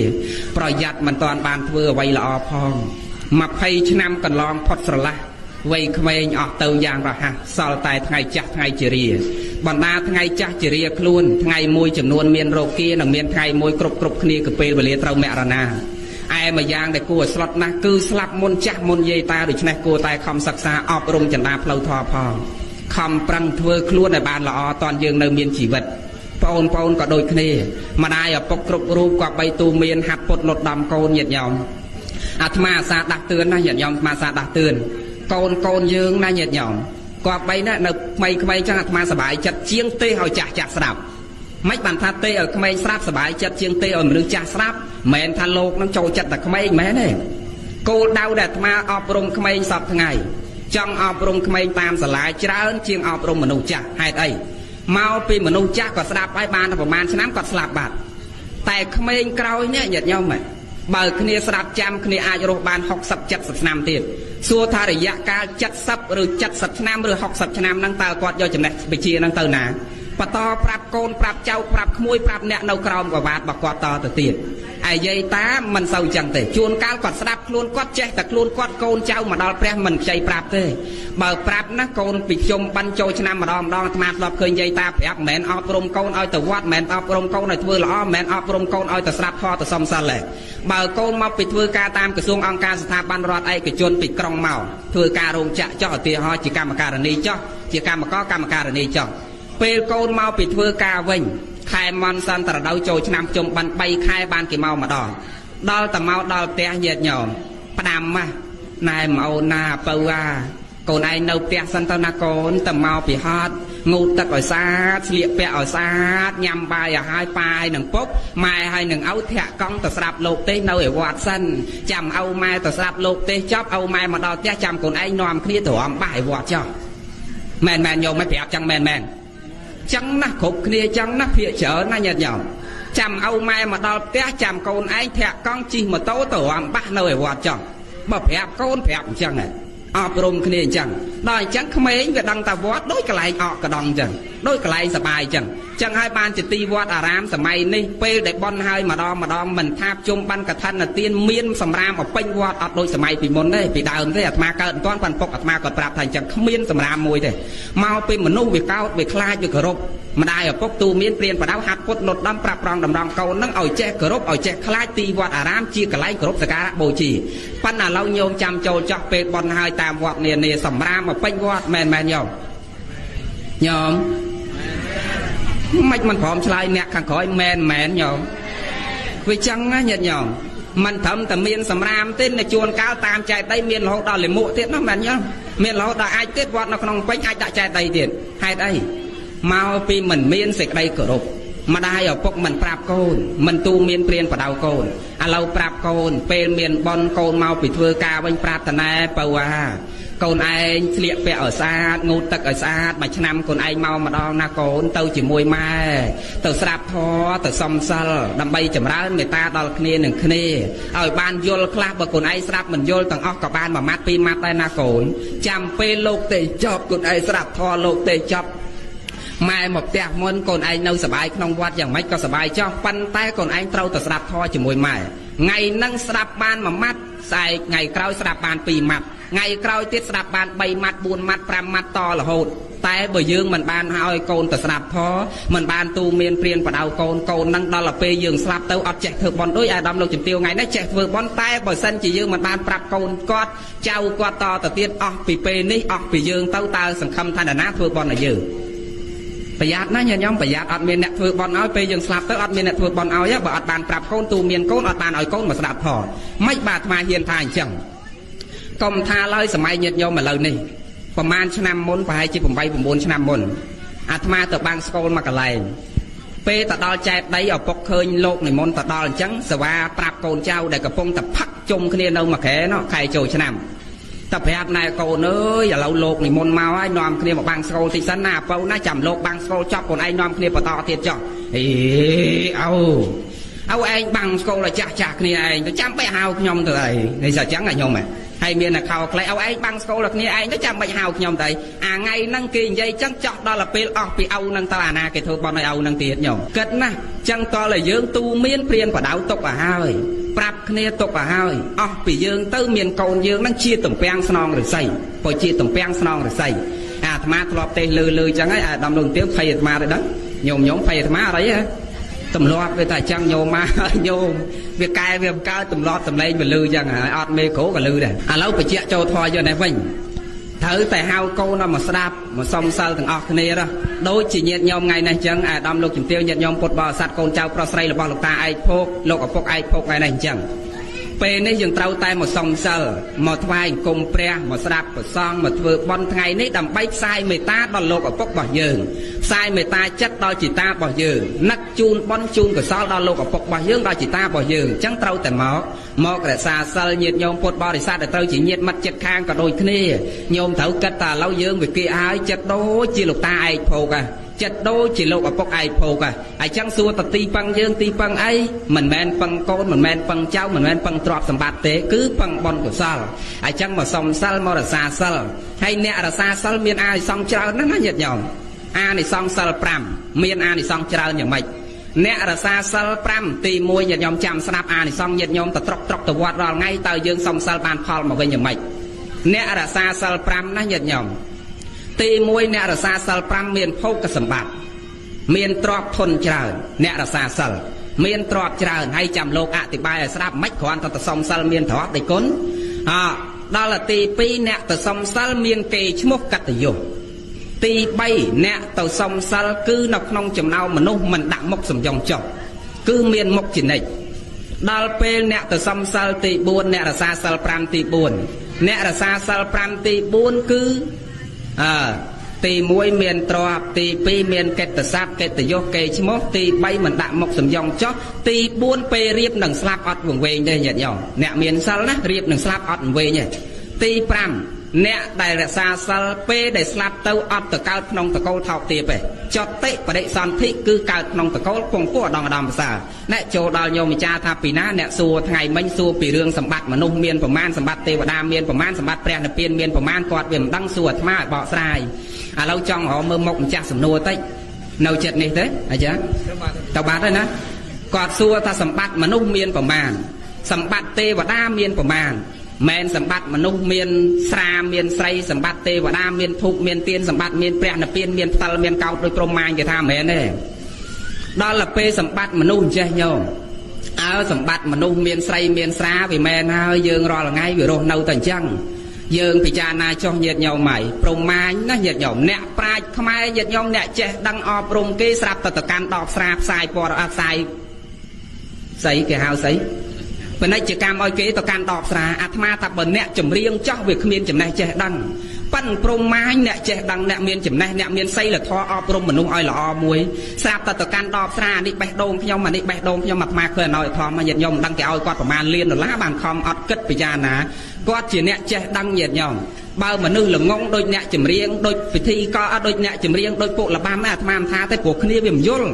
S2: ប្រយ័ត្នមិនតាន់បានធ្វើអ្វីល្អផង20ឆ្នាំកន្លងផុតស្រឡះវ័យក្មេងអស់ទៅយ៉ាងរហ័សសល់តែថ្ងៃចាស់ថ្ងៃជារាបណ្ដាថ្ងៃចាស់ជារាខ្លួនថ្ងៃមួយចំនួនមានរោគានិងមានថ្ងៃមួយគ្រប់គ្នាគឺពេលវេលាត្រូវមរណាឯមួយយ៉ាងដែលគួរឲ្យស្លុតណាស់គឺស្លាប់មុនចាស់មុនយាយតាដូច្នេះគួរតែខំសិក្សាអប់រំចន្ទាផ្លូវធម៌ផងខំប្រឹងធ្វើខ្លួនឲ្យបានល្អតនយើងនៅមានជីវិតបងប្អូនក៏ដូចគ្នាម្ដាយឪពុកគ្រប់រូបក៏បីទូមានហាត់ពុតលត់ដំកូនញាតិញោមអាត្មាអាសាដាស់តឿនណាញាតិញោមអាត្មាអាសាដាស់តឿនកូនយើងណាញាតិញោមក៏បីណានៅក្មេងៗចឹងអាត្មាសប្បាយចិត្តជាងទេឲ្យចាស់ស្ដាប់មិនបានថាទេឲ្យក្មេងស្រាប់សប្បាយចិត្តជាងទេឲ្យមនុស្សចាស់ស្រាប់មិនមែនថាលោកនឹងចូលចិត្តតែក្មេងមែនទេគោលដៅដែលអាត្មាអប់រំក្មេងសពថ្ងៃចង់អប់រំក្មេងតាមសាលាច្រើនជាងអប់រំមនុស្សចាស់ហេតុអីមកពីមនុស្សចាស់ក៏ស្ដាប់ហើយបានតែប្រហែលឆ្នាំក៏ស្លាប់បាត់តែក្មេងក្រោយនេះញាតិញោមបើគ្នាស្ដាប់ចាំគ្នាអាចរស់បាន60 70ឆ្នាំទៀតសួរថារយៈកាល70ឬ70ឆ្នាំឬ60ឆ្នាំហ្នឹងតើគាត់យកចំណេះវិជ្ជាហ្នឹងទៅណាបន្តប្រាប់កូនប្រាប់ចៅប្រាប់ក្មួយប្រាប់អ្នកនៅក្រោមកវាតរបស់គាត់តទៅទៀតឯយាយតាមិនសូវចឹងទេជួនកាលគាត់ស្ដាប់ខ្លួនគាត់ចេះតែខ្លួនគាត់កូនចៅមកដល់ព្រះមិនខ្ចីប្រាប់ទេបើប្រាប់ណាកូនពីខ្ញុំបានចូលឆ្នាំម្ដងអាត្មាធ្លាប់ឃើញយាយតាប្រាប់មិនមែនអប់រំកូនឲ្យទៅវត្តមិនមែនអប់រំកូនឲ្យធ្វើល្អមិនមែនអប់រំកូនឲ្យទៅស្ដាប់ធម៌ទៅសំសិលទេបើកូនមកពីធ្វើការតាមក្រសួងអង្គការស្ថាប័នរដ្ឋឯកជនពីក្រុងមកធ្វើការរោងចក្រចុះឧទាហរណ៍ជាកម្មការនីចុះជាកម្មការនីចុះពេលកូនមកពីធ្វើការវិញខែមន់សន្តរដូវចូលឆ្នាំជុំបាន3ខែបានគេមកម្ដងដល់តែមកដល់ផ្ទះញាតិញោមផ្ដាំម៉ាស់ណែមកអូនណាពៅអាកូនឯងនៅផ្ទះសិនទៅណាកូនតែមកពីហត់ងូតទឹកឲ្យស្អាតស្លៀកពាក់ឲ្យស្អាតញ៉ាំបាយឲ្យហើយប៉ាឲ្យនឹងពុកម៉ែឲ្យនឹងឪធាក់កង់ទៅស្រាប់លោកទេនៅឯវត្តសិនចាំឪម៉ែទៅស្រាប់លោកទេចប់ឪម៉ែមកដល់ផ្ទះចាំកូនឯងនាំគ្នាទៅរំបាស់ឯវត្តចុះមែនញោមមិនប្រាប់ចឹងមែនចឹងណាគ្រប់គ្នាចឹងណាភាកច្រើនណាញាតិញោមចាំឪម៉ែមកដល់ផ្ទះចាំកូនឯងធាក់កង់ជិះម៉ូតូទៅរំបាស់នៅឯវត្តចុះបើប្រាប់កូនប្រាប់អញ្ចឹងអប់រំគ្នាអញ្ចឹងដល់អញ្ចឹងក្មេងវាដឹងតែវត្តដូចកន្លែងអកកដងអញ្ចឹងដូចកន្លែងសបាយអញ្ចឹងហើយបានជាទីវត្តអារាមសម័យនេះពេលដែលបន់ហើយម្ដងមិនថាជុំបានកថានទានមានសម្រាមឲ្យពេញវត្តអត់ដូចសម័យពីមុនទេពីដើមទេអាត្មាកើតមិនទាន់បានពុកអាត្មាក៏ប្រាប់ថាអញ្ចឹងគ្មានសម្រាមមួយទេមកពីមនុស្សវាកោតវាខ្លាចវាគោរពម្ដាយឪពុកទូមានព្រានបដៅហាត់ពុតលត់ដំប្រាប់ប្រងតម្រង់កូននឹងឲ្យចេះគោរពឲ្យចេះខ្លាចទីវត្តអារាមជាកន្លែងគោរពសក្ការបូជាប៉ុន្តែឥឡូវញោមចាំចូលចោះពេលបន់ហើយតាមវត្តនានាសម្រាមមកពេញវត្តមែនញោមមិនព្រមឆ្លើយអ្នកខាងក្រោយមែនញោមវាចឹងណាញាតិញោមមិនត្រឹមតែមានសម្រាមទេនៅជួនកាលតាមចែកដីមានរហូតដល់លិមួកទៀតណាមែនញោមមានរហូតដល់អាចទៀតវត្តនៅក្នុងពេញអាចដាក់ចែកដីទៀតហេតុអីមកពីមិនមានសេចក្តីគោរពម្ដាយឪពុកមិនប្រាប់កូនមិនទូមានព្រានបដៅកូនឥឡូវប្រាប់កូនពេលមានបនកូនមកពីធ្វើការវិញប្រាថ្នាបើកូនឯងស្លៀកពាក់ឲ្យស្អាតងូតទឹកឲ្យស្អាតមួយឆ្នាំកូនឯងមកម្ដងណាកូនទៅជាមួយម៉ែទៅស្រាប់ធម៌ទៅសំសិលដើម្បីចម្រើនមេត្តាដល់គ្នានឹងគ្នាឲ្យបានយល់ខ្លះបើកូនឯងស្រាប់មិនយល់ទាំងអស់ក៏បានមួយម៉ាត់ពីរម៉ាត់ដែរណាកូនចាំពេលលោកទេចប់កូនឯងស្រាប់ធម៌លោកទេចប់ម៉ែមកផ្ទះមុនកូនឯងនៅសបាយក្នុងវត្តយ៉ាងម៉េចក៏សបាយចោះប៉ុន្តែកូនឯងត្រូវតែស្ដាប់ធម៌ជាមួយម៉ែថ្ងៃហ្នឹងស្ដាប់បានមួយម៉ាត់ស្អែកថ្ងៃក្រោយស្ដាប់បាន2ម៉ាត់ថ្ងៃក្រោយទៀតស្ដាប់បាន3ម៉ាត់4ម៉ាត់5ម៉ាត់តរហូតតែបើយើងមិនបានឲ្យកូនទៅស្ដាប់ធម៌មិនបានទូមានព្រានបដៅកូនហ្នឹងដល់ទៅពេលយើងស្លាប់ទៅអត់ចេះធ្វើបន់ដូចអាដាមលោកជំទាវថ្ងៃនេះចេះធ្វើបន់តែបើសិនជាយើងមិនបានប្រាប់កូនគាត់ចៅគាត់តទៅទៀតអស់ពីពេលនេះអស់ពីយើងទៅតើសង្ឃឹមថាណាធ្វើបន់ឲ្យយើងប្រយ័ត្នណាញាតិញោមប្រយ័ត្នអត់មានអ្នកធ្វើបន់ឲ្យពេលយើងស្លាប់ទៅអត់មានអ្នកធ្វើបន់ឲ្យបើអត់បានប្រាប់កូនទូមានកូនអត់បានឲ្យកូនមកស្ដាប់ផងមិនបាទអាត្មាហ៊ានថាអញ្ចឹងកុំថាឡើយសម័យញាតិញោមឥឡូវនេះប្រហែលឆ្នាំមុនប្រហែលជា8 9ឆ្នាំមុនអាត្មាទៅបាំងស្កូលមកកន្លែងពេលទៅដល់ចែកដីឪពុកឃើញលោកនិមន្តទៅដល់អញ្ចឹងសេវាប្រាប់កូនចៅដែលកំពុងតែផឹកជុំគ្នានៅមួយខែនោះខែចូលឆ្នាំតែប្រាប់ណែកូនអើយឥឡូវលោកនិមន្តមកហើយនាំគ្នាមកបាំងស្កូលតិចសិនណាឪណាចាំលោកបាំងស្កូលចប់កូនឯងនាំគ្នាបន្តទៀតចុះអេឪឯងបាំងស្កូលឲ្យចាស់គ្នាឯងទៅចាំបែកហៅខ្ញុំទៅអីនេះsaoចឹងញោម hay miền là khâu lấy anh băng school là nghe anh nó chăm bệnh hào nhom thấy ngày năng kỳ dây chắc chọc đó là pê bị âu năng ta na cái thôi bọn này âu năng tiền nhom cất na chẳng to là dương tu miên priên và đạo tục à hai prap kia tục à hai bị dương tư miền cầu dương năng chia tổng peng song rồi xây rồi chia tổng peng song rồi xây tham ma lọp tê lư chẳng ấy đầm đồng tiếng phay ma rồi đó nhom nhóm phay tham ma đấy á tầm loạt về tài trang nhôm ma nhôm việc cài việc cao tầm loạt tầm lên về lư chẳng ọt mê cố cả lư này lâu phải chia cho thôi giờ này vinh thử tại hao câu nó mà đạp mà xong sau thằng ọt này đó đối chỉ nhiệt nhôm ngày này chẳng đâm lục chỉnh tiêu nhiệt nhôm cột bò sạt con trâu pro say là bò lục ta ai phô lục ở phô ai phô ngày này chẳng pe này dừng trâu tay một xong sau một vai cùng pre một đạp một xong một vừa bon ngày này đầm bay sai mày ta đòn lục ở phô bỏ dường sai mày ta chất đo chỉ ta bỏ dường nắc chun bon chun của sao đo lục ở phô bỏ dường đo chỉ ta bỏ dường chẳng trâu tại máu cái xa sơ nhiệt nhôm cột bò thì xa để trâu chỉ nhiệt mặt chất khang cả đôi kia nhôm thấu kết ta lâu dương về kia ai chất đố chỉ lục ta ai phô cả chất đô chỉ lục ở phúc ai phô cả ai chẳng xua tập ti băng dương ti băng ấy mình men băng con mình men băng cháu mình men băng trọp sầm bát tế cứ băng bon của sao ai chẳng mà xong sal mà là xa sal hay nè là xa sal miền ai xong trao nó nhiệt nhom a này xong sal pram miền a này xong trao như mày nè là xa sal pram ti môi nhiệt nhom chạm snap a này xong nhiệt nhom tập trọc tập vọt rồi ngay tờ dương xong sal ban phal mà về như mày nè là xa sal pram nó nhiệt nhomตีมวยเนี่ยรักษาสัลปรามเมียนพกกสมบัติเมียนตรอบทนเจริญเนี่ยรักษาสัลเมียนตรอบเจริญให้จำโลกอธิบายสรับไม่ขวานต่อสมสัลเมียนถอดได้ก้นดอลตีปีเนี่ยต่อสมสัลเมียนเกชมุกกัตโยตีใบเนี่ยต่อสมสัลคือนกนองจำเอามนุษย์มันดักมกสมยองจบคือเมียนมกจินเอกดอลเปลเนี่ยต่อสมสัลตีบุญเนี่ยรักษาสัลปรามตีบุญเนี่ยรักษาสัลปรามตีบุญคือตีมวยเมียนตรอบตีปีเมียนเกตทรัพย์เกตโยเกชมกตีใบเหมือนดะมกสมยองจ๊อกตีบุญเปรียบหนังสลับอัดวงเวงได้ยันยองเนี่ยเมียนซัลนะเรียบหนังสลับอัดวงเวงเนี่ยตีปรำเนี่ยได้รักษาซัลเปได้สลับเต้าอัดตะการนองตะโกลทอกตีไปจอดเตะประเดี๋ยวสันทิคือการนองตะโกลคงกู้ดองดำภาษาเนี่ยโจดาวโยมิจาทาปีนะเนี่ยสัวไงไม่สัวปีเรื่องสมบัติมนุษย์เมียนประมาณสมบัติเทวดาเมียนประมาณสมบัติแปรนเปลี่ยนเมียนประมาณกอดเวียมดังสัวธรรมะเบาสายเราจ้องหอมือมกจากสำนวนเต้เนาเจ็ดนี่เต้อาจารย์ตบาดเลยนะกอดสัวถ้าสมบัติมนุษย์เมียนประมาณสมบัติเทวดาเมียนประมาณแมนสมบัติมนุษย์เมียนสราเมียนไสสมบัติเทวดาเมียนทุกเมียนเตียนสมบัติเมียนแปรนเปลี่ยนเมียนตลเมียนเก่าโดยประมาณจะทำแมนเนี่ยดอลลาร์เปสมบัติมนุษย์เจ้าโยมเอาสมบัติมนุษย์เมียนไสเมียนสราวิแมนเอายืงรอละไงวิโรจน์เนาตันจังยืงพิจารณาช่องเหยียดเหยาใหม่ปรุงมานะเหยียดเหยาเนี่ยปลายขมายเหยียดเหยาเนี่ยเจดังอปรุงกีสลับตะการดอกสาบสายปอดสายใส่แกหาวใส่เป็นในกิจกรรมอ้อยกีตะการดอกสาอาตมาตะบนเนี่ยจำเรียงจ้องวิขมิ้นจำแนกเจดังปั้นปรุงมาเนี่ยเจดังเนี่ยเมียนจำแนกเนี่ยเมียนไส้ละทออปรุงมนุษย์อ้อยละอมวยสลับตะการดอกสานี่แบกโดงพยมมันนี่แบกโดงพยมมาเคยน้อยทอมาเหยียดเหยาดังแกอ้อยกอดประมาณเลียนหรือล้าบางคอมอัดกึศปิจารณาก็จีเนี่ยเจดังเหยียดเหยาบ่าวมันนึกหลงงโดยเนี่ยจำเรียงโดยพิธีก็โดยเนี่ยจำเรียงโดยพวกละบ้านแม่ทำท่าแต่พวกนี้เป็นยุ่ง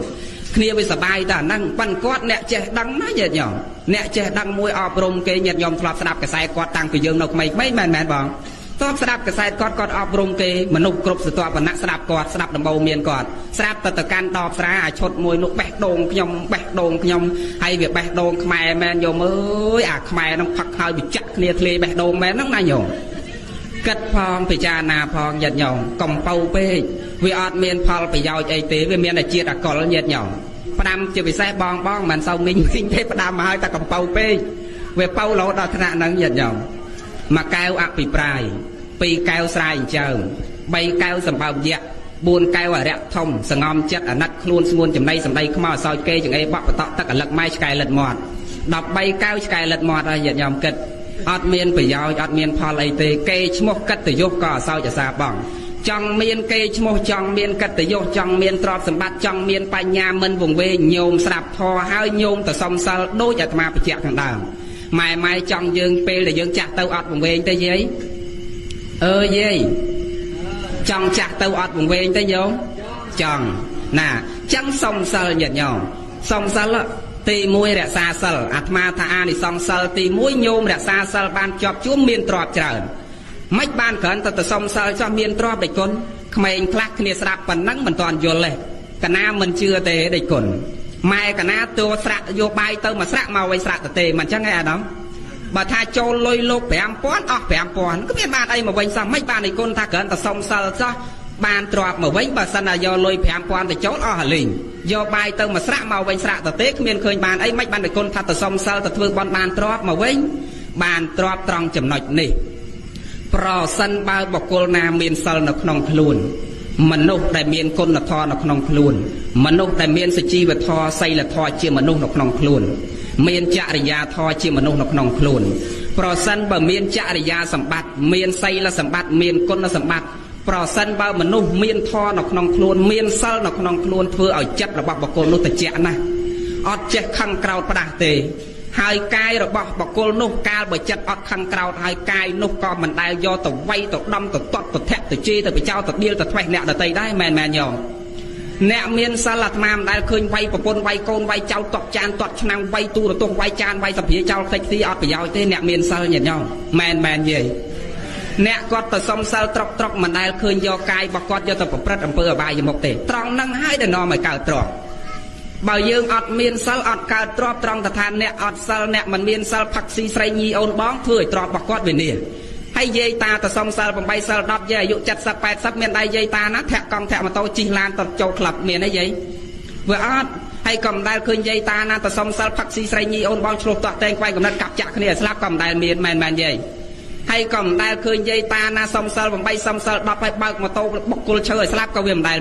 S2: นี้ไปสบายแต่นั่งปั้นกอดเนี่ยเจดังนะเหยียดเหยาเนี่ยเจดังมวยอปรุงเกยเหยียดเหยาสลับสลับกระสายกอดตังไปยืงนกไม่แม่นบองต้องสลับกระสายกอดอปรุงเกยมนุษย์กรุบสตัวปนักสลับกอดสลับดำเบาเมียนกอดสลับตะการตอบสระชดมวยนกแบกโดงพยมแบกโดงพยมให้เบียแบกโดงขมายแมนโยมเอ้ยขมายน้องพักเขาบิจักเนี่ยทะเลแบกโดงแมนน้องนายโยกัดพองพิจารณาพองเหยียดเหยาก่อมเป่าเป้วิอดเมียนพอลไปยาวใจเตะวิเมียนไอเจียดกอลเหยียดเหยาประดามจะไปแซ่บองมันเศร้ามิ่งเทประดามมาให้ตะก่อมเป่าเป้เวเป่าเราดาวธนานังเหยียดเหยามาแก้วอภิปรายปีแก้วสายเจิมใบแก้วสำเภาเยะบุญแก้วอะเระทมสงอมจัดอนัดครูนสงวนจำในสำได้ขมาซอยเกยจังไอ้บักตะตะกันหลักไม้สกายหลัดหมอดดอกใบแก้วสกายหลัดหมอดอะไรเหยียดเหยาเกิดอดเมียนไปยาวอดเมียนพอไลเตเกยชมกกัตยกก็เศร้าจะซาบังจังเมียนเกยชมจังเมียนกัตยกจังเมียนตรอบสมบัติจังเมียนปัญญามันวงเวโยมสลับทอให้โยมแต่สมสารโดยจะมาไปเจาะทางด่างไม่จังยืงเปย์แต่ยืงจักเต้าอดวงเวงแต่ยัยยัยจังจักเต้าอดวงเวงแต่โยมจังน่ะจังสมสารเหยียดเหยาสมสารละ ទី1រក្សាសិលអាត្មាថាអានិសង្សសិលទី1ញោមរក្សាសិលបានជាប់ជួមមានទ្រព្យច្រើនមិនបានគ្រាន់តែទៅសុំសិលចោះមានទ្រព្យដេចគុណក្មេងខ្លះគ្នាស្ដាប់ប៉ុណ្ណឹងមិនទាន់យល់ទេកណាមិនជឿទេដេចគុណម៉ែកណាតួស្រាក់យកបាយទៅមកស្រាក់មកវិញស្រាក់ទៅទេមិនអញ្ចឹងឯអាដាមបើថាចូលលុយលោក 5000 អស់ 5000 គ្មានបានអីមកវិញសោះមិនបានឯគុណថាគ្រាន់តែសុំសិលចោះបានទ្រព្យមកវិញបើសិនណាយកលុយ 5000 ទៅចូលអស់ហើយលេងយកបាយទៅមកស្រាក់មកវិញស្រាក់ទៅទេគ្មានឃើញបានអីមិនបានឯគុណថាទៅសុំសិលទៅធ្វើបន់បានទ្រព្យមកវិញបានទ្រព្យត្រង់ចំណុចនេះប្រសិនបើបុគ្គលណាមានសិលនៅក្នុងខ្លួនមនុស្សដែលមានគុណធម៌នៅក្នុងខ្លួនមនុស្សដែលមានសុជីវធម៌សីលធម៌ជាមនុស្សនៅក្នុងខ្លួនមានចរិយាធម៌ជាមនុស្សនៅក្នុងខ្លួនប្រសិនបើមានចរិយាសម្បត្តិមានសីលសម្បត្តិមានគុណសម្បត្តិប្រសិនបើមនុស្សមានធម៌នៅក្នុងខ្លួនមានសិលនៅក្នុងខ្លួនធ្វើឲ្យចិត្តរបស់បុគ្គលនោះត្រជាក់ណាស់អត់ចេះខឹងក្រោធផ្ដាស់ទេហើយកាយរបស់បុគ្គលនោះកាលបើចិត្តអត់ខឹងក្រោធហើយកាយនោះក៏មិនដែលយកទៅវាយទៅដំទៅទាត់ទៅធាក់ទៅជេរទៅបចោទៅដៀលទៅធ្វេសអ្នកដទៃដែរមែនញោមអ្នកមានសិលអាត្មាមិនដែលឃើញវាយប្រពន្ធវាយកូនវាយចៅតក់ចានតក់ឆ្នាំងវាយទូរទស្សន៍វាយចានវាយសភាចោលខ្ទេចខ្ទីអត់ប្រយោជន៍ទេអ្នកមានសិលញាតិញោមមែនយាយអ្នកគាត់ទៅសុំសិលត្រកមិនដែលឃើញយកកាយរបស់គាត់យកទៅប្រព្រឹត្តអំពើអបាយមុខទេត្រង់ហ្នឹងហើយដែលនាំឲ្យកើតទ្រព្យបើយើងអត់មានសិលអត់កើតទ្រព្យត្រង់ថាអ្នកអត់សិលអ្នកមិនមានសិលផឹកស៊ីស្រីញីអូនបងធ្វើឲ្យទ្រព្យរបស់គាត់វានេះហើយយាយតាទៅសុំសិល8សិល10យាយអាយុ70 80មានដែរយាយតាណាធាក់កង់ធាក់ម៉ូតូជិះឡានទៅចូលក្លឹបមានទេយាយវាអត់ហើយក៏មិនដែលឃើញយាយតាណាទៅសុំសិលផឹកស៊ីស្រីញីអូនបងឆ្លោះតាក់តែងខ្វាយកំណត់កាប់ចាក់គ្នាស្លាប់ក៏មិនដែលមានមែនយាយហើយក៏មិនដែលឃើញយាយតាណាសុំសិល8សុំសិល10ហើយបើកម៉ូតូបុគ្គលឈើឲ្យស្លាប់ក៏វាមិនដែល